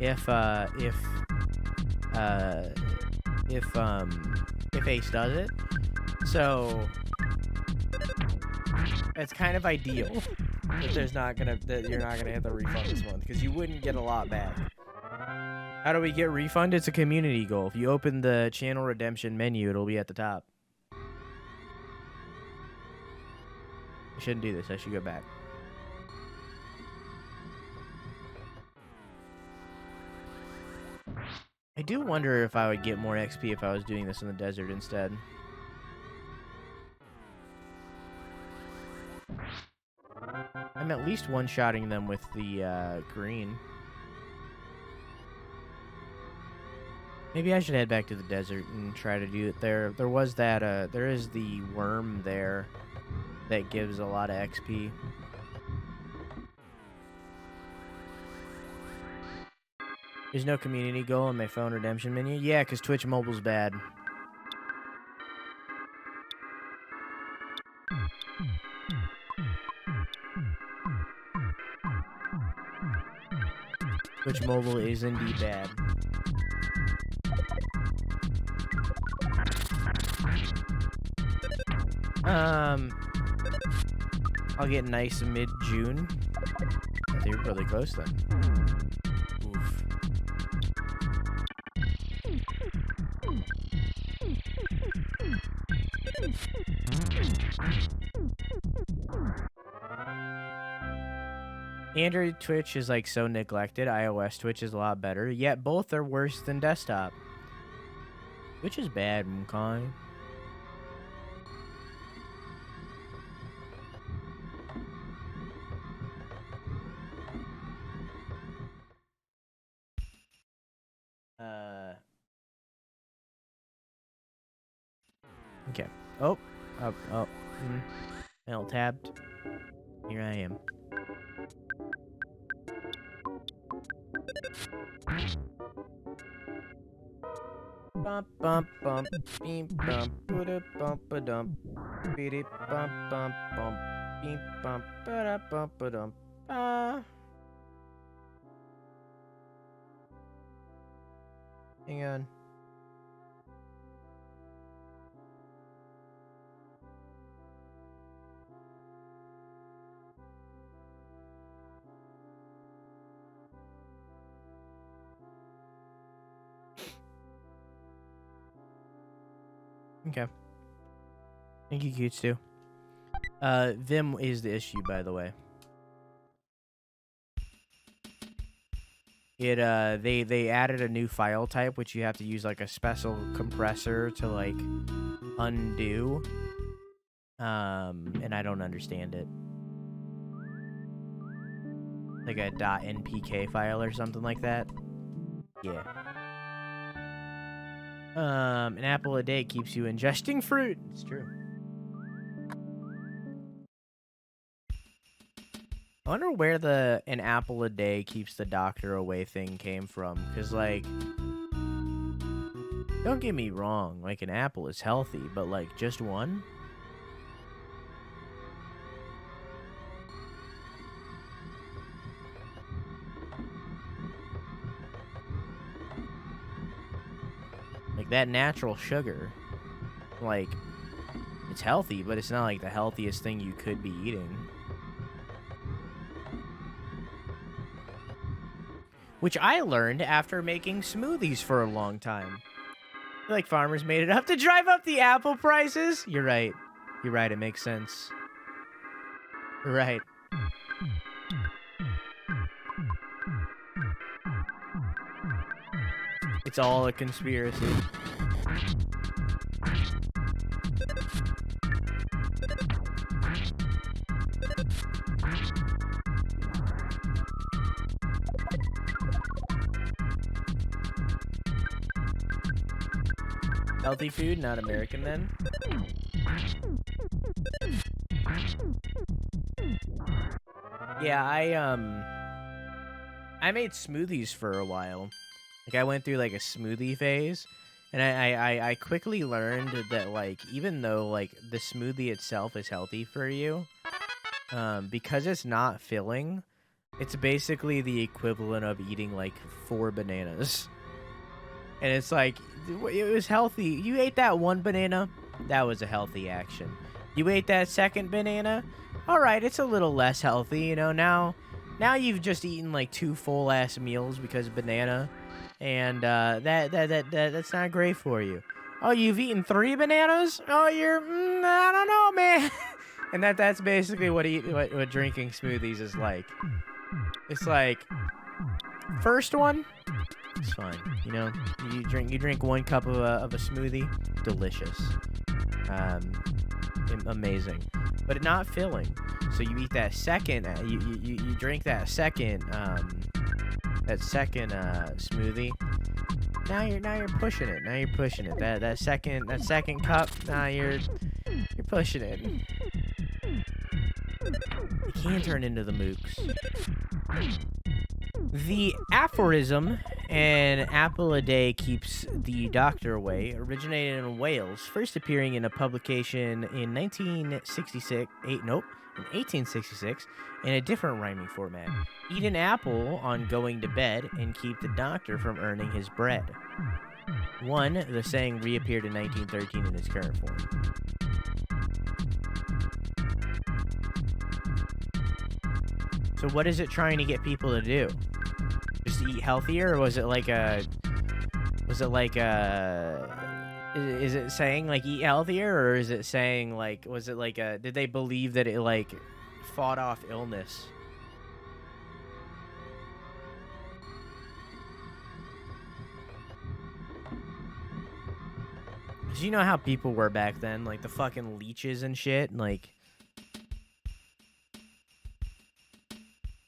If Ace does it. So it's kind of ideal that you're not gonna hit the refund this month, because you wouldn't get a lot back. How do we get refund? It's a community goal. If you open the channel redemption menu, it'll be at the top. I shouldn't do this. I should go back. I do wonder if I would get more XP if I was doing this in the desert instead. I'm at least one-shotting them with the green. Maybe I should head back to the desert and try to do it there. There was that, there is the worm there that gives a lot of XP. There's no community goal in my phone redemption menu? Yeah, because Twitch Mobile's bad. Twitch Mobile is indeed bad. I'll get nice mid-June. I think we're really close then. Oof. Android Twitch is like so neglected. iOS Twitch is a lot better. Yet both are worse than desktop. Which is bad, Mkai. Okay. Oh. L tabbed. Here I am. Bump bump bump beam bump booda bump a dump beady bump bump bump beam bump bada bump a dump Hang on. Okay. Thank you, Cutes, too. Vim is the issue, by the way. It, they added a new file type, which you have to use, like, a special compressor to, like, undo. And I don't understand it. Like a .npk file or something like that. Yeah. An apple a day keeps you ingesting fruit. It's true. I wonder where an apple a day keeps the doctor away thing came from. Because, like, don't get me wrong. Like, an apple is healthy, but, like, just one? Like, that natural sugar, like, it's healthy, but it's not, like, the healthiest thing you could be eating. Which I learned after making smoothies for a long time. I feel like farmers made it up to drive up the apple prices. You're right. You're right, it makes sense. You're right. It's all a conspiracy. Healthy food, not American then. Yeah, I made smoothies for a while. Like I went through like a smoothie phase, and I quickly learned that like even though like the smoothie itself is healthy for you, because it's not filling, it's basically the equivalent of eating like 4 bananas. And it's like, it was healthy. You ate that 1 banana, that was a healthy action. You ate that 2nd banana, all right, it's a little less healthy, you know. Now you've just eaten like 2 full-ass meals because of banana, and that's not great for you. Oh, you've eaten 3 bananas? Oh, you're, I don't know, man. And that's basically what drinking smoothies is like. It's like, first one, it's fine. You know, you drink 1 cup of a smoothie, delicious, amazing, but not filling. So you eat that second, you drink that second smoothie. Now you're pushing it. Now you're pushing it. That second cup. Now you're pushing it. It can turn into the mooks. The aphorism, an apple a day keeps the doctor away, originated in Wales, first appearing in a publication in 1866 in a different rhyming format. Eat an apple on going to bed and keep the doctor from earning his bread. The saying reappeared in 1913 in its current form. So what is it trying to get people to do? Just eat healthier, or is it saying like eat healthier, or is it saying like, did they believe that it like fought off illness? Cause you know how people were back then, like the fucking leeches and shit, like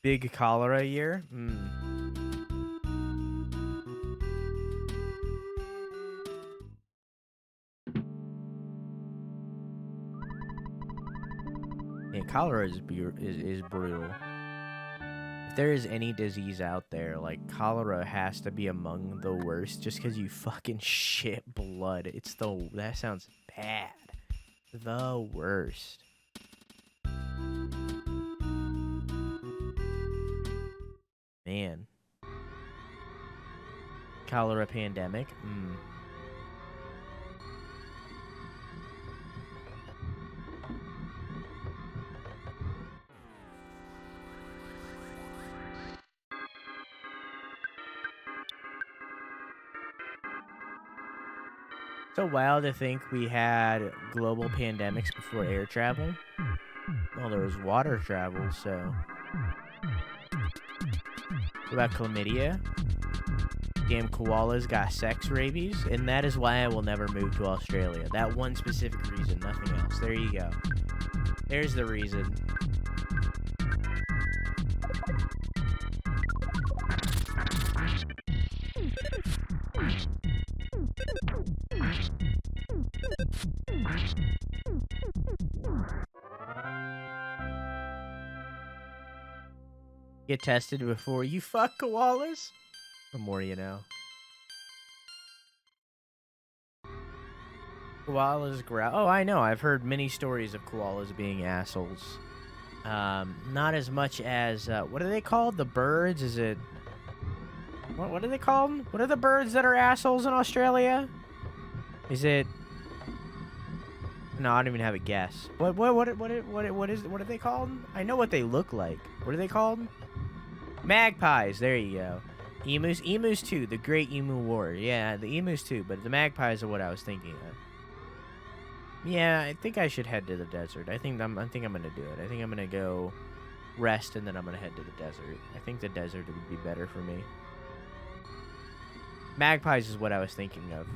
big cholera year. Yeah, cholera is brutal. If there is any disease out there, like cholera has to be among the worst, just because you fucking shit blood. That sounds bad. The worst. Man. Cholera pandemic. So wild to think we had global pandemics before air travel. Well, there was water travel, so. What about chlamydia? Damn koalas got sex rabies, and that is why I will never move to Australia. That one specific reason, nothing else. There you go. There's the reason. Get tested before you fuck koalas? The more you know. Koalas growl. Oh, I know. I've heard many stories of koalas being assholes. Not as much as, what are they called? The birds? Is it... What are they called? What are the birds that are assholes in Australia? Is it... No, I don't even have a guess. What are they called? I know what they look like. What are they called? Magpies. There you go. Emus too. The Great Emu War. Yeah, the emus too. But the magpies are what I was thinking of. Yeah, I think I should head to the desert. I think I'm gonna do it. I think I'm gonna go rest and then I'm gonna head to the desert. I think the desert would be better for me. Magpies is what I was thinking of.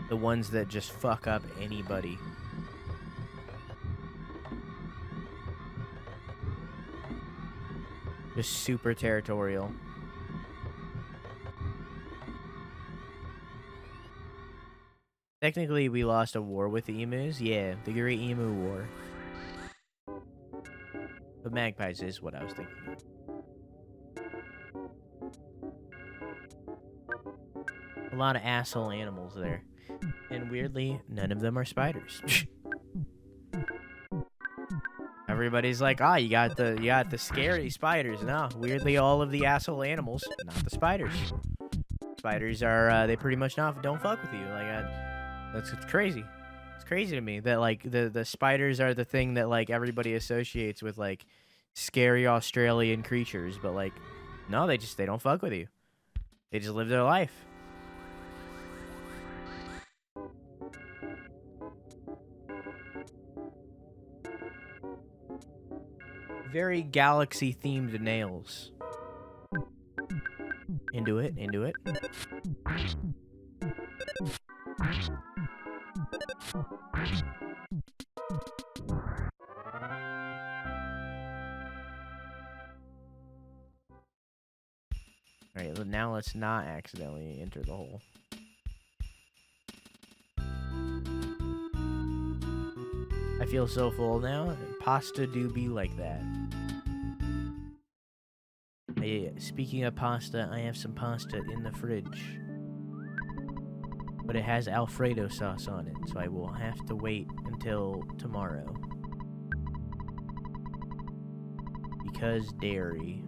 The ones that just fuck up anybody. Just super territorial. Technically, we lost a war with the emus. Yeah, the Great Emu War. But magpies is what I was thinking. A lot of asshole animals there. And weirdly, none of them are spiders. Everybody's like, you got the scary spiders. No, weirdly, all of the asshole animals, not the spiders. Spiders are they pretty much don't fuck with you. Like that's crazy. It's crazy to me that like the spiders are the thing that like everybody associates with like scary Australian creatures, but like no, they don't fuck with you. They just live their life. Very galaxy themed nails. Into it. Alright, now let's not accidentally enter the hole. I feel so full now. Pasta do be like that. Speaking of pasta, I have some pasta in the fridge. But it has Alfredo sauce on it, so I will have to wait until tomorrow. Because dairy.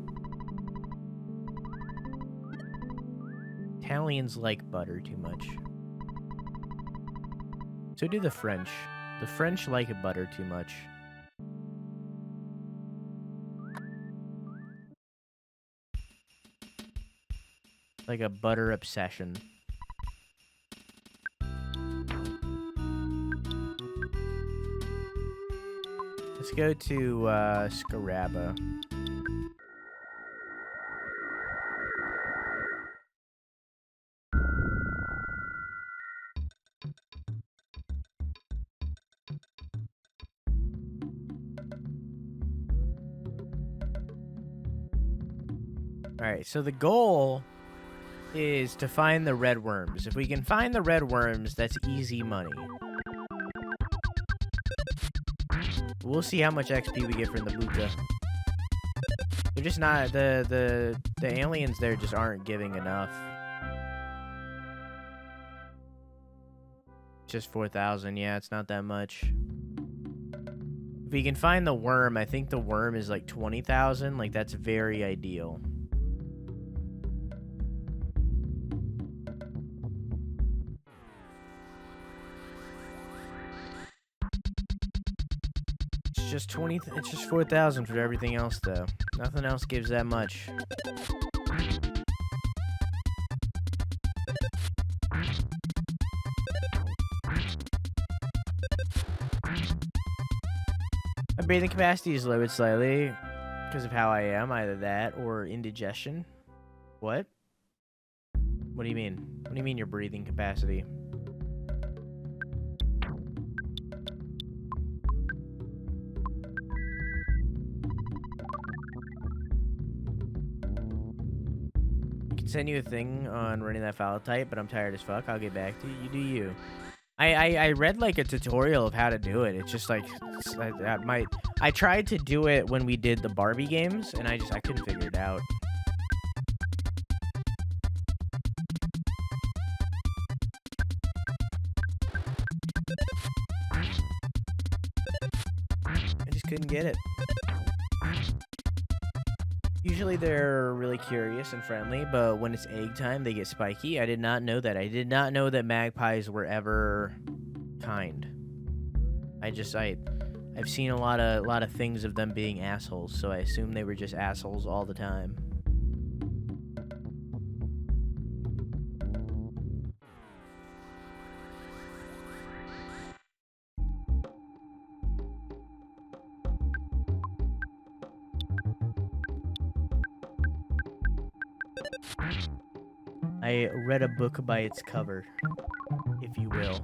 Italians like butter too much. So do the French. The French like butter too much. Like a butter obsession. Let's go to Scaraba. Alright, so the goal is to find the red worms. If we can find the red worms, that's easy money. We'll see how much XP we get from the Buka. They're just not the aliens there just aren't giving enough. Just 4,000, yeah, it's not that much. If we can find the worm, I think the worm is like 20,000, like that's very ideal. It's just 4,000 for everything else though. Nothing else gives that much. My breathing capacity is lowered slightly because of how I am, either that or indigestion. What? What do you mean? What do you mean your breathing capacity? Send you a thing on running that file type, but I'm tired as fuck. I'll get back to you. You do you. I read like a tutorial of how to do it. It's just like I tried to do it when we did the Barbie games, and I couldn't figure it out. I just couldn't get it. Usually they're really curious and friendly, but when it's egg time, they get spiky. I did not know that. I did not know that magpies were ever kind. I've seen a lot of things of them being assholes, so I assume they were just assholes all the time. I read a book by its cover, if you will.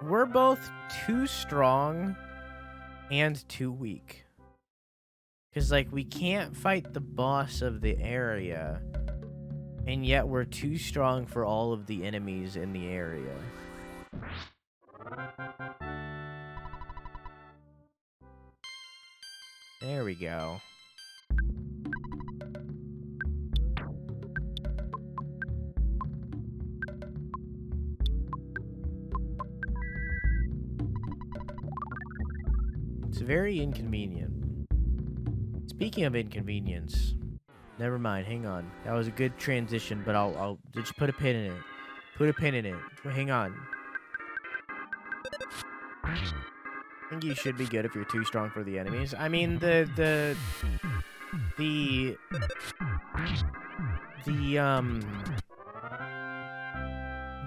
we're both too strong and too weak. Because, like, we can't fight the boss of the area, and yet we're too strong for all of the enemies in the area. There we go. It's very inconvenient. Speaking of inconvenience, never mind, hang on. That was a good transition, but I'll just put a pin in it. Put a pin in it. Hang on. I think you should be good if you're too strong for the enemies. I mean, the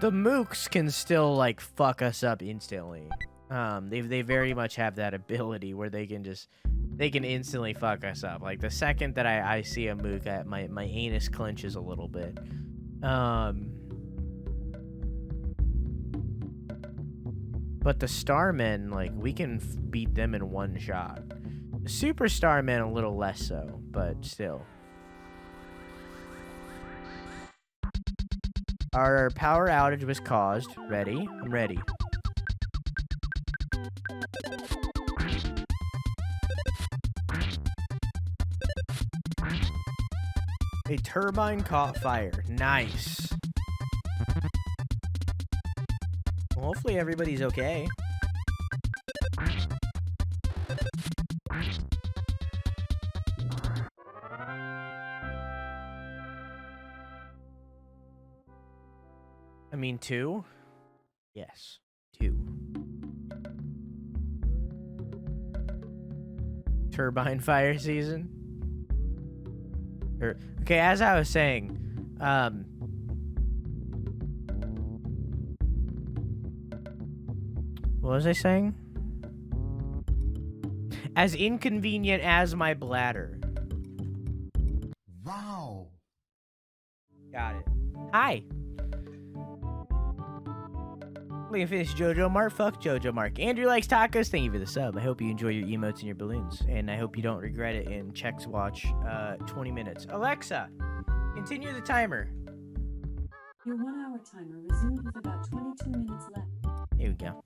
mooks can still, like, fuck us up instantly. They very much have that ability where they can instantly fuck us up. Like, the second that I see a mook, my anus clenches a little bit. But the Starmen, like, we can beat them in one shot. The Super Starmen, a little less so, but still. Our power outage was caused. Ready? I'm ready. A turbine caught fire. Nice. Well, hopefully everybody's okay. I mean, 2? Yes, 2. Turbine fire season? Okay, as I was saying, what was I saying? As inconvenient as my bladder. Wow. Got it. Hi. Looking for this Jojo Mark? Fuck Jojo Mark. Andrew likes tacos. Thank you for the sub. I hope you enjoy your emotes and your balloons. And I hope you don't regret it in Chex Watch 20 minutes. Alexa, continue the timer. Your 1-hour timer resumed with about 22 minutes left. Here we go.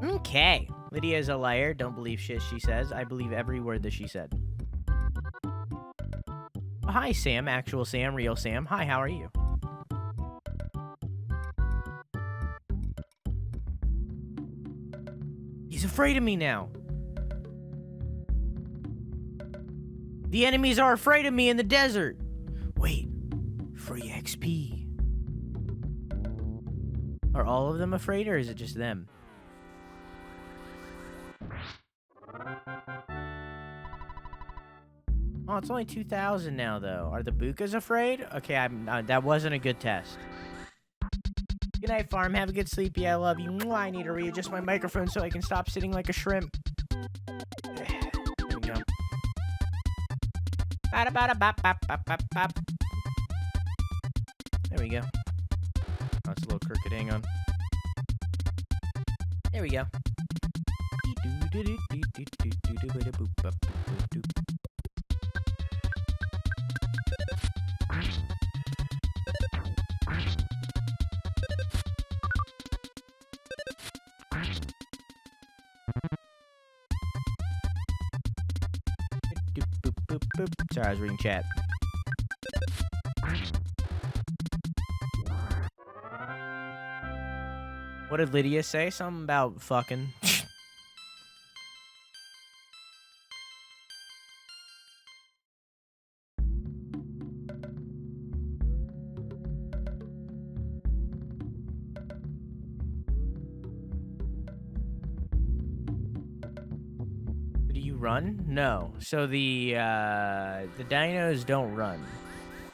Okay. Lydia is a liar. Don't believe shit she says. I believe every word that she said. Oh, hi, Sam. Actual Sam. Real Sam. Hi, how are you? He's afraid of me now. The enemies are afraid of me in the desert. Wait. Free XP. Are all of them afraid, or is it just them? Oh, it's only 2,000 now, though. Are the Bukas afraid? Okay, that wasn't a good test. Good night, Farm. Have a good sleep. Yeah, I love you. Mwah, I need to readjust my microphone so I can stop sitting like a shrimp. There we go. There we go. Oh, it's a little crooked. Hang on. There we go. Sorry, I was reading chat. What did Lydia say? Something about fucking. Do you run? No. So the dinos don't run.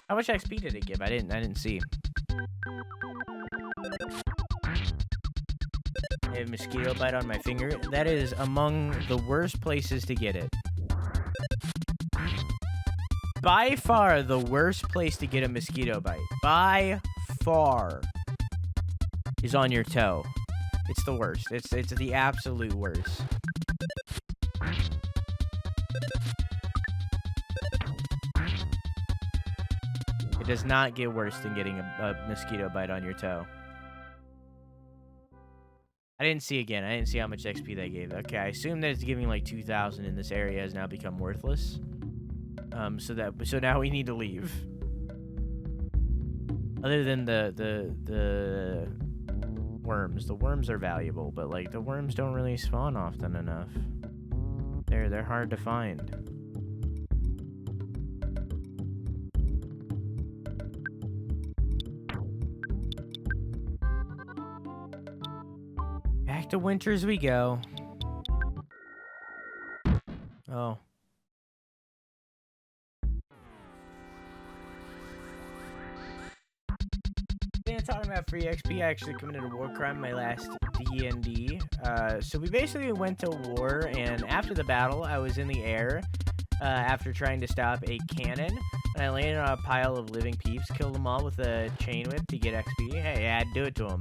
How much XP did it give? I didn't see. I have a mosquito bite on my finger. That is among the worst places to get it. By far the worst place to get a mosquito bite. By far is on your toe. It's the worst. It's the absolute worst. It does not get worse than getting a mosquito bite on your toe. I didn't see again. I didn't see how much XP they gave. Okay, I assume that it's giving like 2,000 and this area has now become worthless. So now we need to leave. Other than the worms. The worms are valuable, but like the worms don't really spawn often enough. They're hard to find. Back to winter as we go. Oh. Talking about free XP, I actually committed a war crime in my last D&D. So we basically went to war, and after the battle, I was in the air after trying to stop a cannon, and I landed on a pile of living peeps, killed them all with a chain whip to get XP. Hey, I'd do it to them.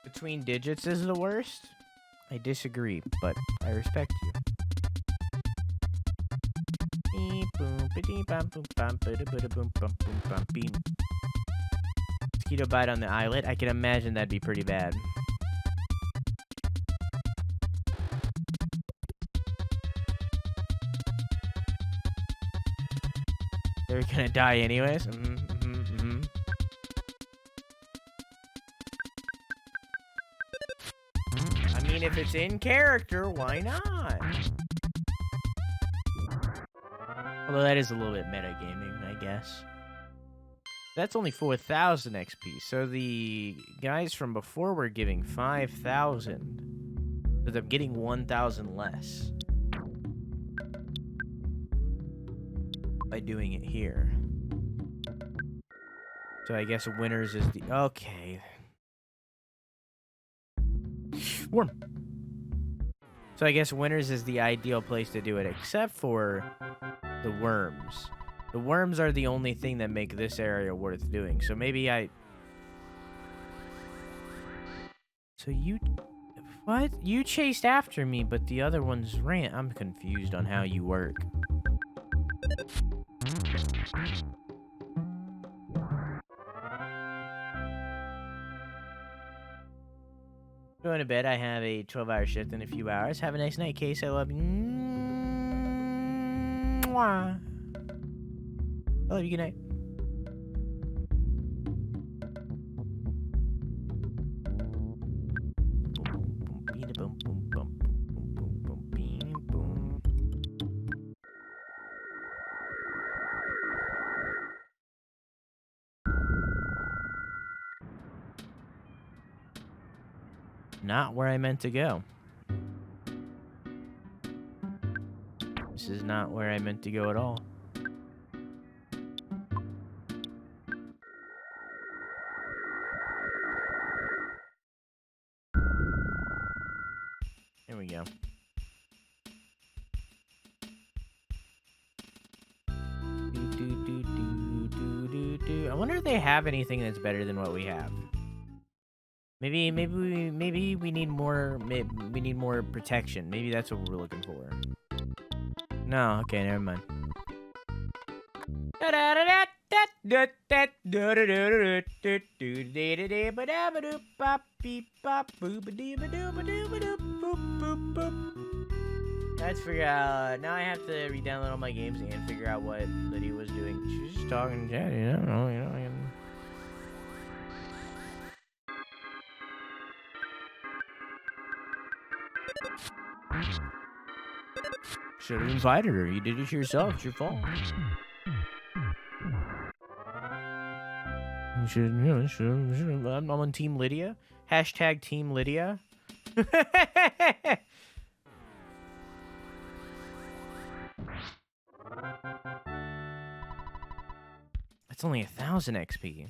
Between digits is the worst? I disagree, but I respect you. Mosquito bite on the eyelid? I can imagine that'd be pretty bad. They're gonna die anyways? I mean, if it's in character, why not? Although that is a little bit metagaming, I guess. That's only 4,000 XP, so the guys from before were giving 5,000. So they're getting 1,000 less. By doing it here. So I guess winners is the... Okay. Worm. So I guess winners is the ideal place to do it, except for the worms. The worms are the only thing that make this area worth doing. So maybe I... So you... What? You chased after me, but the other ones ran. I'm confused on how you work. Going to bed. I have a 12-hour shift in a few hours. Have a nice night, Case. I love you. Mwah. I love you. Good night. Not where I meant to go. This is not where I meant to go at all. Here we go. I wonder if they have anything that's better than what we have. Maybe we need more. We need more protection. Maybe that's what we're looking for. No, okay, never mind. Let's figure out. Now I have to re-download all my games and figure out what Lydia was doing. She was just talking to chat, you know. Should have invited her. You did it yourself. It's your fault. I'm on Team Lydia. Hashtag Team Lydia. That's only 1,000 XP.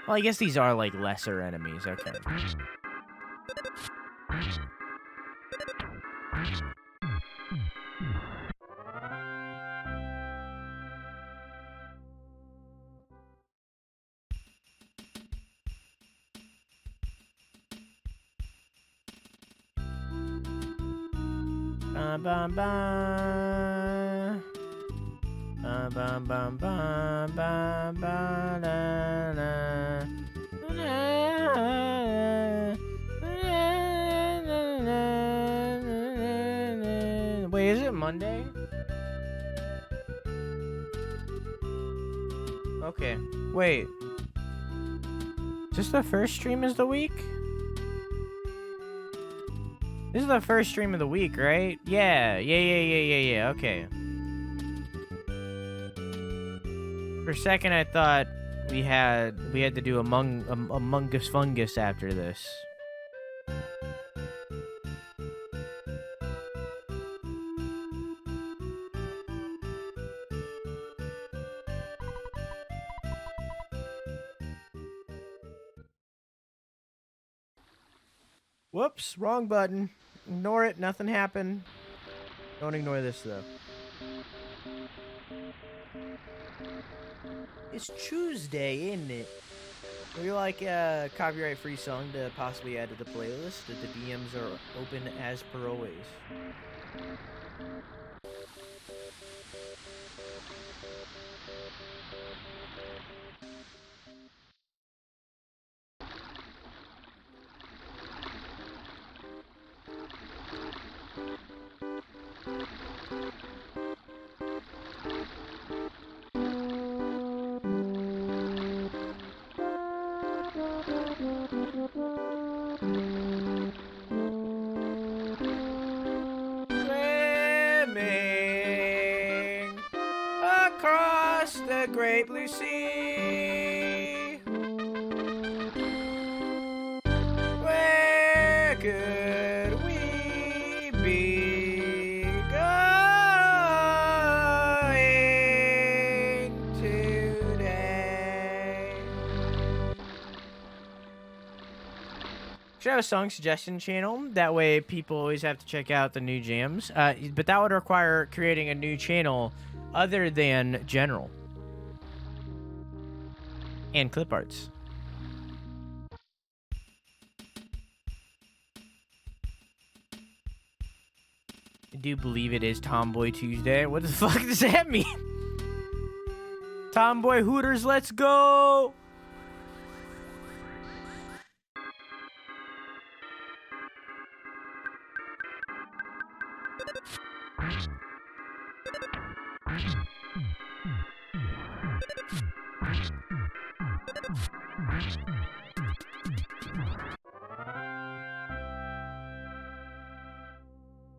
Well, I guess these are like lesser enemies. Okay. Bum bum bum. Bum bum bum bum bum bum da, da. Wait, is it Monday? Okay. Wait. Is this the first stream of the week? This is the first stream of the week, right? Yeah. Okay. For a second, I thought we had to do Among Us Fungus after this. Whoops, wrong button. Ignore it, nothing happened. Don't ignore this, though. It's Tuesday, isn't it? Would you like a copyright-free song to possibly add to the playlist? The DMs are open as per always. Swimming across the great blue sea, where could we be going today? Should have a song suggestion channel. That way people always have to check out the new jams. But that would require creating a new channel other than general. And clip arts. I do believe it is Tomboy Tuesday. What the fuck does that mean? Tomboy Hooters, let's go!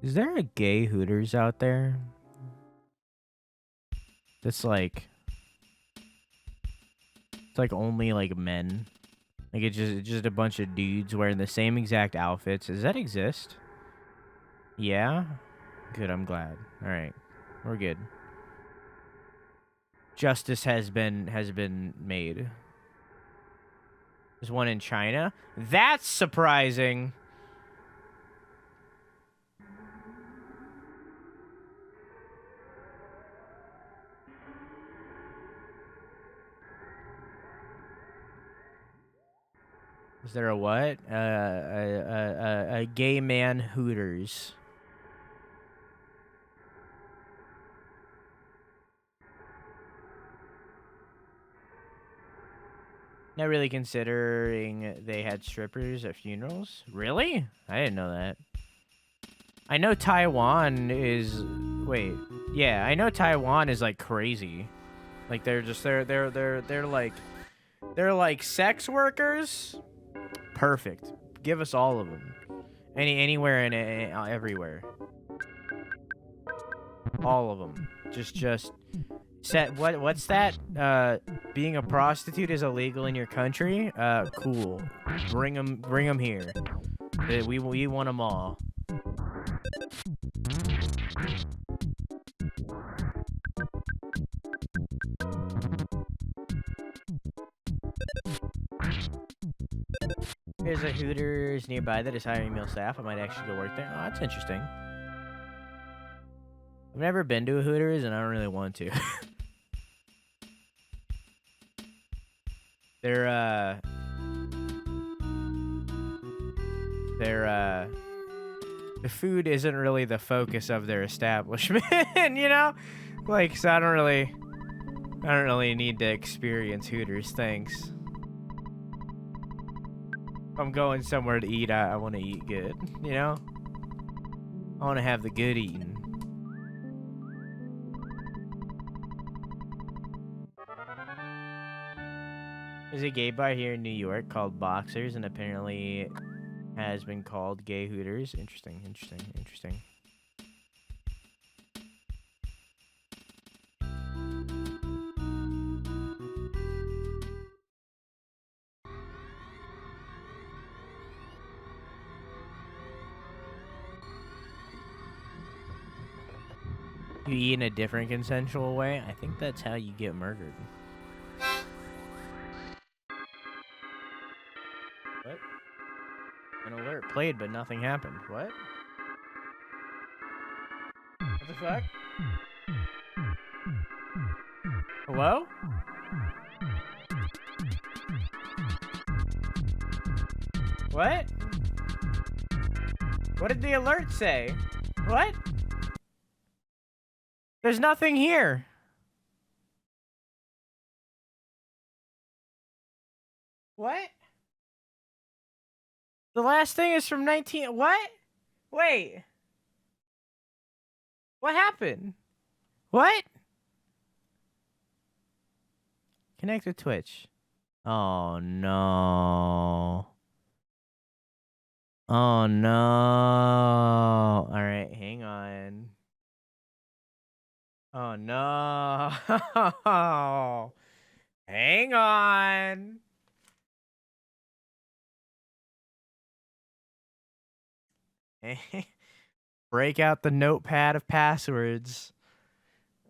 Is there a gay Hooters out there? That's like... It's like only like men. Like it's just a bunch of dudes wearing the same exact outfits. Does that exist? Yeah? Good, I'm glad. Alright. We're good. Justice has been made. There's one in China. That's surprising. Is there a what? A gay man Hooters. Not really considering they had strippers at funerals. Really? I didn't know that. I know Taiwan is... Wait. Yeah, I know Taiwan is like crazy. Like they're like sex workers. Perfect. Give us all of them. Anywhere and everywhere. All of them. Just set. What's that? Being a prostitute is illegal in your country. Cool. Bring them here. We want them all. There's a Hooters nearby that is hiring male staff. I might actually go work there. Oh, that's interesting. I've never been to a Hooters, and I don't really want to. They're the food isn't really the focus of their establishment, you know? Like, so I don't really need to experience Hooters, thanks. If I'm going somewhere to eat, I want to eat good, you know? I want to have the good eating. There's a gay bar here in New York called Boxers, and apparently has been called Gay Hooters. Interesting, interesting, interesting. You eat in a different consensual way? I think that's how you get murdered. What? An alert played, but nothing happened. What? What the fuck? Hello? What? What did the alert say? What? There's nothing here. What? The last thing is from 19... What? Wait. What happened? What? Connect to Twitch. Oh, no. Oh, no. All right, hang on. Oh, no. Hang on. Break out the notepad of passwords.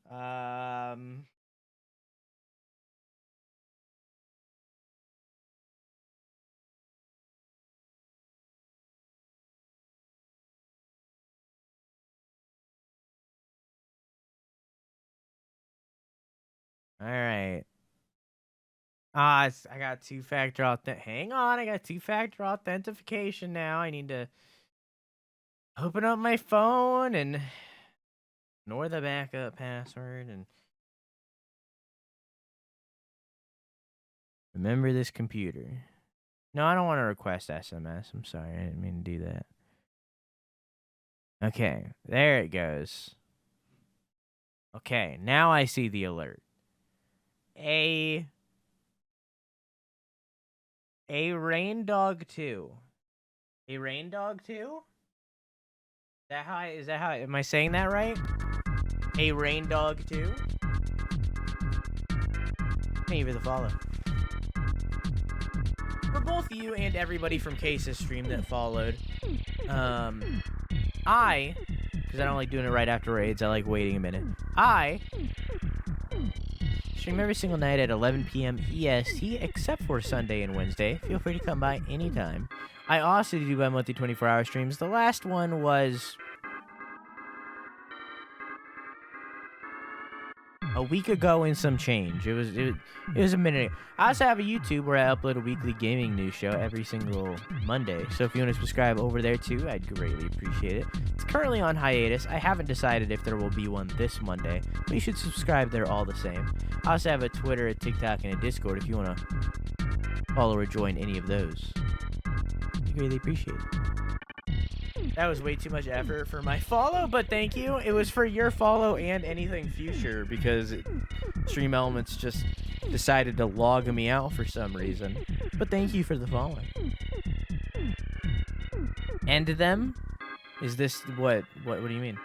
All right. I got two-factor hang on, I got two-factor authentication now. I need to open up my phone and ignore the backup password and remember this computer. No, I don't want to request SMS. I'm sorry, I didn't mean to do that. Okay, there it goes. Okay, now I see the alert. A rain dog 2. A rain dog 2? Is that how am I saying that right? A rain dog 2? Thank you for the follow. For both you and everybody from Case's stream that followed, because I don't like doing it right after raids, I like waiting a minute. I stream every single night at 11 p.m. EST, except for Sunday and Wednesday. Feel free to come by anytime. I also do bi-monthly 24-hour streams. The last one was a week ago and some change. It was a minute ago. I also have a YouTube where I upload a weekly gaming news show every single Monday. So if you want to subscribe over there too, I'd greatly appreciate it. It's currently on hiatus. I haven't decided if there will be one this Monday, but you should subscribe there all the same. I also have a Twitter, a TikTok, and a Discord if you want to follow or join any of those. I greatly appreciate it. That was way too much effort for my follow, but thank you. It was for your follow and anything future because Stream Elements just decided to log me out for some reason. But thank you for the follow. End them? Is this what do you mean?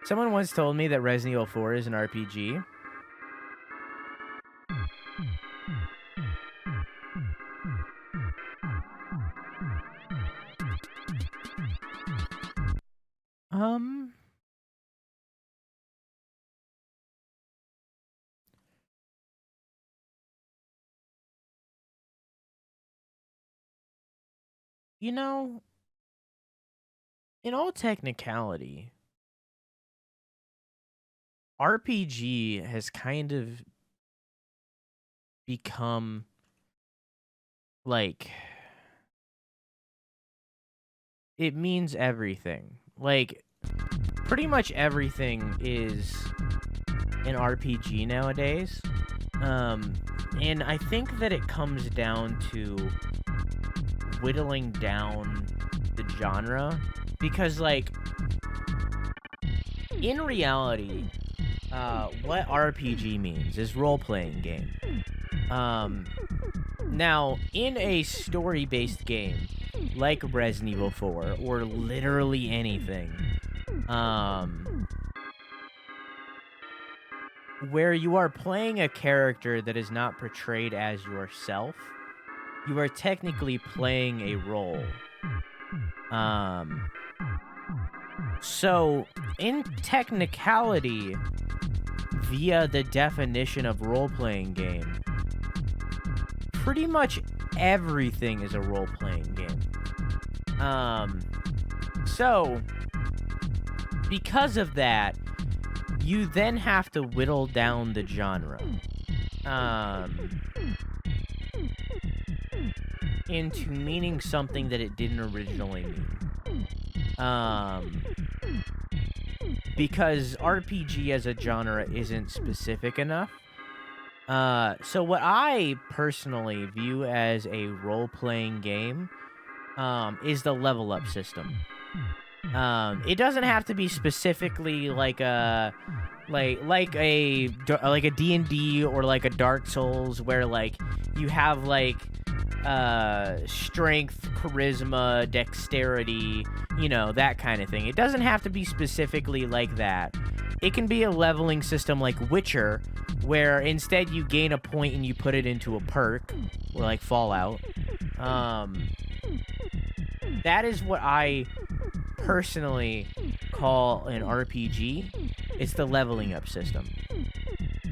Someone once told me that Resident Evil 4 is an RPG. You know, in all technicality, RPG has kind of become like it means everything. Like pretty much everything is an RPG nowadays. And I think that it comes down to whittling down the genre because like in reality what RPG means is role-playing game. Now in a story-based game like Resident Evil 4 or literally anything where you are playing a character that is not portrayed as yourself, you are technically playing a role. So, in technicality, via the definition of role-playing game, pretty much everything is a role-playing game. So, because of that, you then have to whittle down the genre into meaning something that it didn't originally mean. Because RPG as a genre isn't specific enough. So what I personally view as a role-playing game is the level up system. It doesn't have to be specifically like a D&D or like a Dark Souls where like you have like strength, charisma, dexterity, you know, that kind of thing. It doesn't have to be specifically like that. It can be a leveling system like Witcher, where instead you gain a point and you put it into a perk, or like Fallout. That is what I personally call an RPG. It's the leveling up system.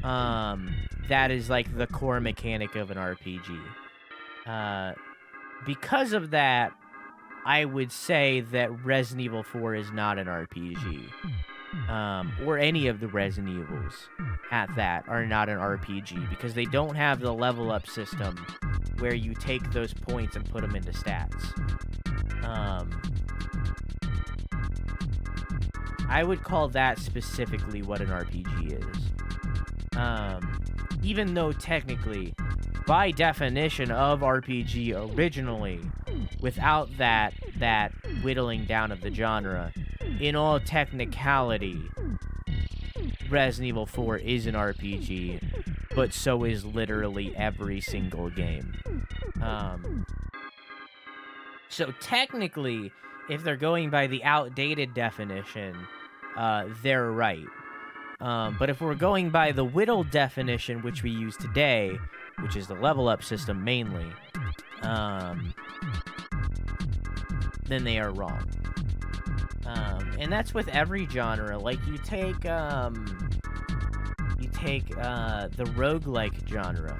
That is like the core mechanic of an RPG. Because of that, I would say that Resident Evil 4 is not an RPG. Or any of the Resident Evils at that are not an RPG because they don't have the level up system where you take those points and put them into stats. I would call that specifically what an RPG is. Even though technically, by definition of RPG originally, without that whittling down of the genre, in all technicality, Resident Evil 4 is an RPG, but so is literally every single game. So technically, if they're going by the outdated definition, they're right. But if we're going by the whittled definition, which we use today, which is the level up system mainly, then they are wrong. And that's with every genre. Like you take the roguelike genre.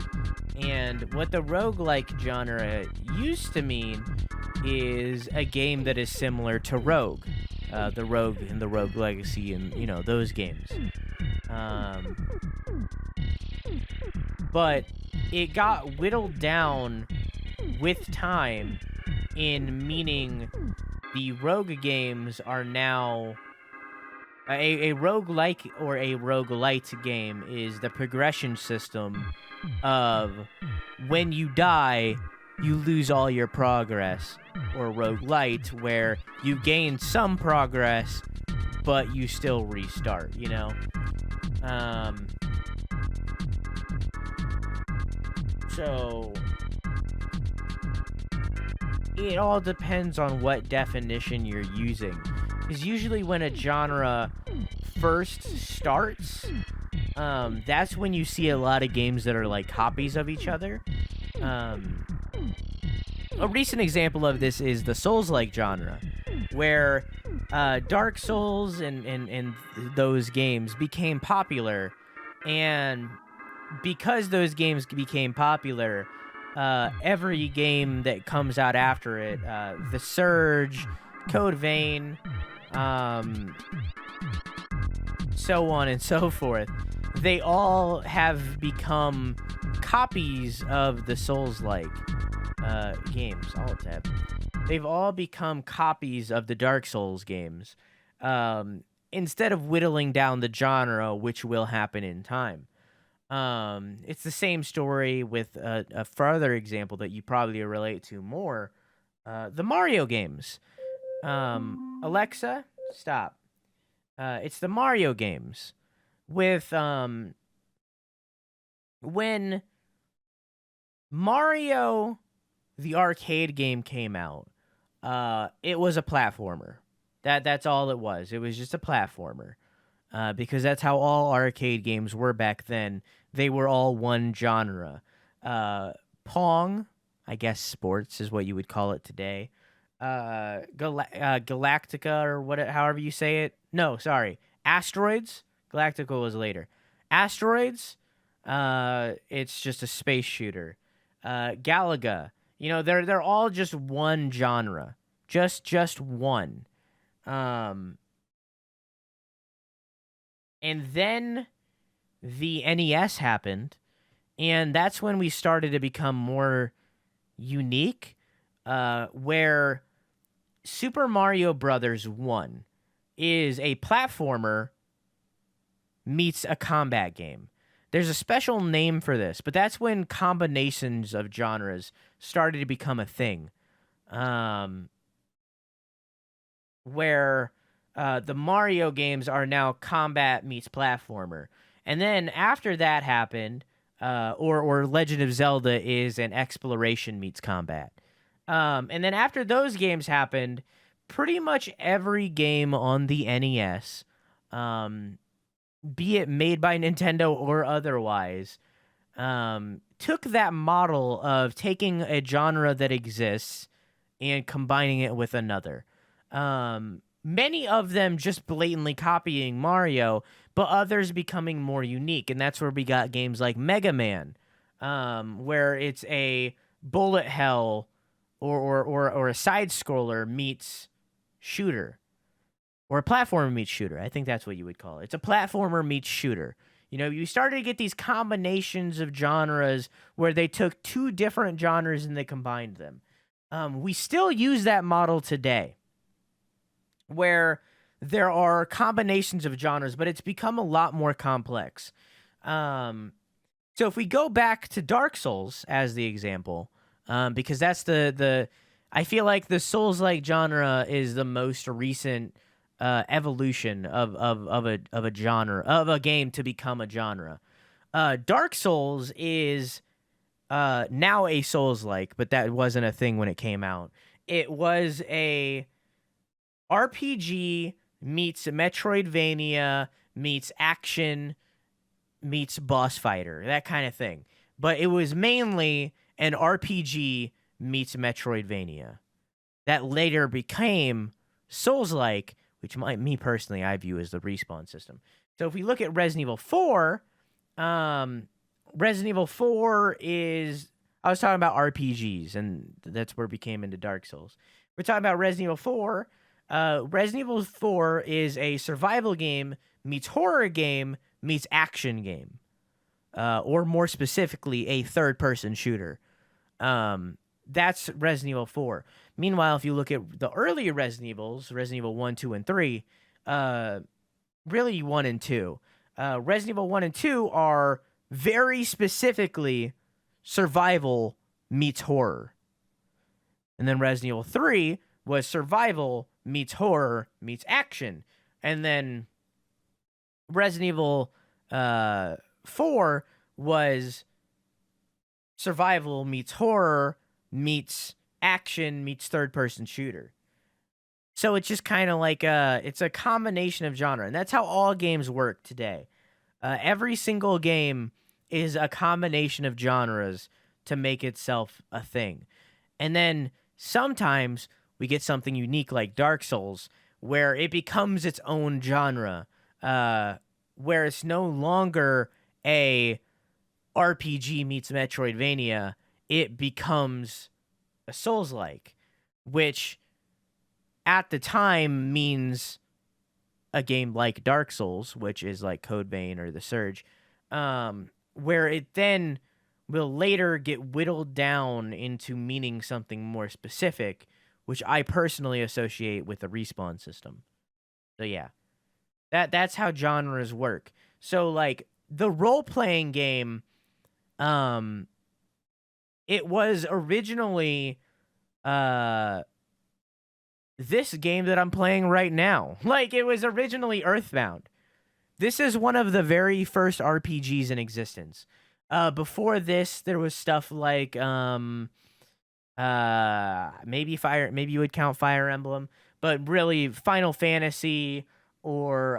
And what the roguelike genre used to mean is a game that is similar to Rogue. The Rogue and the Rogue Legacy and, you know, those games. But it got whittled down with time in meaning the Rogue games are now... A roguelike or a roguelite game is the progression system of when you die, you lose all your progress. Or roguelite, where you gain some progress, but you still restart, you know? So... it all depends on what definition you're using. Because usually when a genre first starts, that's when you see a lot of games that are like copies of each other. A recent example of this is the Souls-like genre, where Dark Souls and those games became popular, and because those games became popular, every game that comes out after it, The Surge, Code Vein, so on and so forth, they all have become copies of the Souls-like games. All tab. They've all become copies of the Dark Souls games, instead of whittling down the genre, which will happen in time. It's the same story with a further example that you probably relate to more, the Mario games. Alexa, stop. It's the Mario games. With, when Mario, the arcade game, came out, it was a platformer. That's all it was. It was just a platformer. Because that's how all arcade games were back then. They were all one genre. Pong, I guess sports is what you would call it today. Galactica, or however you say it. No, sorry. Asteroids. Galactica was later. Asteroids, it's just a space shooter. Galaga, they're all just one genre. Just one. And then the NES happened, and that's when we started to become more unique, where Super Mario Brothers 1 is a platformer meets a combat game. There's a special name for this, but that's when combinations of genres started to become a thing. Where the Mario games are now combat meets platformer. And then after that happened, or Legend of Zelda is an exploration meets combat. And then after those games happened, pretty much every game on the NES, be it made by Nintendo or otherwise, took that model of taking a genre that exists and combining it with another. Many of them just blatantly copying Mario, but others becoming more unique. And that's where we got games like Mega Man, where it's a bullet hell or a side-scroller meets shooter. Or a platformer meets shooter. I think that's what you would call it. It's a platformer meets shooter. You started to get these combinations of genres where they took two different genres and they combined them. We still use that model today, where there are combinations of genres, but it's become a lot more complex. So if we go back to Dark Souls as the example, because that's the I feel like the Souls-like genre is the most recent evolution of a genre, of a game to become a genre. Dark Souls is now a Souls-like, but that wasn't a thing when it came out. It was a RPG meets Metroidvania meets action meets boss fighter, that kind of thing. But it was mainly an RPG meets Metroidvania that later became Souls-like, which me personally I view as the respawn system. So if we look at Resident Evil 4, Resident Evil 4 is, I was talking about RPGs, and that's where we came into Dark Souls. We're talking about Resident Evil 4. Resident Evil 4 is a survival game meets horror game meets action game. Or more specifically, a third-person shooter. That's Resident Evil 4. Meanwhile, if you look at the earlier Resident Evils, Resident Evil 1, 2, and 3, really 1 and 2. Resident Evil 1 and 2 are very specifically survival meets horror. And then Resident Evil 3 was survival meets horror meets action. And then Resident Evil 4 was survival meets horror meets action meets third-person shooter. So it's just kind of like it's a combination of genre, and that's how all games work today. Every single game is a combination of genres to make itself a thing. And then sometimes we get something unique like Dark Souls, where it becomes its own genre, where it's no longer a RPG meets Metroidvania. it becomes a Souls-like, which at the time means a game like Dark Souls, which is like Code Vein or The Surge, where it then will later get whittled down into meaning something more specific, which I personally associate with the respawn system. So yeah, that's how genres work. So like the role-playing game, it was originally this game that I'm playing right now. Like, it was originally Earthbound. This is one of the very first RPGs in existence. Before this, there was stuff like maybe you would count Fire Emblem, but really Final Fantasy or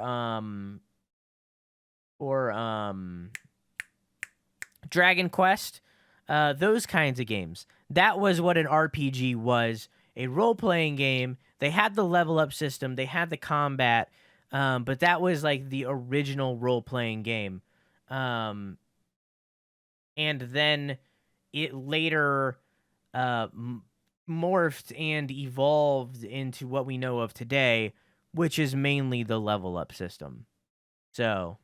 Dragon Quest, those kinds of games. That was what an RPG was, a role-playing game. They had the level up system, they had the combat, but that was like the original role-playing game. And then it later morphed and evolved into what we know of today, which is mainly the level up system. So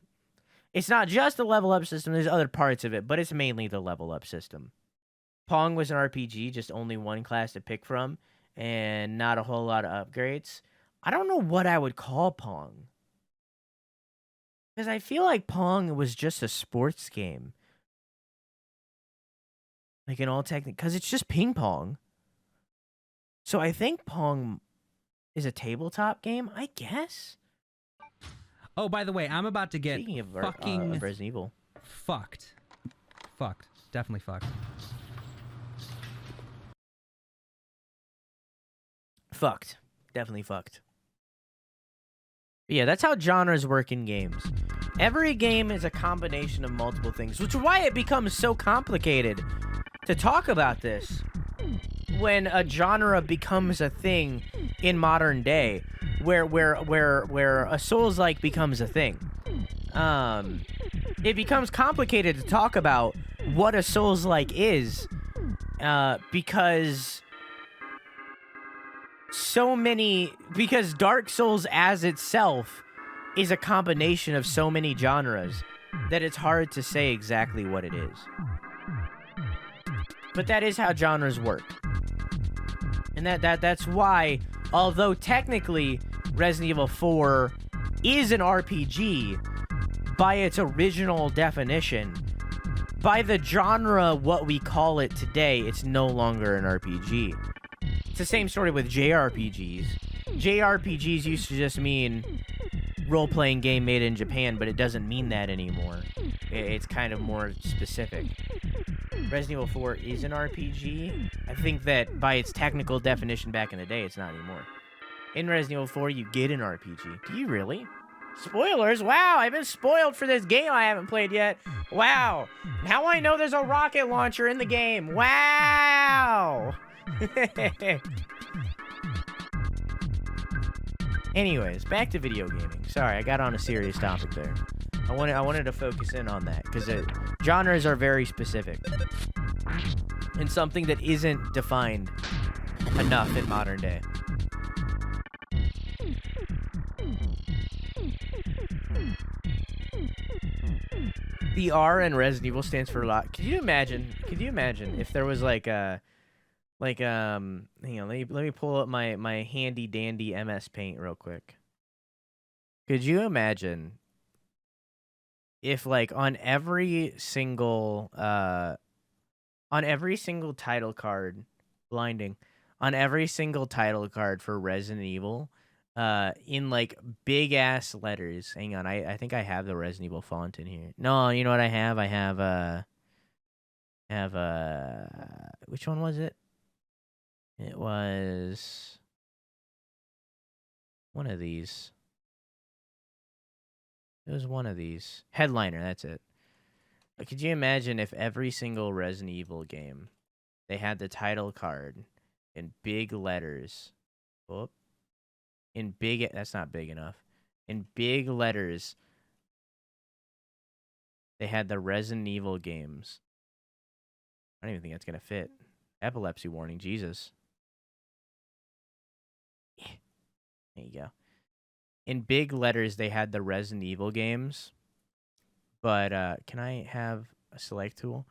it's not just the level up system, there's other parts of it, but it's mainly the level up system. Pong was an RPG, just only one class to pick from, and not a whole lot of upgrades. I don't know what I would call Pong, because I feel like Pong was just a sports game. Like in all technique, because it's just ping pong. So I think Pong is a tabletop game, I guess. Oh, by the way, I'm about to get Speaking of fucking Resident Evil. Fucked. Definitely fucked. Definitely fucked. But yeah, that's how genres work in games. Every game is a combination of multiple things, which is why it becomes so complicated to talk about this when a genre becomes a thing in modern day, where a Souls-like becomes a thing. It becomes complicated to talk about what a Souls-like is, because Dark Souls as itself is a combination of so many genres that it's hard to say exactly what it is. But that is how genres work. And that's why, although technically Resident Evil 4 is an RPG, by its original definition, by the genre what we call it today, it's no longer an RPG. It's the same story with JRPGs. JRPGs used to just mean role-playing game made in Japan, but it doesn't mean that anymore. It's kind of more specific. Resident Evil 4 is an RPG. I think that by its technical definition back in the day, it's not anymore. In Resident Evil 4, you get an RPG. Do you really? Spoilers? Wow, I've been spoiled for this game I haven't played yet. Wow. Now I know there's a rocket launcher in the game. Wow. Anyways, back to video gaming. Sorry, I got on a serious topic there. I wanted to focus in on that because genres are very specific and something that isn't defined enough in modern day. The R in Resident Evil stands for a lot. Could you imagine if there was hang on, let me pull up my handy dandy MS Paint real quick. Could you imagine if on every single title card, blinding, on every single title card for Resident Evil, in big ass letters. Hang on, I think I have the Resident Evil font in here. No, you know what I have? I have which one was it? It was one of these. It was one of these. Headliner, that's it. But could you imagine if every single Resident Evil game, they had the title card in big letters. Whoop. That's not big enough. In big letters, they had the Resident Evil games. I don't even think that's gonna fit. Epilepsy warning, Jesus. Yeah. There you go. In big letters, they had the Resident Evil games. But can I have a select tool?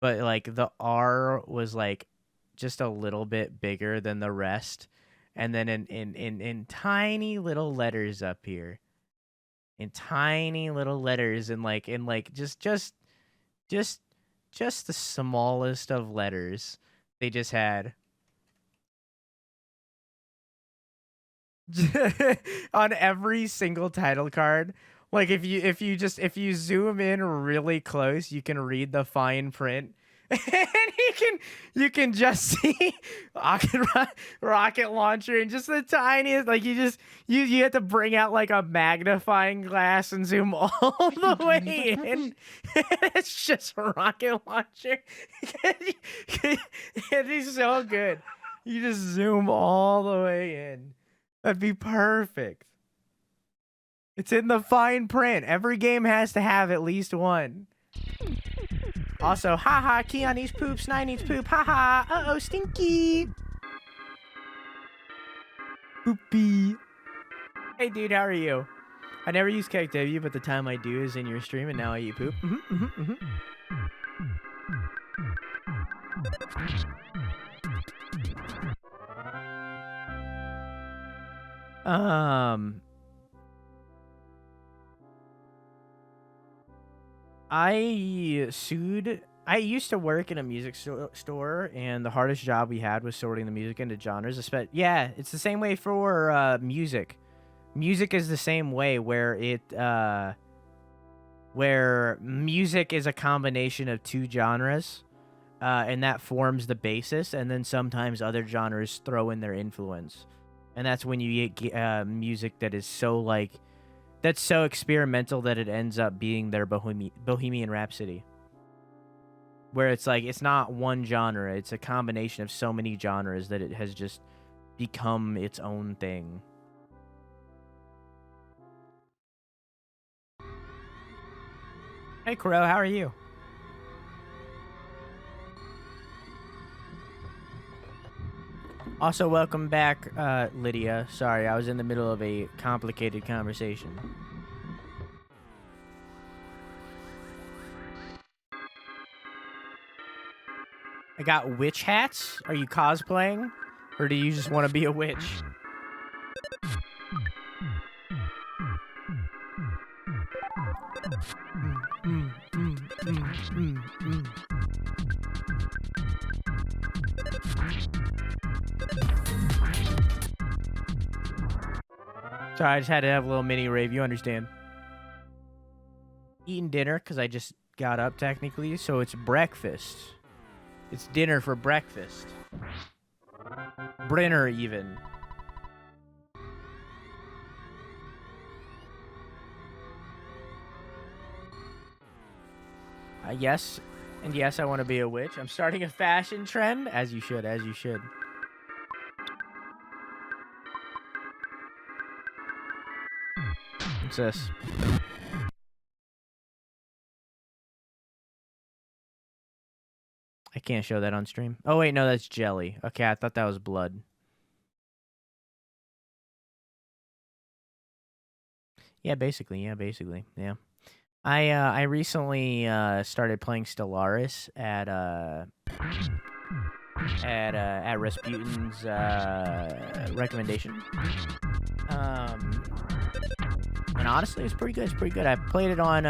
But like the R was like just a little bit bigger than the rest. And then in tiny little letters up here. In tiny little letters and like just the smallest of letters. They just had on every single title card. Like if you zoom in really close, you can read the fine print. And you can just see rocket launcher and just the tiniest, like you have to bring out like a magnifying glass and zoom all the way in. It's just a rocket launcher. It is so good. You just zoom all the way in. That'd be perfect. It's in the fine print. Every game has to have at least one. Also, haha, Keon needs poop, Snide needs poop, haha, uh-oh, stinky. Poopy. Hey, dude, how are you? I never use KW, but the time I do is in your stream, and now I eat poop. I used to work in a music store, and the hardest job we had was sorting the music into genres. Yeah, it's the same way for music. Music is the same way, where music is a combination of two genres, and that forms the basis, and then sometimes other genres throw in their influence. And that's when you get music that is that's so experimental that it ends up being their Bohemian Rhapsody. Where it's like, it's not one genre, it's a combination of so many genres that it has just become its own thing. Hey Crow, how are you? Also, welcome back, Lydia. Sorry, I was in the middle of a complicated conversation. I got witch hats. Are you cosplaying? Or do you just want to be a witch? Sorry, I just had to have a little mini rave. You understand. Eating dinner because I just got up technically, so it's breakfast. It's dinner for breakfast. Brinner even. Yes, and yes, I want to be a witch. I'm starting a fashion trend, as you should, as you should. What's this? I can't show that on stream. Oh, wait, no, that's jelly. Okay, I thought that was blood. Yeah, basically, yeah. I recently started playing Stellaris at Rasputin's recommendation. And honestly, it's pretty good. It's pretty good. I played it on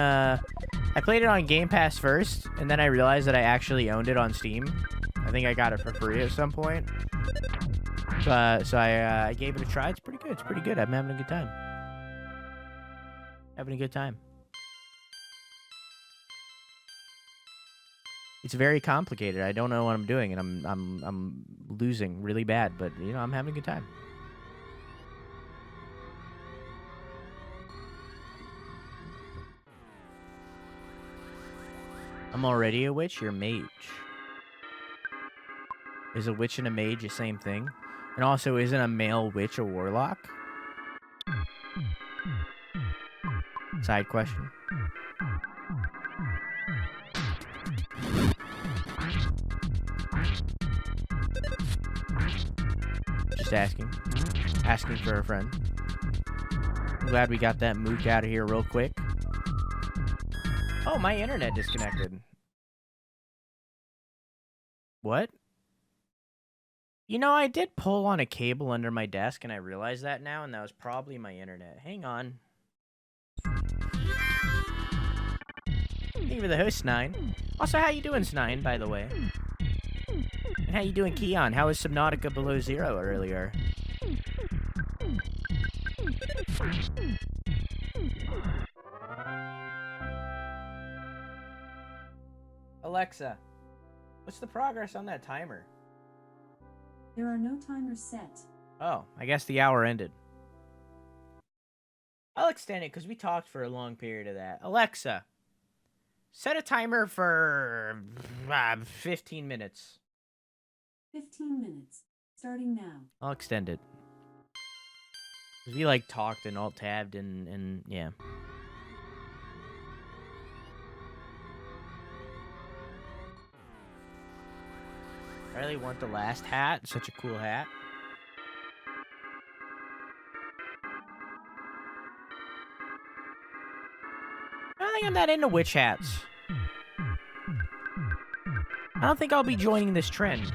Game Pass first, and then I realized that I actually owned it on Steam. I think I got it for free at some point. So I gave it a try. It's pretty good. It's pretty good. I'm having a good time. It's very complicated. I don't know what I'm doing, and I'm losing really bad. But you know, I'm having a good time. I'm already a witch. You're a mage. Is a witch and a mage the same thing? And also, isn't a male witch a warlock? Side question. Just asking for a friend. I'm glad we got that mook out of here real quick. Oh, my internet disconnected. What? You know, I did pull on a cable under my desk, and I realized that now, and that was probably my internet. Hang on. Thank you for the host, Snine. Also, how you doing, Snine, by the way? And how you doing, Keon? How was Subnautica Below Zero earlier? Alexa, what's the progress on that timer? There are no timers set. Oh, I guess the hour ended. I'll extend it because we talked for a long period of that. Alexa, set a timer for 15 minutes. 15 minutes. Starting now. I'll extend it. Because we, like, talked and alt-tabbed and yeah. I really want the last hat. Such a cool hat. I don't think I'm that into witch hats. I don't think I'll be joining this trend.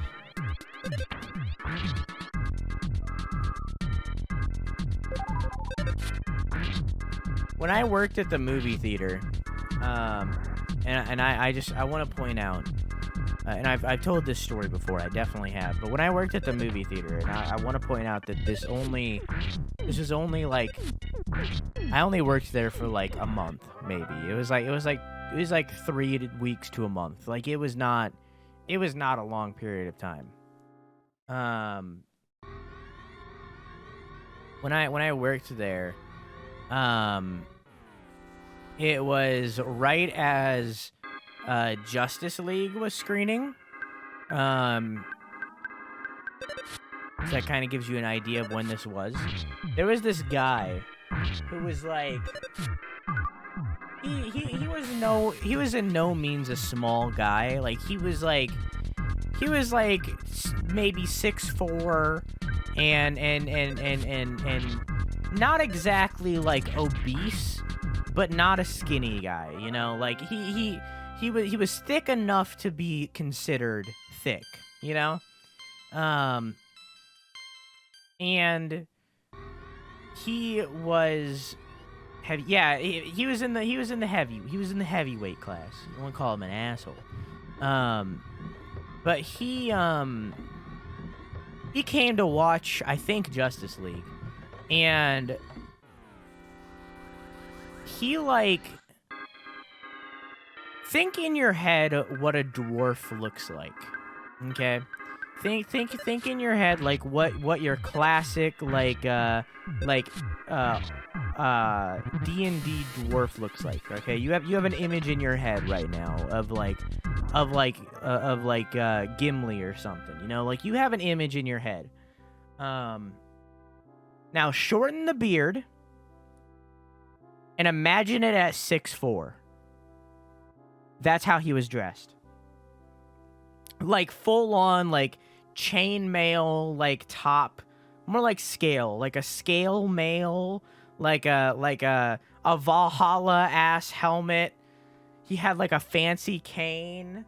When I worked at the movie theater, and I want to point out, and I've told this story before, I definitely have, but when I worked at the movie theater, and I want to point out that this was only like, I only worked there for like a month, maybe. It was like 3 weeks to a month. Like, it was not a long period of time. When I worked there, it was right as Justice League was screening. So that kind of gives you an idea of when this was. There was this guy who was like, he was in no means a small guy. Like, he was like maybe 6'4", and not exactly like obese, but not a skinny guy, you know? Like, he was thick enough to be considered thick, you know? And he was heavy. Yeah, he was in the heavyweight class. You don't want to call him an asshole. But he came to watch, I think, Justice League, and he, like, think in your head what a dwarf looks like, okay? Think in your head, like, what your classic, like D&D dwarf looks like, okay? You have an image in your head right now of Gimli or something, you know? Like, you have an image in your head. Now shorten the beard and imagine it at 6'4". That's how he was dressed. Like, full on, like, chainmail, like, top, more like scale, like a scale mail, like a Valhalla ass helmet. He had like a fancy cane.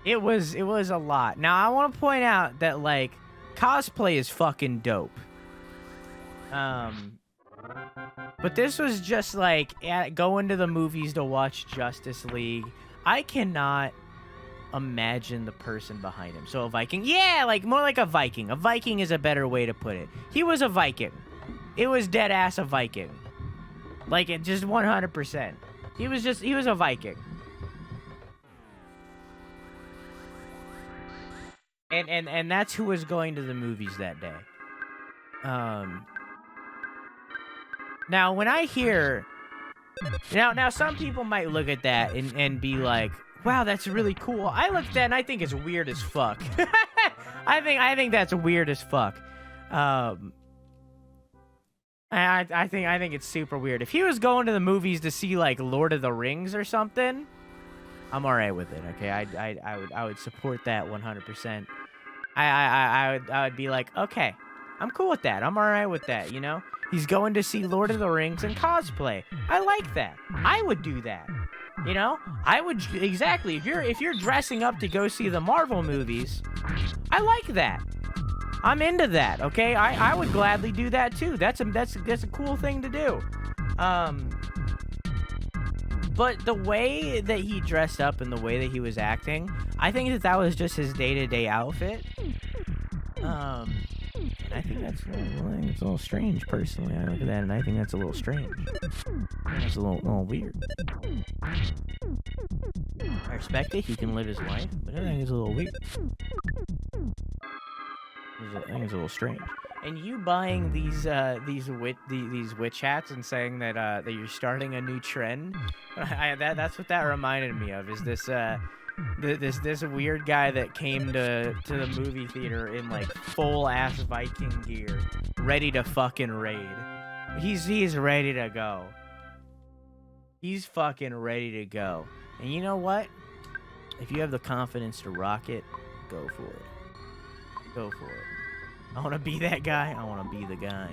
It was a lot. Now I want to point out that, like, cosplay is fucking dope. But this was just like going to the movies to watch Justice League. I cannot imagine the person behind him. So a Viking, yeah, like more like a Viking. A Viking is a better way to put it. He was a Viking. It was dead ass a Viking. Like, it just 100%. He was a Viking. And that's who was going to the movies that day. Now when I hear, now some people might look at that and be like, wow, that's really cool. I look at that and I think it's weird as fuck. I think that's weird as fuck. I think it's super weird. If he was going to the movies to see, like, Lord of the Rings or something, I'm alright with it, okay? I would support that 100%. I would be like, okay, I'm cool with that. I'm all right with that, you know? He's going to see Lord of the Rings and cosplay. I like that. I would do that. You know? I would exactly. If you're dressing up to go see the Marvel movies, I like that. I'm into that, okay? I would gladly do that too. That's a cool thing to do. But the way that he dressed up and the way that he was acting, I think that was just his day-to-day outfit. And I think that's a little strange, personally. I look at that and I think that's a little strange. It's a little weird. I respect it. He can live his life, but I think it's a little weird. I think it's a little strange. And you buying these witch hats and saying that that you're starting a new trend, that's what that reminded me of. Is this this weird guy that came to the movie theater in like full ass Viking gear, ready to fucking raid. He's ready to go. He's fucking ready to go. And you know what? If you have the confidence to rock it, go for it. Go for it. I want to be that guy. I want to be the guy.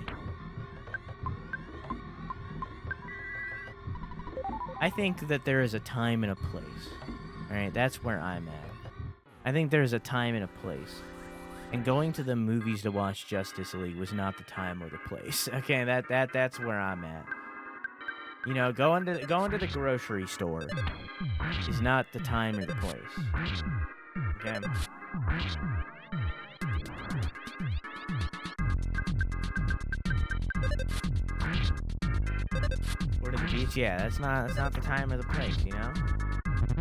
I think that there is a time and a place. All right, that's where I'm at. I think there's a time and a place. And going to the movies to watch Justice League was not the time or the place. Okay, that's where I'm at. You know, going to the grocery store is not the time or the place. Okay. Or to the beach, yeah, that's not the time or the place, you know?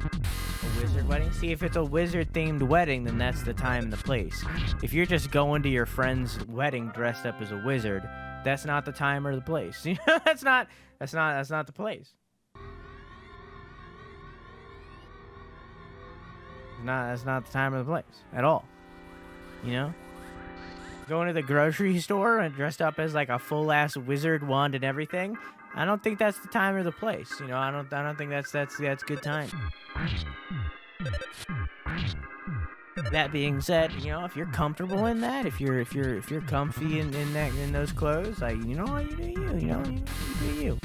A wizard wedding? See, if it's a wizard-themed wedding, then that's the time and the place. If you're just going to your friend's wedding dressed up as a wizard, that's not the time or the place. You know, that's not the place. That's not the time or the place at all. You know? Going to the grocery store and dressed up as like a full-ass wizard wand and everything, I don't think that's the time or the place. You know, I don't think that's good time. That being said, you know, if you're comfortable in that, if you're comfy in those clothes, like, you know, you do you do you.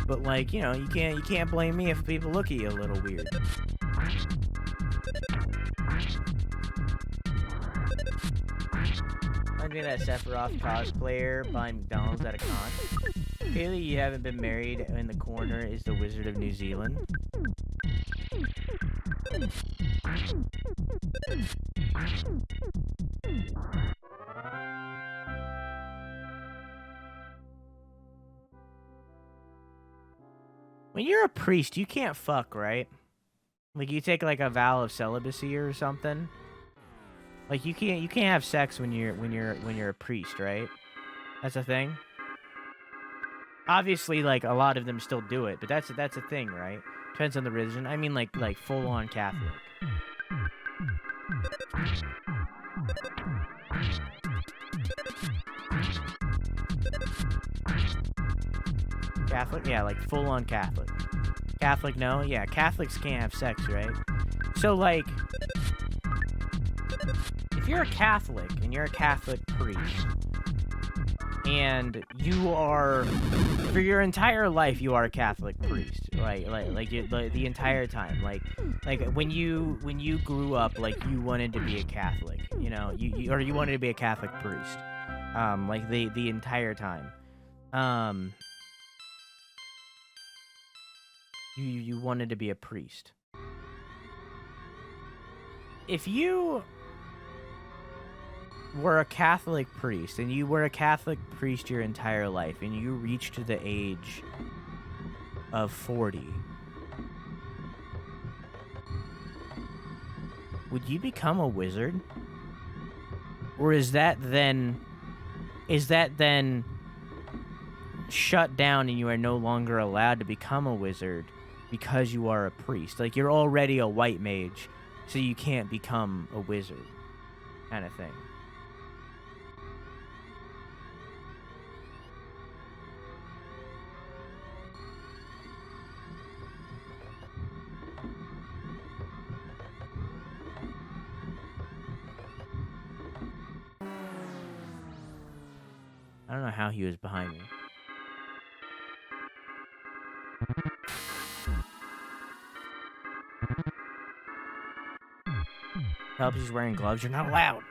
But like, you know, you can't blame me if people look at you a little weird. Reminds me of that Sephiroth cosplayer buying McDonald's at a con. Clearly you haven't been married, in the corner is the Wizard of New Zealand. When you're a priest, you can't fuck, right? Like, you take like a vow of celibacy or something. Like, you can't have sex when you're a priest, right? That's a thing. Obviously, like, a lot of them still do it, but that's a thing, right? Depends on the religion. I mean, like full-on Catholic. Catholic? Yeah, like full-on Catholic. Catholic, no? Yeah, Catholics can't have sex, right? So, like, if you're a Catholic and you're a Catholic priest, and you are, for your entire life, you are a Catholic priest, right? Like the entire time, like when you grew up, like, you wanted to be a Catholic, you know, you wanted to be a Catholic priest, like the entire time, you wanted to be a priest. If you were a Catholic priest, and you were a Catholic priest your entire life, and you reached the age of 40, would you become a wizard? Or is that then shut down and you are no longer allowed to become a wizard because you are a priest? Like, you're already a white mage, so you can't become a wizard, kind of thing. I don't know how he was behind me. Help, he's wearing gloves. You're not allowed.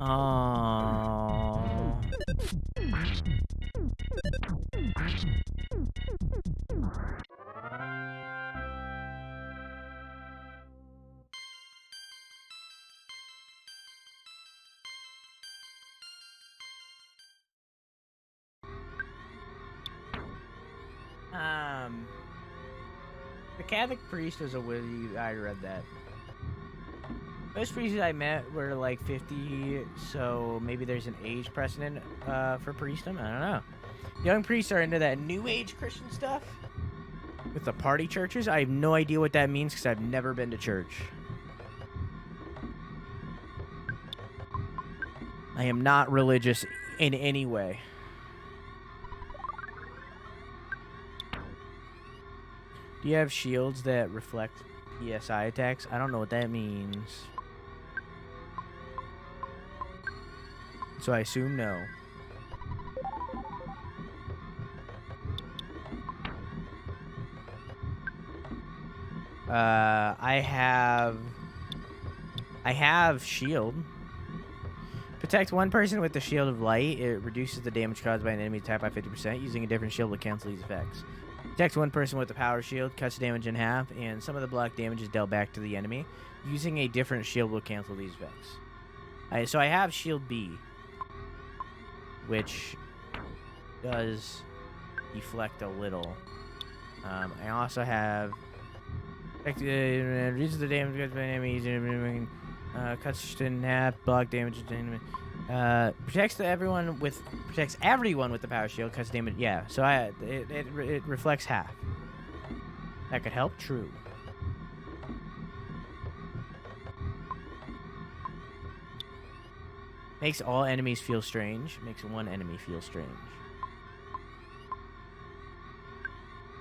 Oh. The Catholic priest was a wizard. I read that. Most priests I met were like 50, so maybe there's an age precedent for priestdom. I don't know. Young priests are into that New Age Christian stuff with the party churches. I have no idea what that means because I've never been to church. I am not religious in any way. Do you have shields that reflect PSI attacks? I don't know what that means. So I assume no. I have shield. Protect one person with the shield of light. It reduces the damage caused by an enemy attack by 50%. Using a different shield will cancel these effects. Protect one person with the power shield. Cuts damage in half, and some of the block damage is dealt back to the enemy. Using a different shield will cancel these effects. So I have shield B, which does deflect a little. I also have reduces the damage caused by enemies. Cuts in half, block damage. Protects everyone with the power shield. Cuts damage. Yeah, so it reflects half. That could help. True. Makes all enemies feel strange. Makes one enemy feel strange.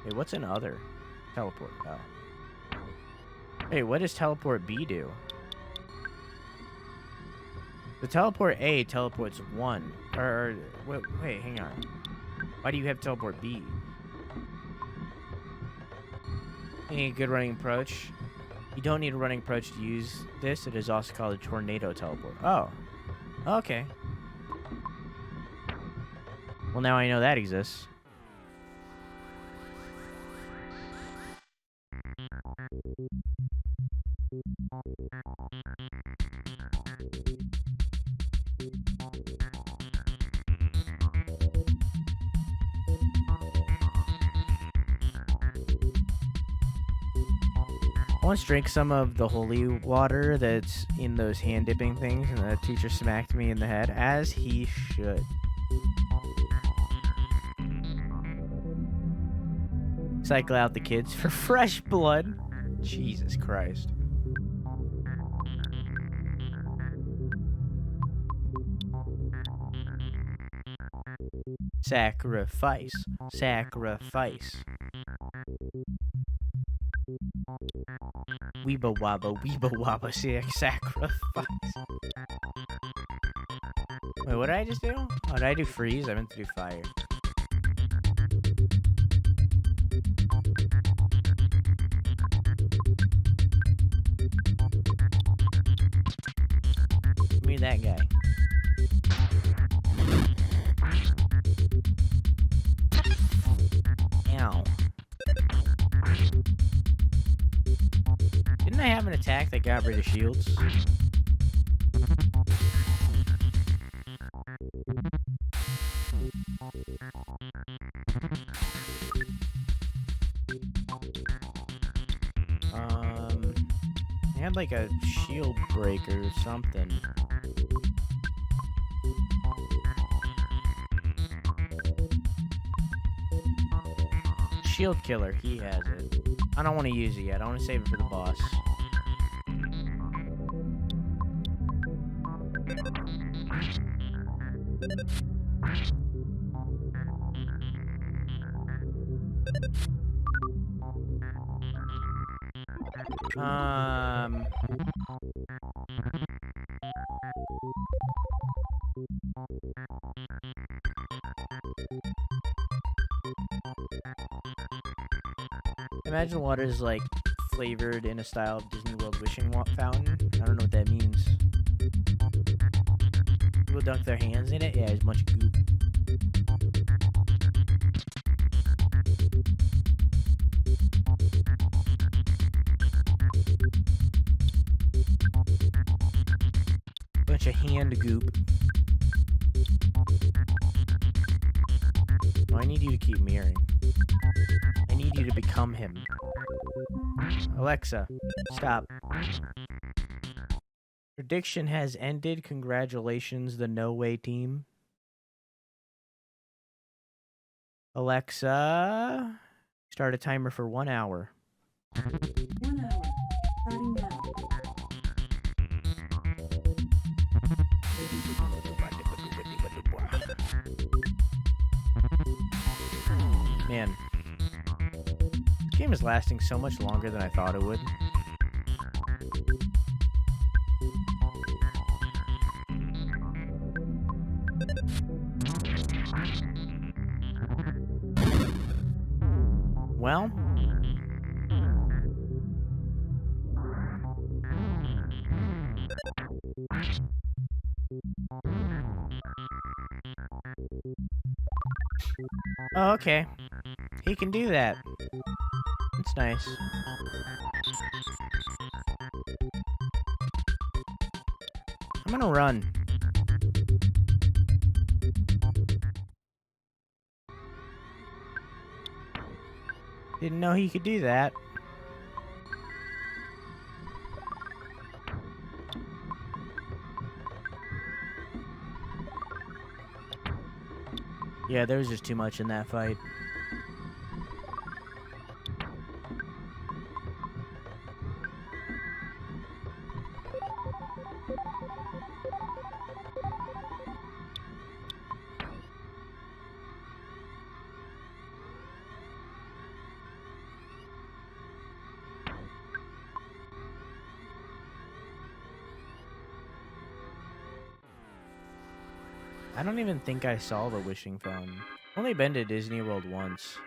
Hey, what's an other? Teleport. Oh. Hey, what does teleport B do? The teleport A teleports 1. Wait, hang on. Why do you have teleport B? You need a good running approach. You don't need a running approach to use this. It is also called a tornado teleport. Oh. Okay. Well, now I know that exists. I once drank some of the holy water that's in those hand dipping things, and the teacher smacked me in the head, as he should. Cycle out the kids for fresh blood. Jesus Christ. Sacrifice. Sacrifice. Weeba wabba, sacrifice. Wait, what did I just do? Oh, did I do freeze? I meant to do fire. Give me that guy. Ow. Didn't I have an attack that got rid of shields? I had like a shield breaker or something. Shield killer, he has it. I don't want to use it yet. I want to save it for the boss. Imagine water is like flavored in a style of Disney World wishing fountain. I don't know what that means. People dunk their hands in it? Yeah, it's a bunch of goop. Bunch of hand goop. Oh, I need you to keep mirroring. I need you to become him. Alexa, stop. Prediction has ended. Congratulations, the No Way team. Alexa, start a timer for 1 hour. 1 hour. Starting now. Man, this game is lasting so much longer than I thought it would. Well, oh, okay. He can do that. It's nice. I'm gonna run. Didn't know he could do that. Yeah, there was just too much in that fight. I don't even think I saw the wishing fountain. Only been to Disney World once,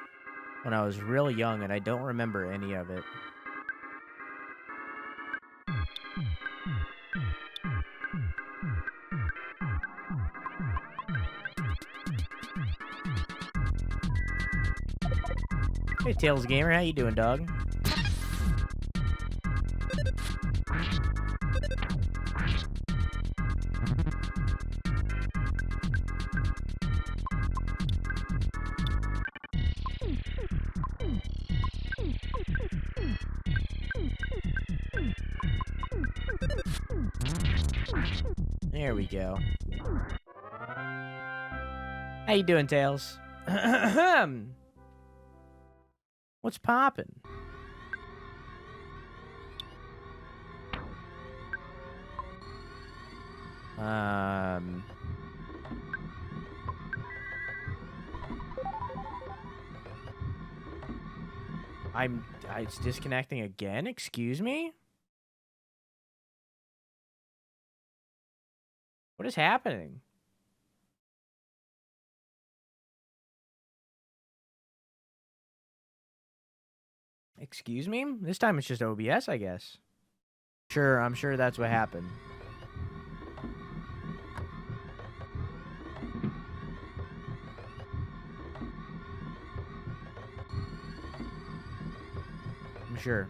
when I was real young, and I don't remember any of it. Hey, Tails Gamer, how you doing, dog? There we go. How you doing, Tails? What's poppin'? It's disconnecting again? Excuse me? What is happening? Excuse me? This time it's just OBS, I guess. Sure, I'm sure that's what happened. I'm sure.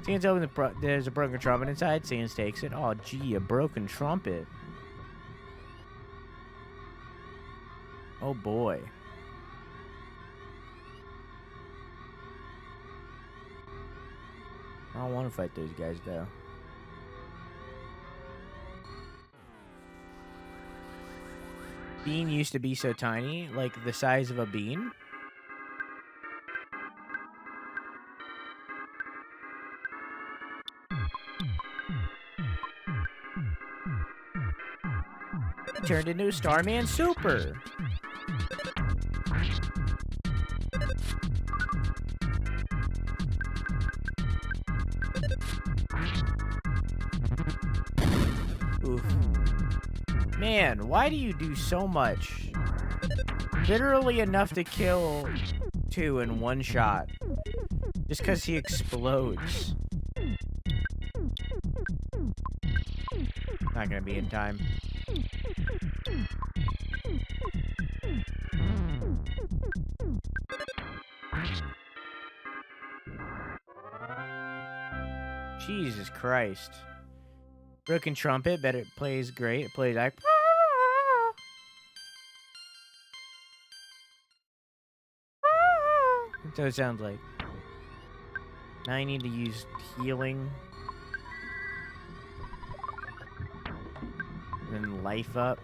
Sans opens there's a broken trumpet inside. Sans takes it. Oh, gee, a broken trumpet. Oh, boy. I don't want to fight those guys, though. Bean used to be so tiny, like the size of a bean. He turned into a Starman Super. Man, why do you do so much? Literally enough to kill 2 in one shot. Just because he explodes. Not gonna be in time. Jesus Christ. Broken trumpet, bet it plays great. It plays like. That's what it sounds like. Now I need to use healing. And then life up.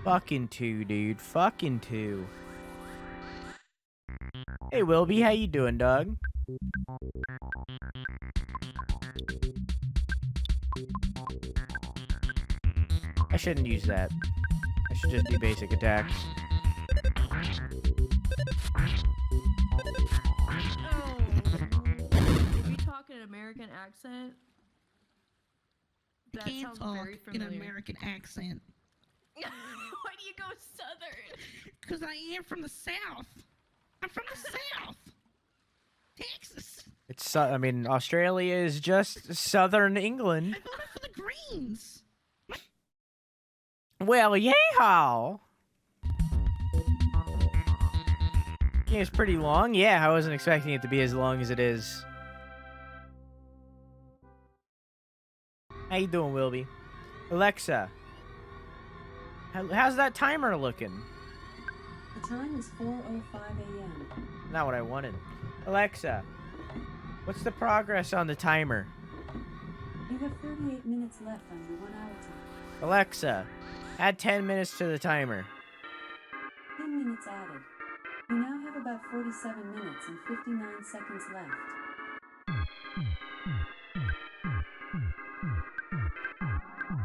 Fucking 2, dude. Fucking 2. Hey, Wilby, how you doing, dog? I shouldn't use that. I should just do basic attacks. Oh. If you talk in an American accent, that Can't sounds talk very in familiar. an American accent. Why do you go southern? Because I am from the South. I'm from the South. Texas. It's, I mean, Australia is just southern England. I voted for the Greens. Well, yeehaw! Yeah, it's pretty long. Yeah, I wasn't expecting it to be as long as it is. How you doing, Wilby? Alexa, how's that timer looking? The time is 4:05 a.m. Not what I wanted. Alexa, what's the progress on the timer? You have 38 minutes left on your 1 hour time. Alexa, add 10 minutes to the timer. 10 minutes added. You now have about 47 minutes and 59 seconds left.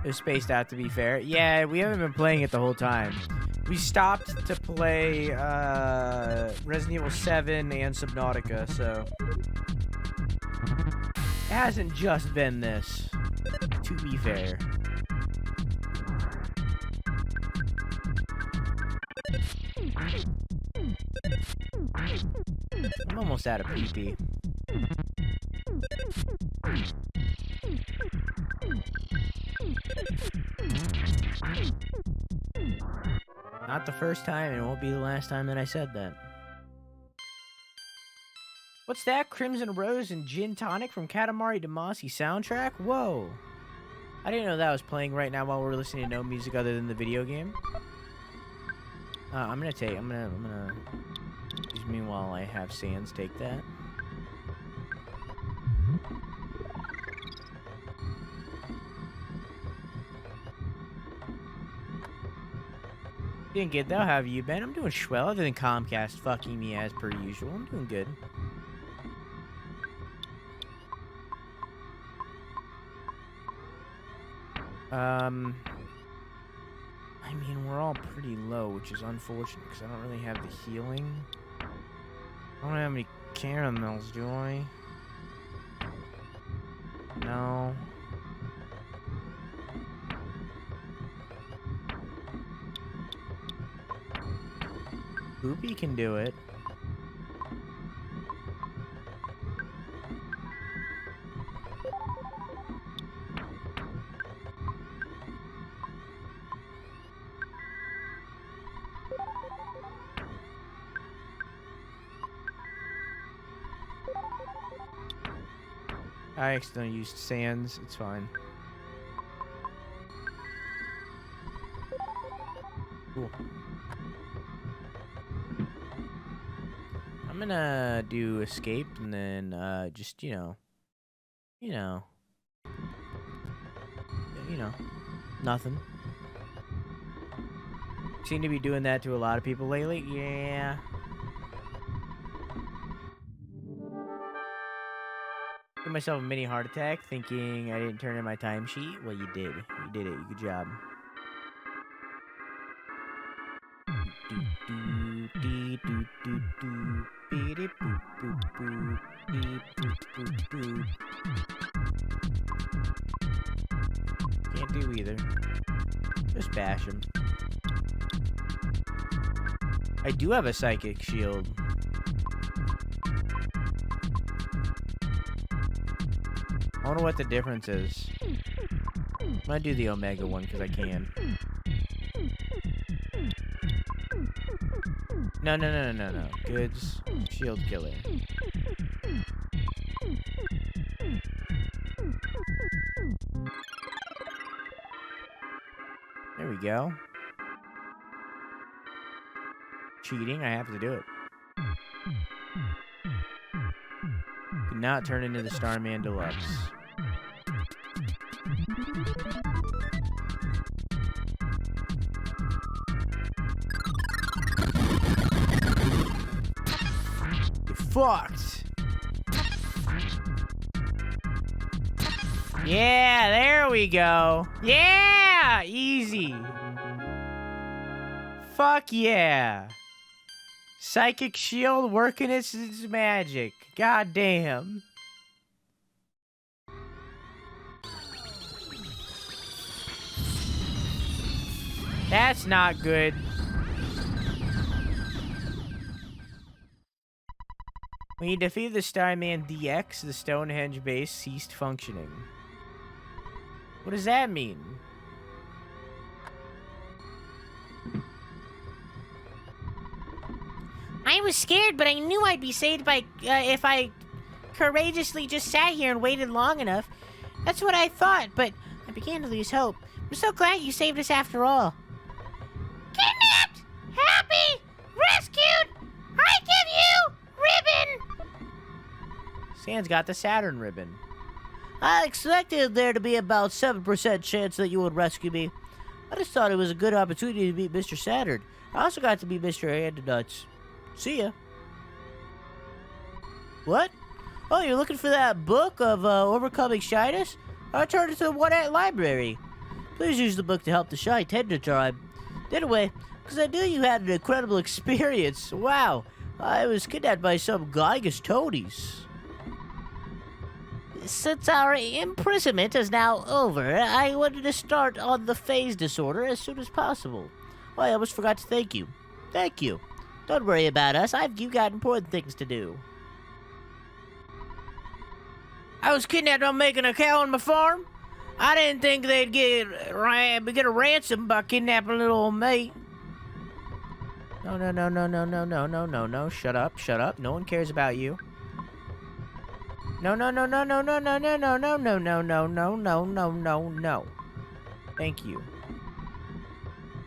It was spaced out, to be fair. Yeah, we haven't been playing it the whole time. We stopped to play Resident Evil 7 and Subnautica, so it hasn't just been this, to be fair. I'm almost out of PP. Not the first time, and it won't be the last time that I said that. What's that? Crimson Rose and Gin Tonic from Katamari Damacy soundtrack? Whoa. I didn't know that was playing right now while we're listening to no music other than the video game. I'm gonna excuse me while I have Sans take that. Didn't get that. How have you been? I'm doing swell, other than Comcast fucking me as per usual. I'm doing good. I mean, we're all pretty low, which is unfortunate, because I don't really have the healing. I don't have any caramels, do I? No. Poopy can do it. I accidentally used Sans. It's fine. Cool. I'm gonna do escape and then just you know, nothing. Seem to be doing that to a lot of people lately. Yeah. Give myself a mini heart attack thinking I didn't turn in my timesheet. Well, you did. You did it. Good job. either. Just bash him. I do have a psychic shield. I wonder what the difference is. I'm gonna do the Omega one because I can. No. Goods, shield killer. There we go. Cheating, I have to do it. Could not turn into the Starman Deluxe. You're fucked. Yeah, there we go. Yeah, easy. Fuck yeah. Psychic shield working its magic. God damn. That's not good. When you defeat the Starman DX, the Stonehenge base ceased functioning. What does that mean? I was scared, but I knew I'd be saved by if I courageously just sat here and waited long enough. That's what I thought, but I began to lose hope. I'm so glad you saved us after all. Kidnapped! Happy! Rescued! I give you ribbon! Sans got the Saturn ribbon. I expected there to be about 7% chance that you would rescue me. I just thought it was a good opportunity to meet Mr. Saturn. I also got to meet Mr. Handanuts. See ya. What? Oh, you're looking for that book of overcoming shyness? I turned it to the one-at library. Please use the book to help the shy Tender tribe. Anyway, because I knew you had an incredible experience. Wow, I was kidnapped by some Giygas toadies. Since our imprisonment is now over, I wanted to start on the phase disorder as soon as possible. Oh, I almost forgot to thank you. Thank you. Don't worry about us. You've got important things to do. I was kidnapped on making a cow on my farm. I didn't think they'd get a ransom by kidnapping little old mate. No. Shut up. No one cares about you. No. Thank you.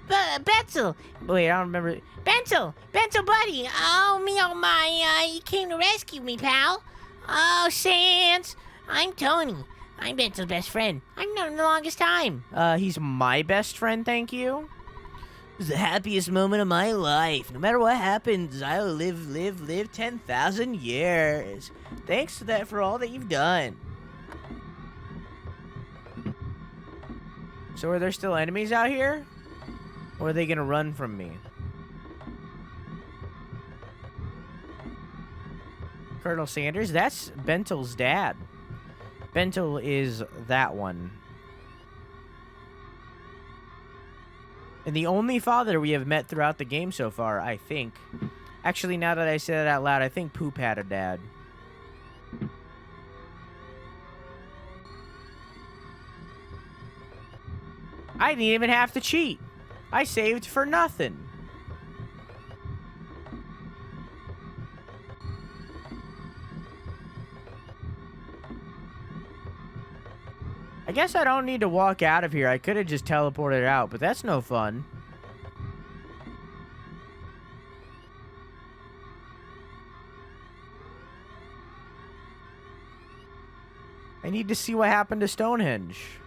Betzel! Wait, I don't remember. Bensel, buddy! Oh my, you came to rescue me, pal. Oh, Sans! I'm Tony. I'm Bensel's best friend. I've known him the longest time. He's my best friend, thank you. It was the happiest moment of my life. No matter what happens, I'll live 10,000 years. Thanks for all that you've done. So are there still enemies out here? Or are they gonna run from me? Colonel Sanders? That's Bentel's dad. Bentel is that one. And the only father we have met throughout the game so far, I think. Actually, now that I say that out loud, I think Poop had a dad. I didn't even have to cheat. I saved for nothing. I guess I don't need to walk out of here. I could have just teleported out, but that's no fun. I need to see what happened to Stonehenge.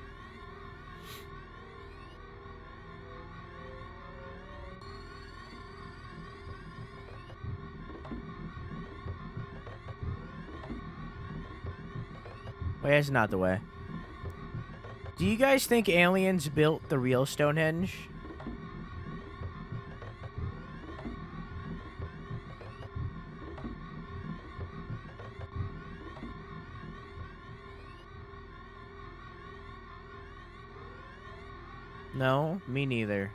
Wait, that's not the way. Do you guys think aliens built the real Stonehenge? No, me neither.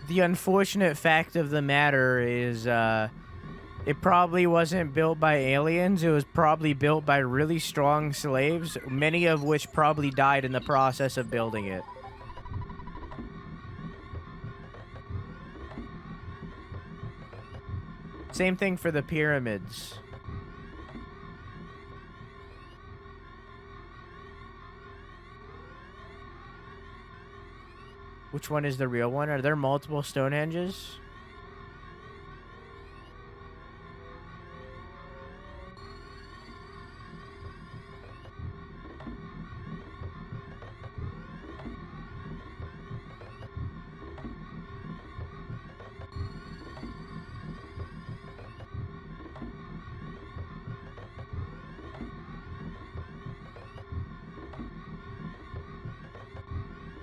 The unfortunate fact of the matter is, it probably wasn't built by aliens. It was probably built by really strong slaves, many of which probably died in the process of building it. Same thing for the pyramids. Which one is the real one? Are there multiple Stonehenges?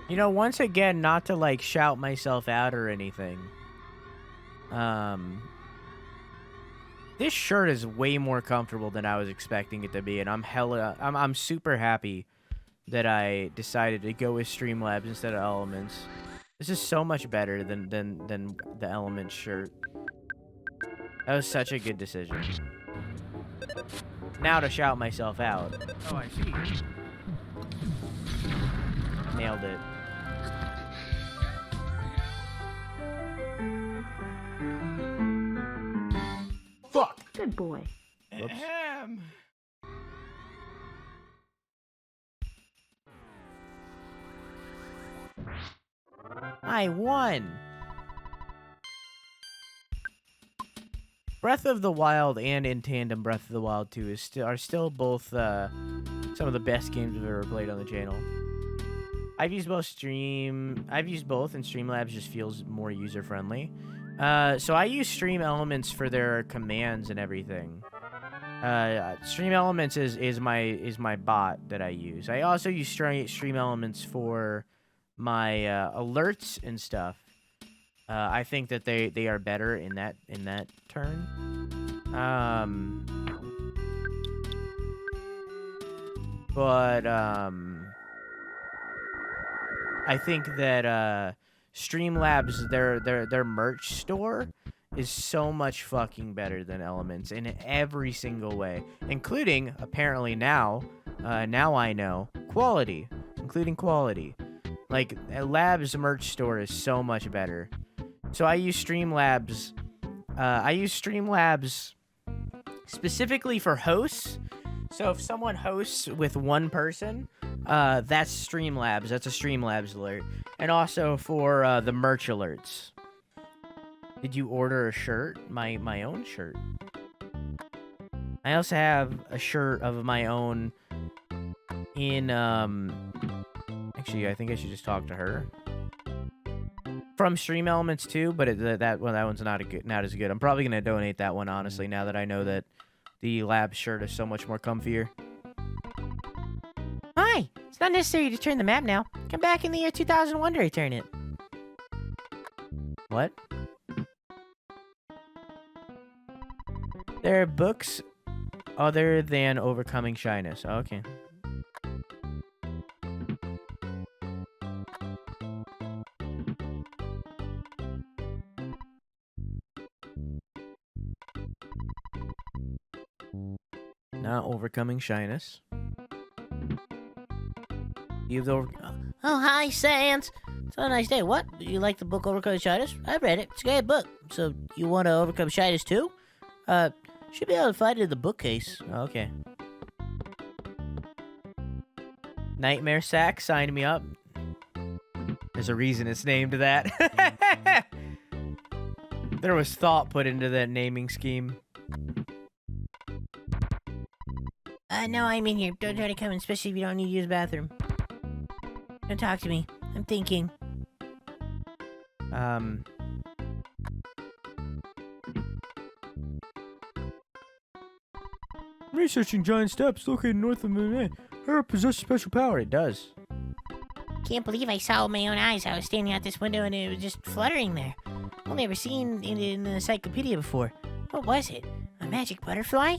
You know, once again, not to, like, shout myself out or anything. This shirt is way more comfortable than I was expecting it to be, and I'm super happy that I decided to go with Streamlabs instead of Elements. This is so much better than the Elements shirt. That was such a good decision. Now to shout myself out. Oh, I see. Nailed it. Fuck! Good boy. Whoops. I won! Breath of the Wild and in tandem Breath of the Wild 2 are still both some of the best games I've ever played on the channel. I've used both and Streamlabs just feels more user-friendly. So I use Stream Elements for their commands and everything. Stream Elements is my bot that I use. I also use Stream Elements for my alerts and stuff. I think that they are better in that turn. I think that Streamlabs, their merch store is so much fucking better than Elements in every single way, including apparently now I know quality, including quality. Like Labs merch store is so much better. So I use Streamlabs. I use Streamlabs specifically for hosts. So if someone hosts with one person, that's Streamlabs. That's a Streamlabs alert. And also for the merch alerts. Did you order a shirt? My own shirt. I also have a shirt of my own in actually I think I should just talk to her. From Stream Elements too, but that one's not as good. I'm probably gonna donate that one honestly now that I know that the lab shirt is so much more comfier. Hi! It's not necessary to turn the map now. Come back in the year 2001 to return it. What? There are books other than Overcoming Shyness. Oh, okay. Not Overcoming Shyness. You've Oh, hi, Sans. It's a nice day. What? Do you like the book Overcoming Shyness? I've read it. It's a great book. So, you want to overcome shyness too? Should be able to find it in the bookcase. Okay. Nightmare Sack signed me up. There's a reason it's named that. There was thought put into that naming scheme. No, I'm in here. Don't try to come in, especially if you don't need to use the bathroom. Don't talk to me. I'm thinking. Researching giant steps located north of the moon. Her possess special power. It does. Can't believe I saw with my own eyes. I was standing out this window and it was just fluttering there. I've never seen it in an encyclopedia before. What was it? A magic butterfly?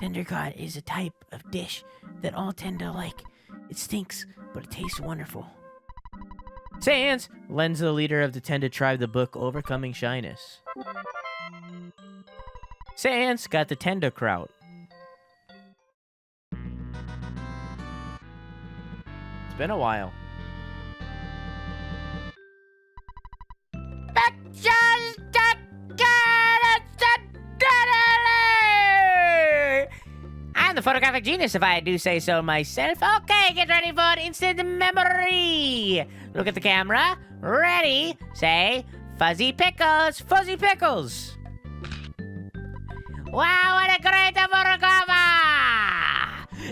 Tendercot is a type of dish that all tend to like. It stinks, but it tastes wonderful. Sans lends the leader of the Tenda tribe the book Overcoming Shyness. Sans got the Tenda kraut. It's been a while. I'm the photographic genius, if I do say so myself. Okay, get ready for instant memory. Look at the camera. Ready? Say, Fuzzy Pickles, Fuzzy Pickles. Wow, what a great photographer!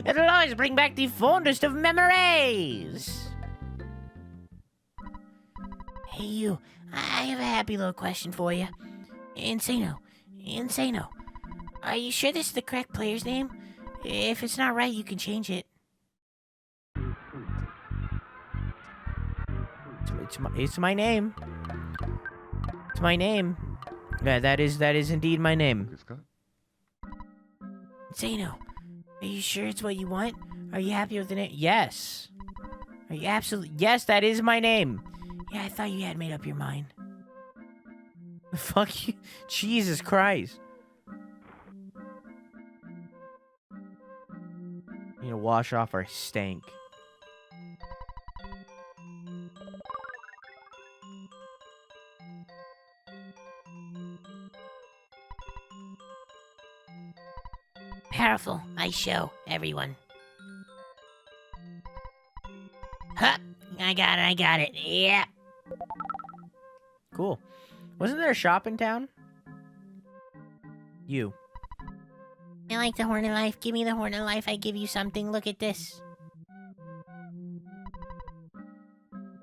It'll always bring back the fondest of memories. Hey, you. I have a happy little question for you. Insano. Are you sure this is the correct player's name? If it's not right, you can change it. It's my name. It's my name. Yeah, that is indeed my name. Insano, are you sure it's what you want? Are you happy with the name? Yes. Are you absolutely... Yes, that is my name. Yeah, I thought you had made up your mind. Fuck you. Jesus Christ. Need to wash off our stank. Powerful. Nice show, everyone. Huh. I got it. Yeah. Cool. Wasn't there a shop in town? You. I like the Horn of Life. Give me the Horn of Life. I give you something. Look at this.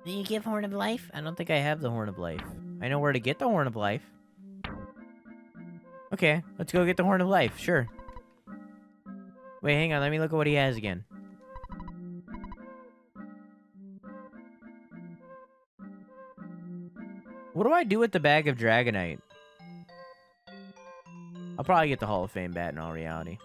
Do you give Horn of Life? I don't think I have the Horn of Life. I know where to get the Horn of Life. Okay, let's go get the Horn of Life. Sure. Wait, hang on. Let me look at what he has again. What do I do with the bag of Dragonite? I'll probably get the Hall of Fame bat in all reality.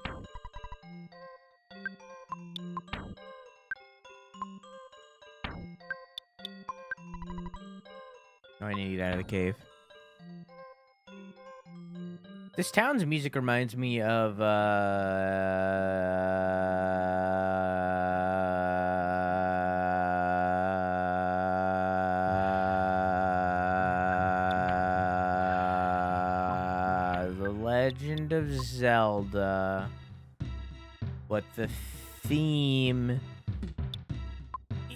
Oh, I need to get out of the cave. This town's music reminds me of, The Legend of Zelda. But the theme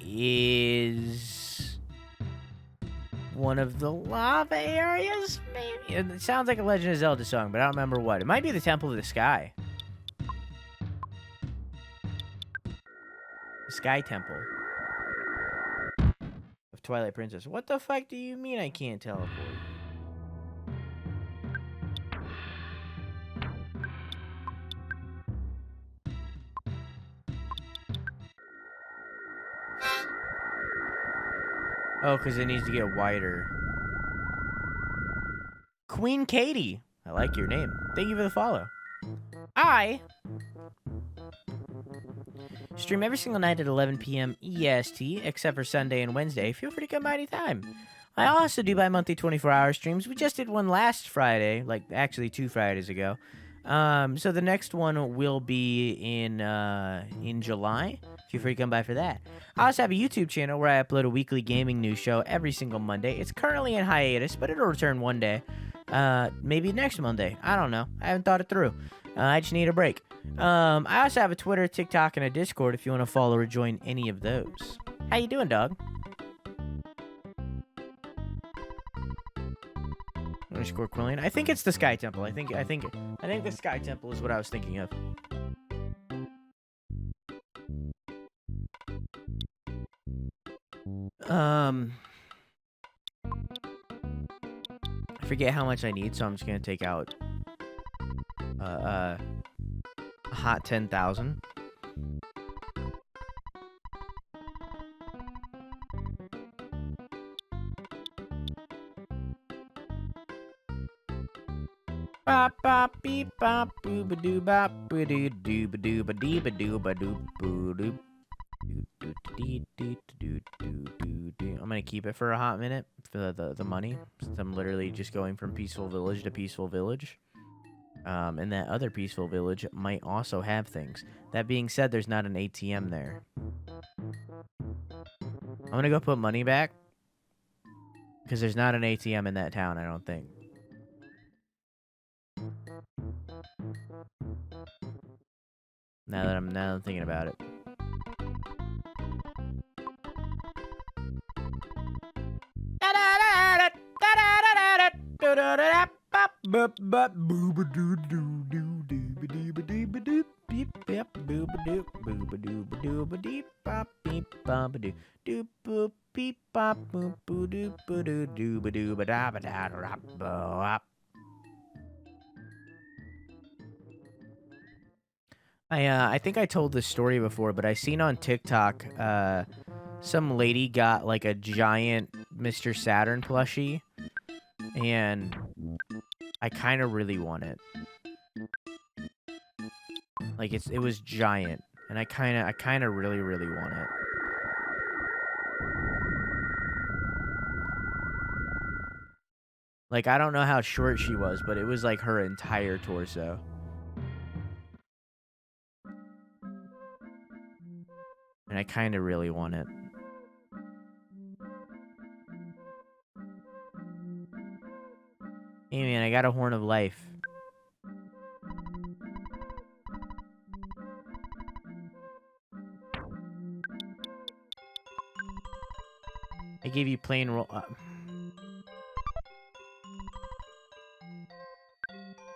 is one of the lava areas, maybe? It sounds like a Legend of Zelda song, but I don't remember what. It might be the Temple of the Sky. The Sky Temple of Twilight Princess. What the fuck do you mean I can't teleport? Oh, because it needs to get wider. Queen Katie. I like your name. Thank you for the follow. I stream every single night at 11 p.m. EST, except for Sunday and Wednesday. Feel free to come by anytime. I also do bi-monthly 24-hour streams. We just did one last Friday, like actually 2 Fridays ago. So the next one will be in July. Feel free to come by for that. I also have a YouTube channel where I upload a weekly gaming news show every single Monday. It's currently in hiatus, but it'll return one day. Maybe next Monday. I don't know. I haven't thought it through. I just need a break. I also have a Twitter, TikTok, and a Discord if you want to follow or join any of those. How you doing, dog? Underscore Quillian. I think it's the Sky Temple. I think the Sky Temple is what I was thinking of. I forget how much I need, so I'm just gonna take out a hot 10,000. Bop bop beep bop booba doo bop boo doo doo ba doo ba dee ba doo ba doo boo doo. I'm gonna keep it for a hot minute for the money, since I'm literally just going from peaceful village to peaceful village. And that other peaceful village might also have things. That being said, there's not an ATM there. I'm gonna go put money back, because there's not an ATM in that town, I don't think. Now that I'm thinking about it. I think I told this story before, but I seen on TikTok, some lady got like a giant Mr. Saturn plushie, and I kind of really want it. Like it was giant, and I kind of really want it. Like I don't know how short she was, but it was like her entire torso. And I kind of really want it. Hey man, I got a horn of life. I gave you plain roll.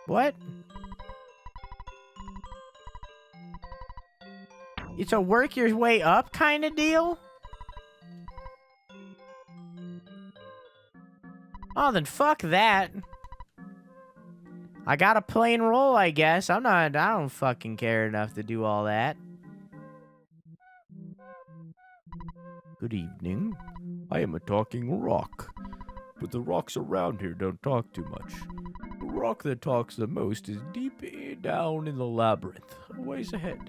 What? It's a work your way up kind of deal? Oh, then fuck that. I got a plain roll, I guess. I don't fucking care enough to do all that. Good evening. I am a talking rock. But the rocks around here don't talk too much. The rock that talks the most is deep down in the labyrinth, a ways ahead.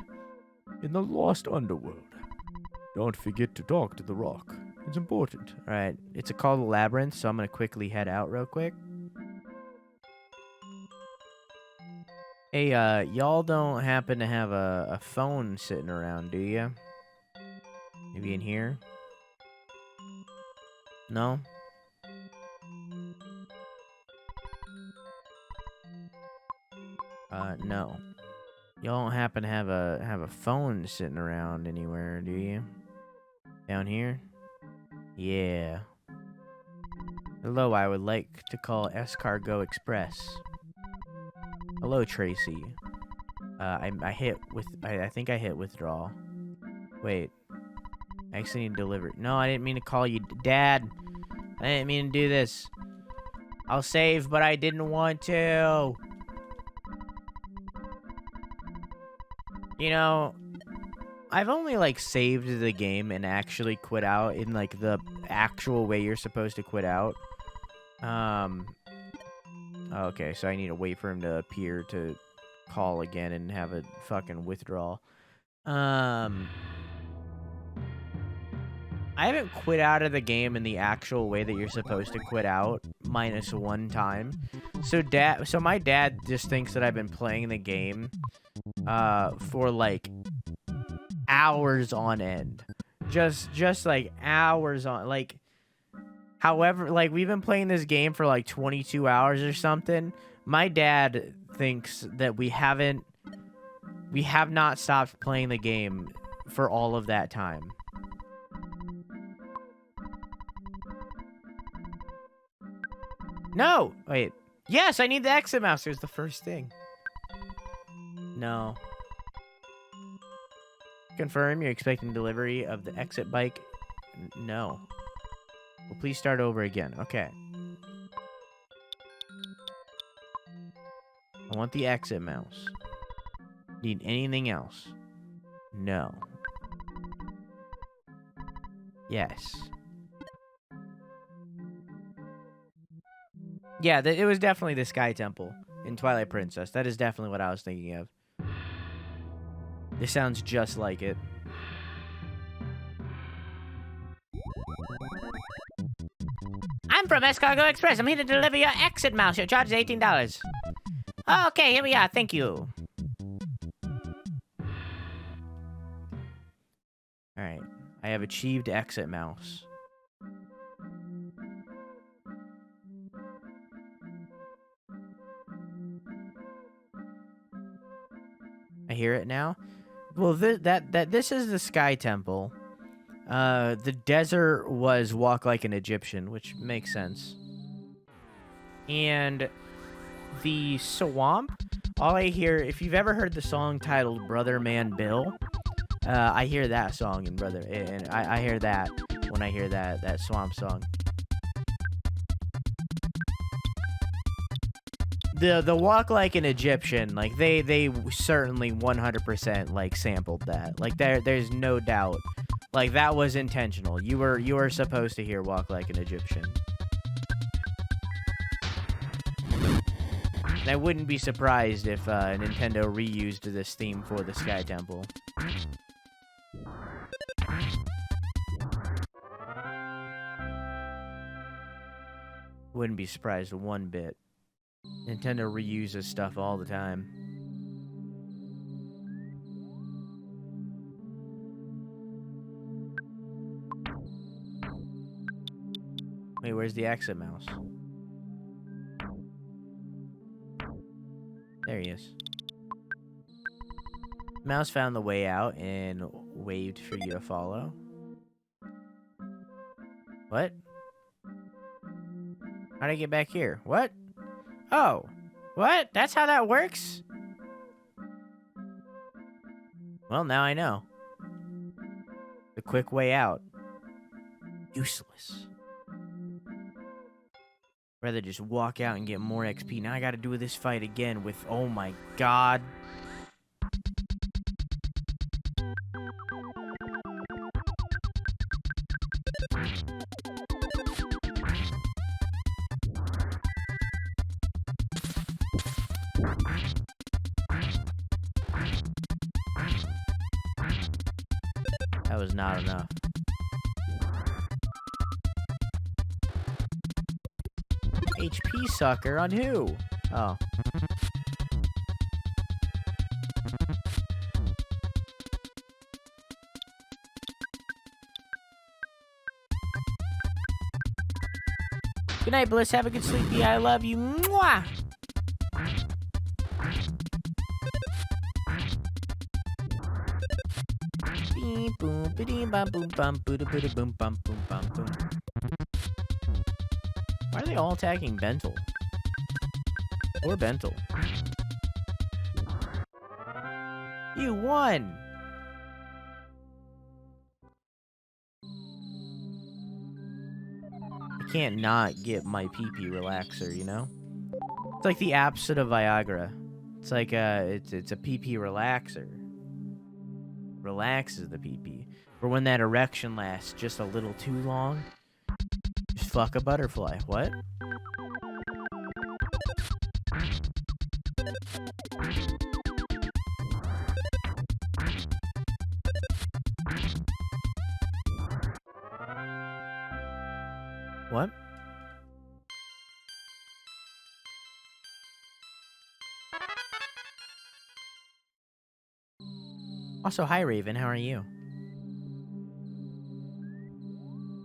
In the lost underworld. Don't forget to talk to the rock. It's important. Alright, it's called the labyrinth, so I'm gonna quickly head out real quick. Hey, y'all don't happen to have a phone sitting around, do ya? Maybe in here? No? No. Y'all don't happen to have a phone sitting around anywhere, do you? Down here? Yeah. Hello, I would like to call Escargot Express. Hello, Tracy. I think I hit withdraw. Wait. I actually need to deliver. No, I didn't mean to call you Dad. I didn't mean to do this. I'll save, but I didn't want to. You know, I've only, like, saved the game and actually quit out in, like, the actual way you're supposed to quit out. Okay, so I need to wait for him to appear to call again and have a fucking withdrawal. I haven't quit out of the game in the actual way that you're supposed to quit out, minus one time. So my dad just thinks that I've been playing the game for like hours on end. Just like hours on, like, however, like, we've been playing this game for like 22 hours or something. My dad thinks that we have not stopped playing the game for all of that time. No! Wait. Yes, I need the exit mouse. It was the first thing. No. Confirm you're expecting delivery of the exit bike. No. Well, please start over again. Okay. I want the exit mouse. Need anything else? No. Yes. Yeah, it was definitely the Sky Temple. in Twilight Princess. That is definitely what I was thinking of. This sounds just like it. I'm from Escargot Express. I'm here to deliver your exit mouse. Your charge is $18. Okay, here we are. Thank you. Alright. I have achieved exit mouse. I hear it now. Well, this is the Sky Temple. The desert was Walk Like an Egyptian, which makes sense. And the swamp, all I hear, if you've ever heard the song titled Brother Man Bill, I hear that song in Brother, and I hear that when I hear that swamp song. The Walk Like an Egyptian, like they certainly 100% like sampled that. Like there's no doubt. Like that was intentional. You were supposed to hear Walk Like an Egyptian. And I wouldn't be surprised if Nintendo reused this theme for the Sky Temple. Wouldn't be surprised one bit. Nintendo reuses stuff all the time. Wait, where's the exit mouse? There he is. Mouse found the way out and waved for you to follow. What? How'd I get back here? What? Oh, what? That's how that works? Well, now I know. The quick way out. Useless. Rather just walk out and get more XP. Now I gotta do this fight again with, oh my god. That was not enough. HP sucker on who? Oh. Good night, Bliss. Have a good sleep. Yeah, I love you. Mwah! Beep boom, biddy bum boom bum, booda booda boom bum boom bum boom. Why are they all attacking Bentel? Or Bentel? You won! I can't not get my pee-pee relaxer, you know? It's like the opposite of Viagra. It's like it's a pee-pee relaxer. Relaxes the pee-pee. For when that erection lasts just a little too long, just fuck a butterfly. What? What? Also, hi Raven, how are you?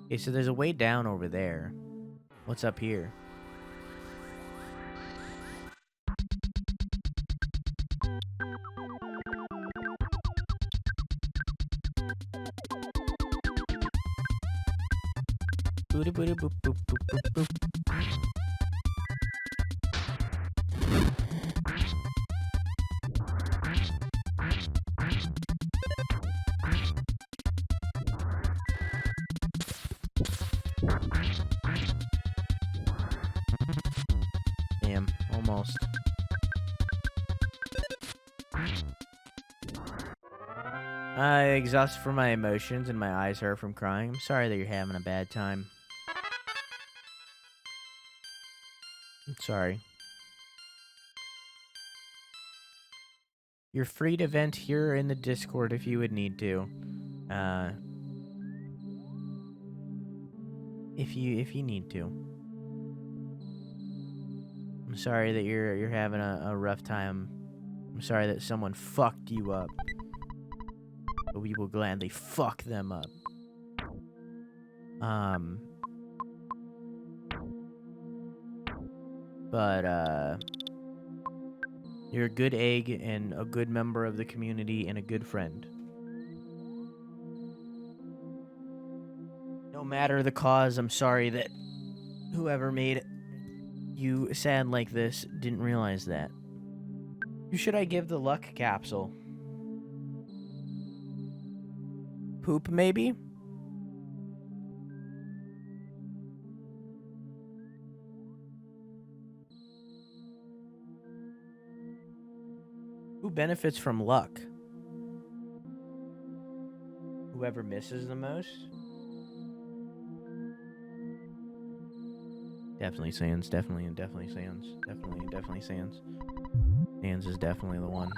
Okay, so there's a way down over there. What's up here? Boop boop boop boop boop boop. Damn, almost. Exhausted from my emotions and my eyes hurt from crying. I'm sorry that you're having a bad time. I'm sorry. You're free to vent here in the Discord if you would need to. If you need to. I'm sorry that you're having a rough time. I'm sorry that someone fucked you up. But we will gladly fuck them up. But you're a good egg and a good member of the community and a good friend. No matter the cause, I'm sorry that whoever made you sad like this didn't realize that. Who should I give the luck capsule? Poop, maybe? Who benefits from luck? Whoever misses the most? Definitely Sans. Definitely and definitely Sans. Definitely and definitely Sans. Sans is definitely the one.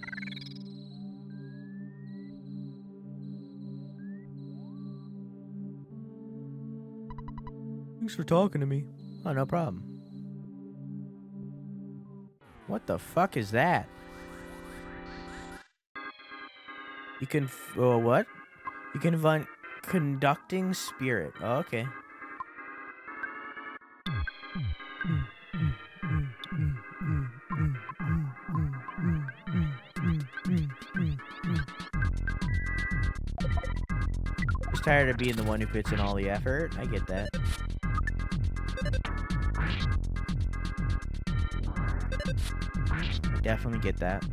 Thanks for talking to me. Oh, no problem. What the fuck is that? You can, what? You can find conducting spirit. Oh, okay. Just tired of being the one who puts in all the effort. I get that. I definitely get that.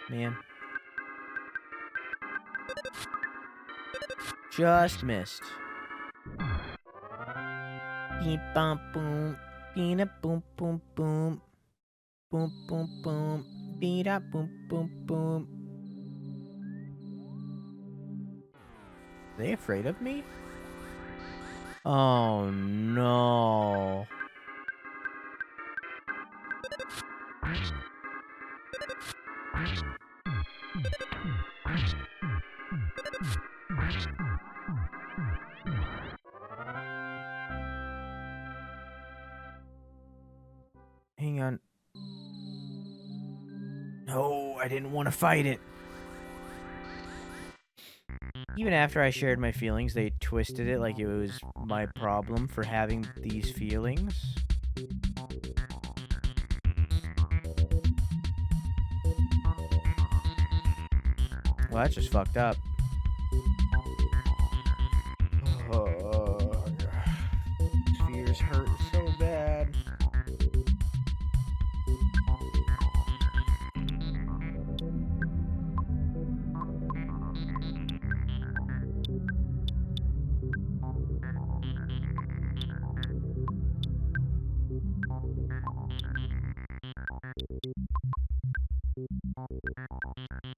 Man. Just missed. Beep bum boom. Beep boom boom boom. Boom boom boom. Beep up boom boom boom. Are they afraid of me? Oh no. Hang on. No, I didn't want to fight it. Even after I shared my feelings, they twisted it like it was my problem for having these feelings. Well, that's just fucked up. Oh, fears hurt so bad.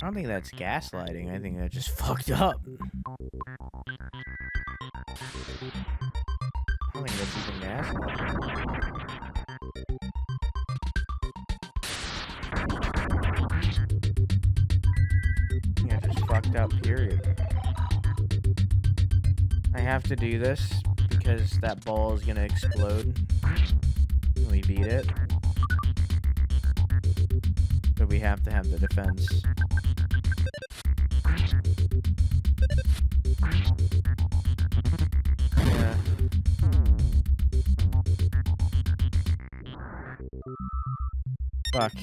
I don't think that's gaslighting. I think that's just fucked up. I don't think that's even gaslighting. Yeah, just fucked up, period. I have to do this because that ball is gonna explode when we beat it. But we have to have the defense. Yeah. Fuck.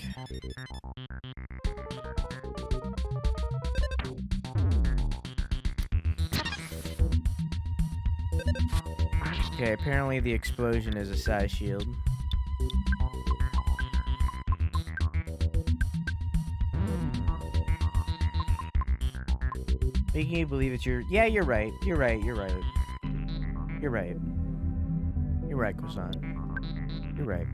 Okay, apparently the explosion is a size shield. Making you believe it's your... Yeah, you're right. You're right. You're right. You're right. You're right, Croissant. You're right.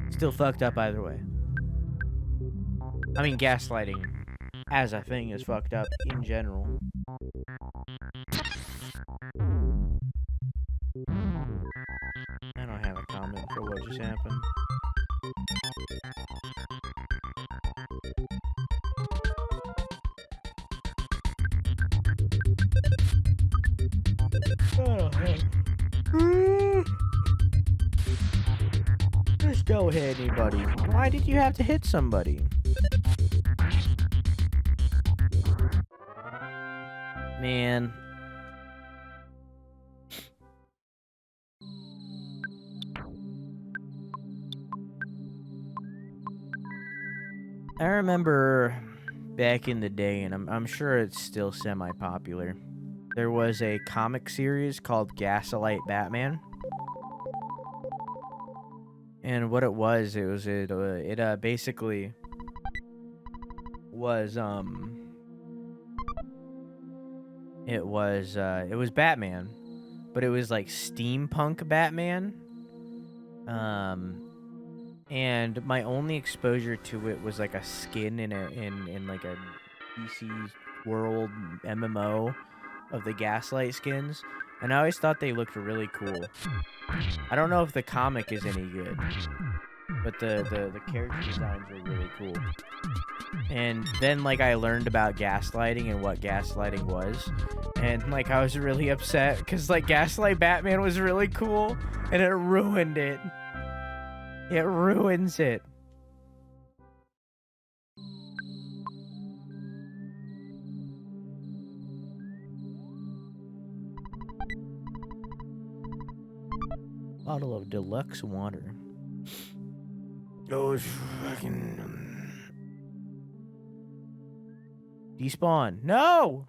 Still fucked up either way. I mean, gaslighting as a thing is fucked up in general. I don't have a comment for what just happened. Just don't hit anybody. Why did you have to hit somebody? Man. I remember back in the day, and I'm sure it's still semi-popular. There was a comic series called Gaslight Batman. And what it basically was it was Batman, but it was like steampunk Batman. And my only exposure to it was like a skin in like a DC World MMO of the Gaslight skins, and I always thought they looked really cool. I don't know if the comic is any good, but the character designs were really cool. And then like I learned about gaslighting and what gaslighting was, and like I was really upset because like Gaslight Batman was really cool and it ruined it. It ruins it. Bottle of deluxe water. Oh, fucking despawn. No!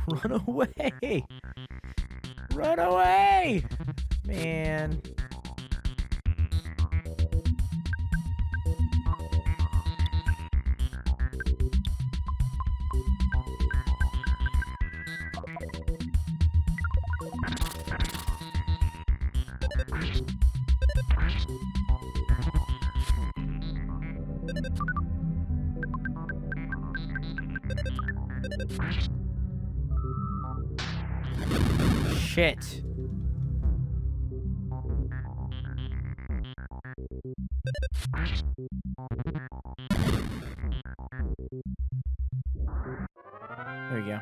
Run away! Run away! Man. Shit. There we go.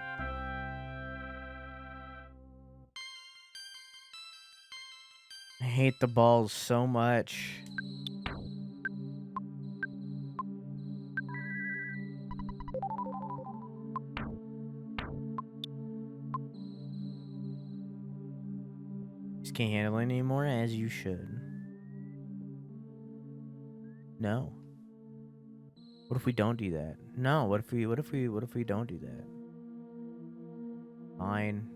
I hate the balls so much. Just can't handle it anymore, as you should. No. What if we don't do that? No, what if we don't do that? Fine.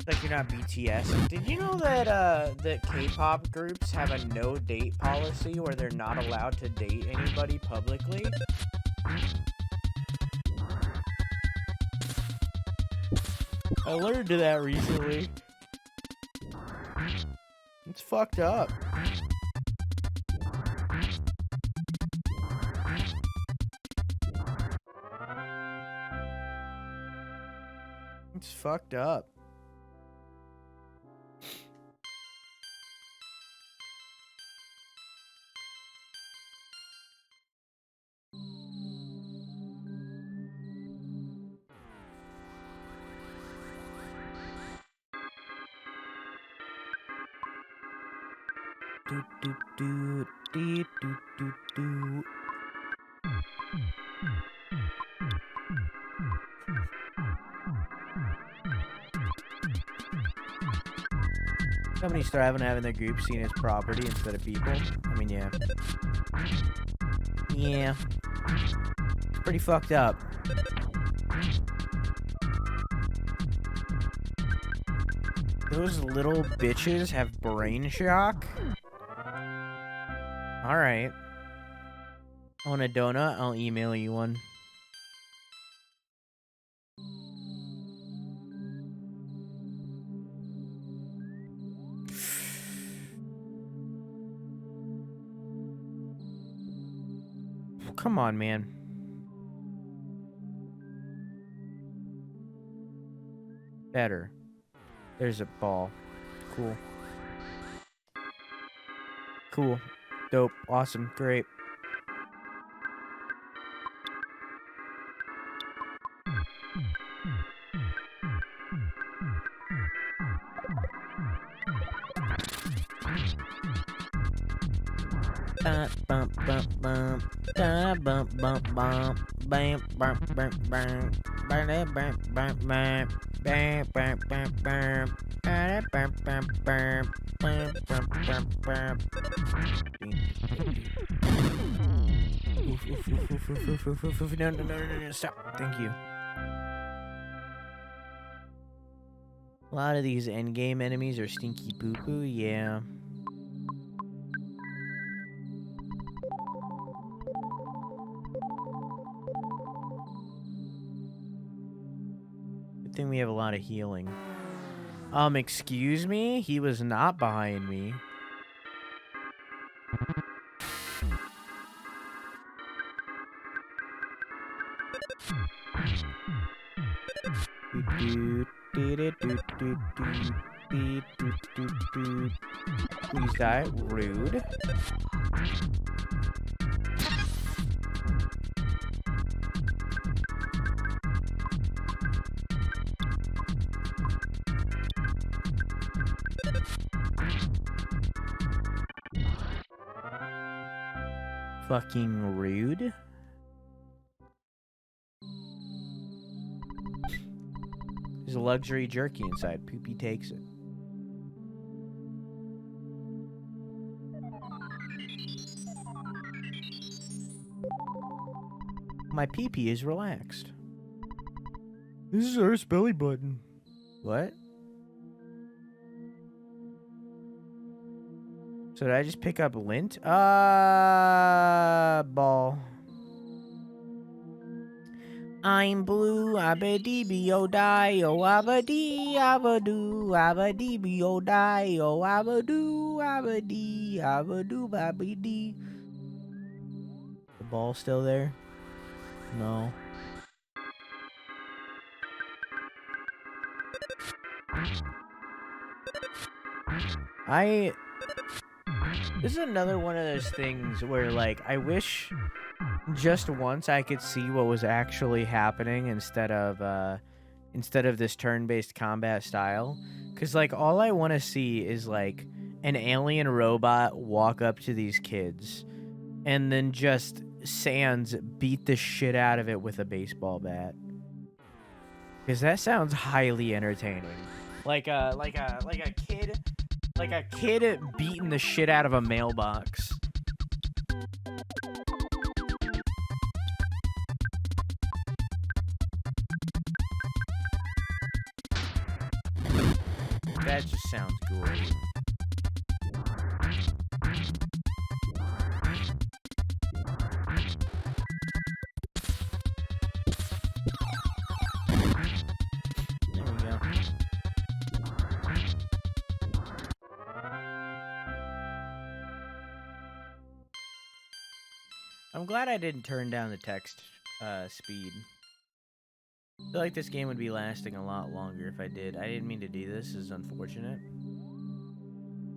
Like you're not BTS. Did you know that that K-pop groups have a no date policy where they're not allowed to date anybody publicly? I learned that recently. It's fucked up. It's fucked up. Do do do do do do do. Companies thrive on having their group seen as property instead of people. I mean, yeah. Yeah. It's pretty fucked up. Those little bitches have brain shock? Alright. Want a donut? I'll email you one. Come on, man. Better. There's a ball. Cool. Cool. Dope. Awesome. Great. Bump, bump, bump. Bump, bump, bump. Bam, bump, bump, bump. Bam, bump, bump, bump. Bam, bump, bump, bump. Bam, bump, bump, bump. Bam, bump, bump, bump. No, stop. Thank you. A lot of these endgame enemies are stinky poo-poo, yeah. Good thing we have a lot of healing. Excuse me? He was not behind me. Please die. Rude. Fucking rude. There's a luxury jerky inside. Poopy takes it. My pee-pee is relaxed. This is Earth's belly button. What? So did I just pick up lint? Ball. I'm blue, abba-dee-be-o die, oh abba-dee, abba-doo, abba-dee-be-o die, oh abba-doo, abba-dee, abba-doo, abba-dee. The ball still there? No. This is another one of those things where, like, I wish just once I could see what was actually happening instead of this turn-based combat style. Because, like, all I want to see is, like, an alien robot walk up to these kids and then just Sans beat the shit out of it with a baseball bat. Because that sounds highly entertaining. Like a kid beating the shit out of a mailbox. That just sounds great. There we go. I'm glad I didn't turn down the text speed. I feel like this game would be lasting a lot longer if I did. I didn't mean to do this. This is unfortunate.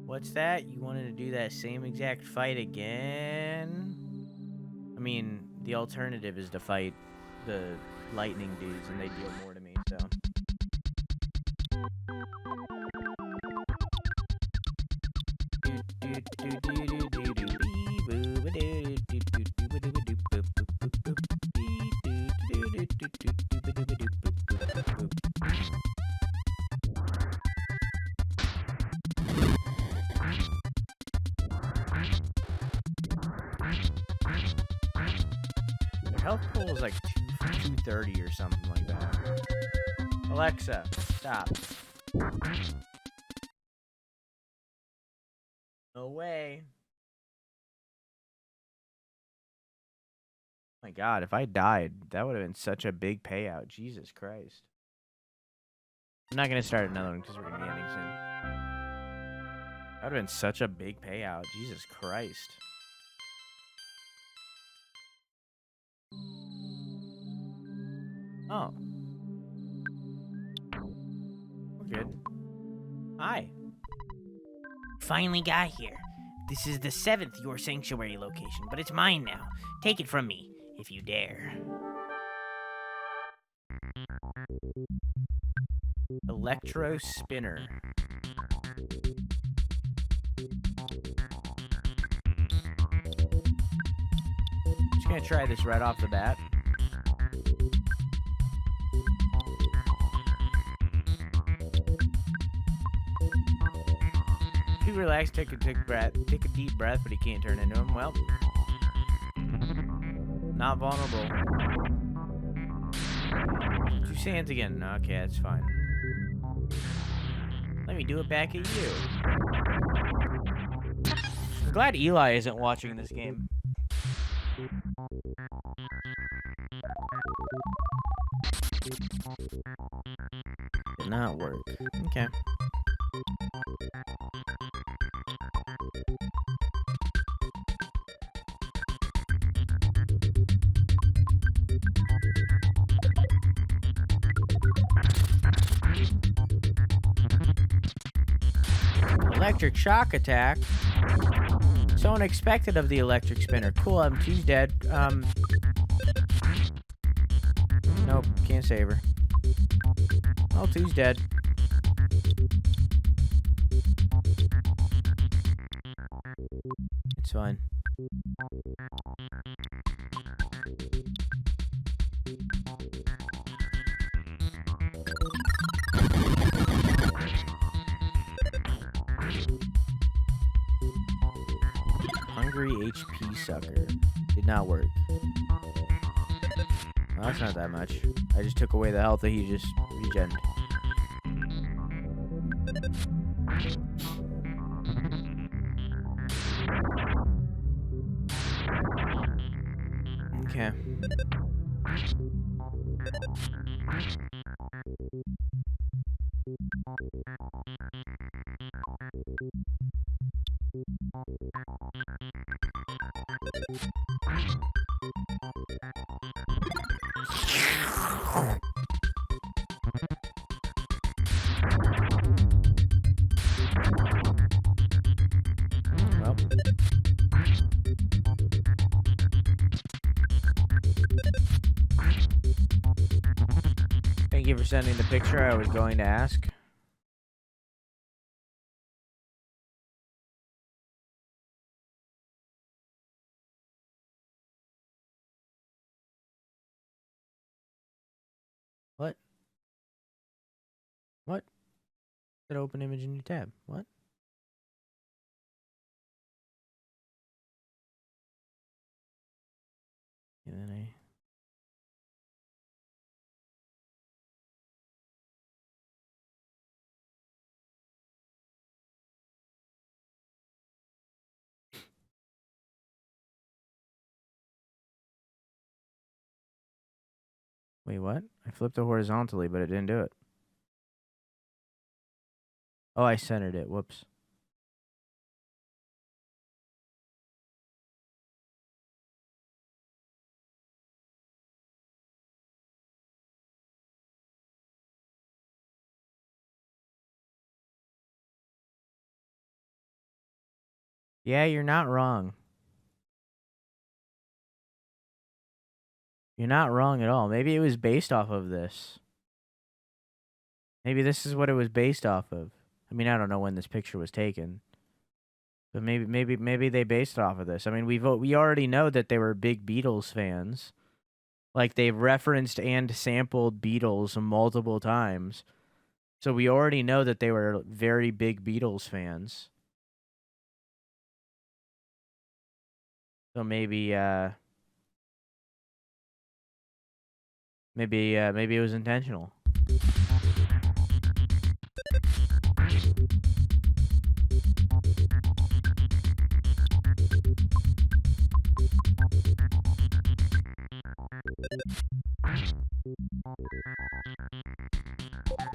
What's that? You wanted to do that same exact fight again? I mean, the alternative is to fight the lightning dudes and they deal more to me, so. health pool is like 230 or something like that. Alexa, stop. No way. Oh my god, if I died, that would have been such a big payout. Jesus Christ. I'm not going to start another one because we're going to be ending soon. That would have been such a big payout. Jesus Christ. Oh. We're good. Hi. Finally got here. This is the 7th Your Sanctuary location, but it's mine now. Take it from me, if you dare. Electro Spinner. Just gonna try this right off the bat. He relaxed, take a deep breath, but he can't turn into him. Well, not vulnerable. 2 sands again. Okay, that's fine. Let me do it back at you. I'm glad Eli isn't watching this game. Did not work. Okay. Electric shock attack. So unexpected of the electric spinner. Cool, she's dead. Nope, can't save her. Oh, 2's dead. It's fine. Hungry HP sucker. Did not work. Well, that's not that much. I just took away the health that he just regened. Okay. Well. Thank you for sending the picture I was going to ask. What? What? That open image in your tab. What? And then I... Wait, what? I flipped it horizontally, but it didn't do it. Oh, I centered it. Whoops. Yeah, you're not wrong. You're not wrong at all. Maybe it was based off of this. Maybe this is what it was based off of. I mean, I don't know when this picture was taken. But maybe they based it off of this. I mean, we already know that they were big Beatles fans. Like, they've referenced and sampled Beatles multiple times. So we already know that they were very big Beatles fans. So maybe Maybe it was intentional.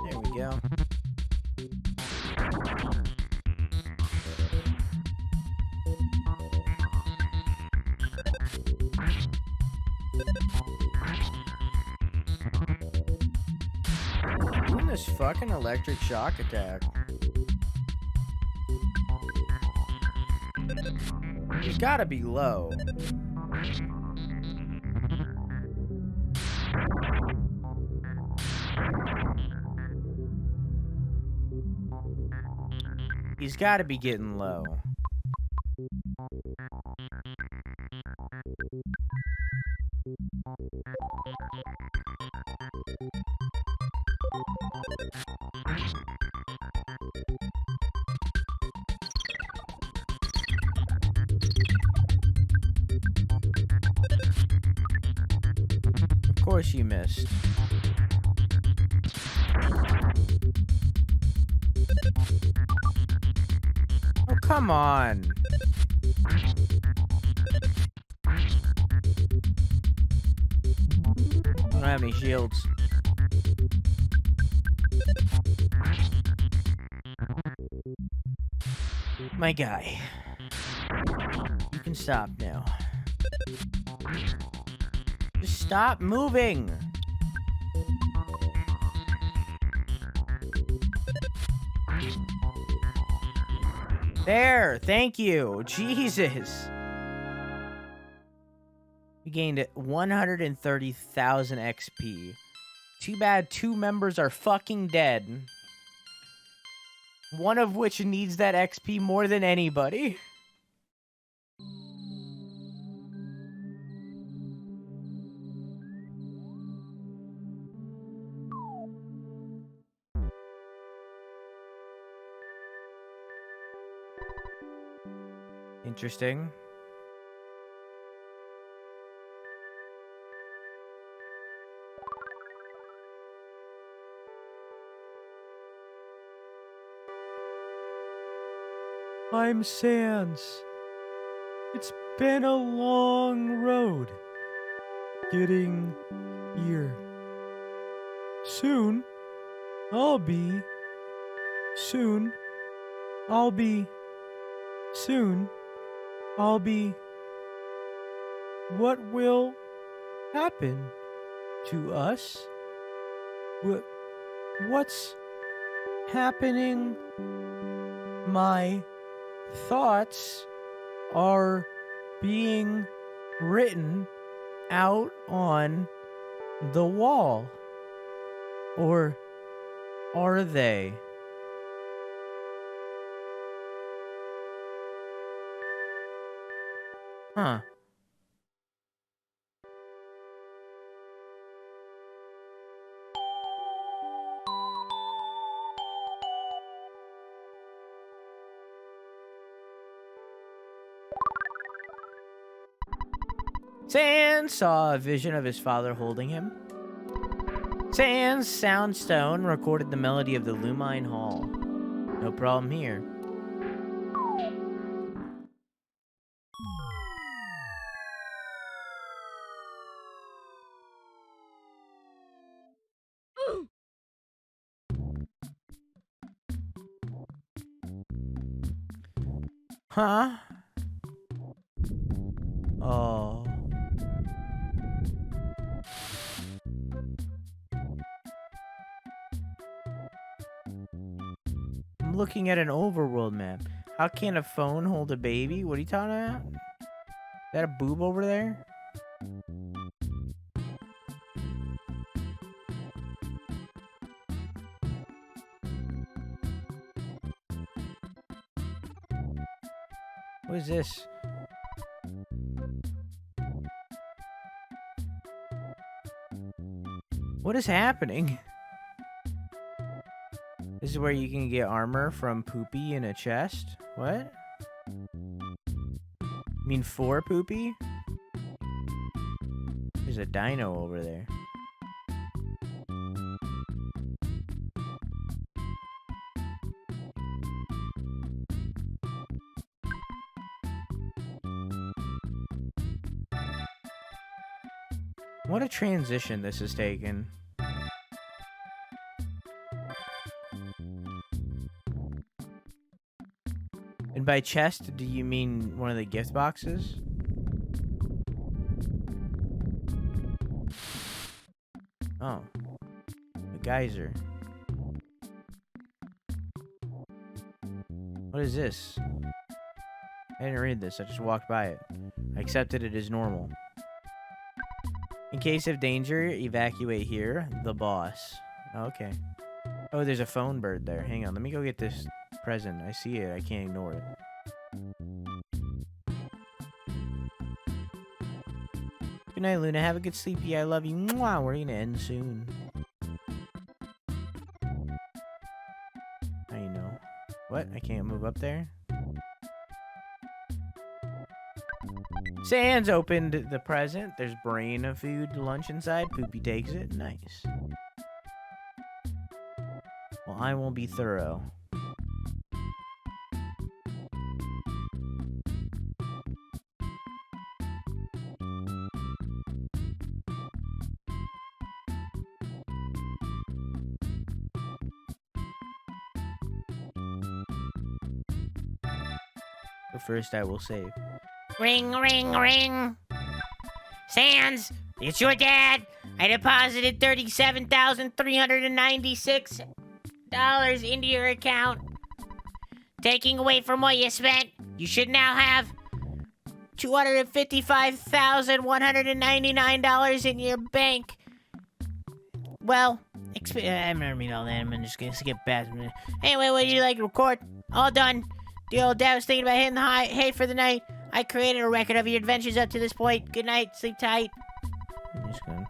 There we go. Doing this fucking electric shock attack. He's gotta be low. He's gotta be getting low. Of course you missed. Oh, come on. I don't have any shields. My guy. You can stop now. Just stop moving. There, thank you. Jesus. We gained 130,000 XP. Too bad 2 members are fucking dead. One of which needs that XP more than anybody. Interesting. I'm Sans. It's been a long road getting here. Soon, I'll be. Soon, I'll be. Soon, I'll be. What will happen to us? What's happening? My thoughts are being written out on the wall. Or are they? Huh. Sans saw a vision of his father holding him. Sans Soundstone recorded the melody of the Lumine Hall. No problem here. Huh? Oh. I'm looking at an overworld map. How can a phone hold a baby? What are you talking about? Is that a boob over there? What is this? What is happening? This is where you can get armor from Poopy in a chest? What? You mean for Poopy? There's a dino over there. What a transition this has taken. And by chest, do you mean one of the gift boxes? Oh. A geyser. What is this? I didn't read this, I just walked by it. I accepted it as normal. In case of danger, evacuate here. The boss. Okay. Oh, there's a phone bird there. Hang on, let me go get this present. I see it, I can't ignore it. Good night, Luna. Have a good sleep. Yeah, I love you. Mwah. We're gonna end soon. How you know? What? I can't move up there? Sans opened the present. There's brain of food lunch inside. Poopy takes it. Nice. Well, I won't be thorough. But first, I will save. Ring, ring, ring. Sans, it's your dad. I deposited $37,396 into your account. Taking away from what you spent, you should now have $255,199 in your bank. Well, I remember all that. I'm just gonna skip past it. Anyway, what do you like to record? All done. The old dad was thinking about hitting the hay for the night. I created a record of your adventures up to this point. Good night. Sleep tight. I'm just gonna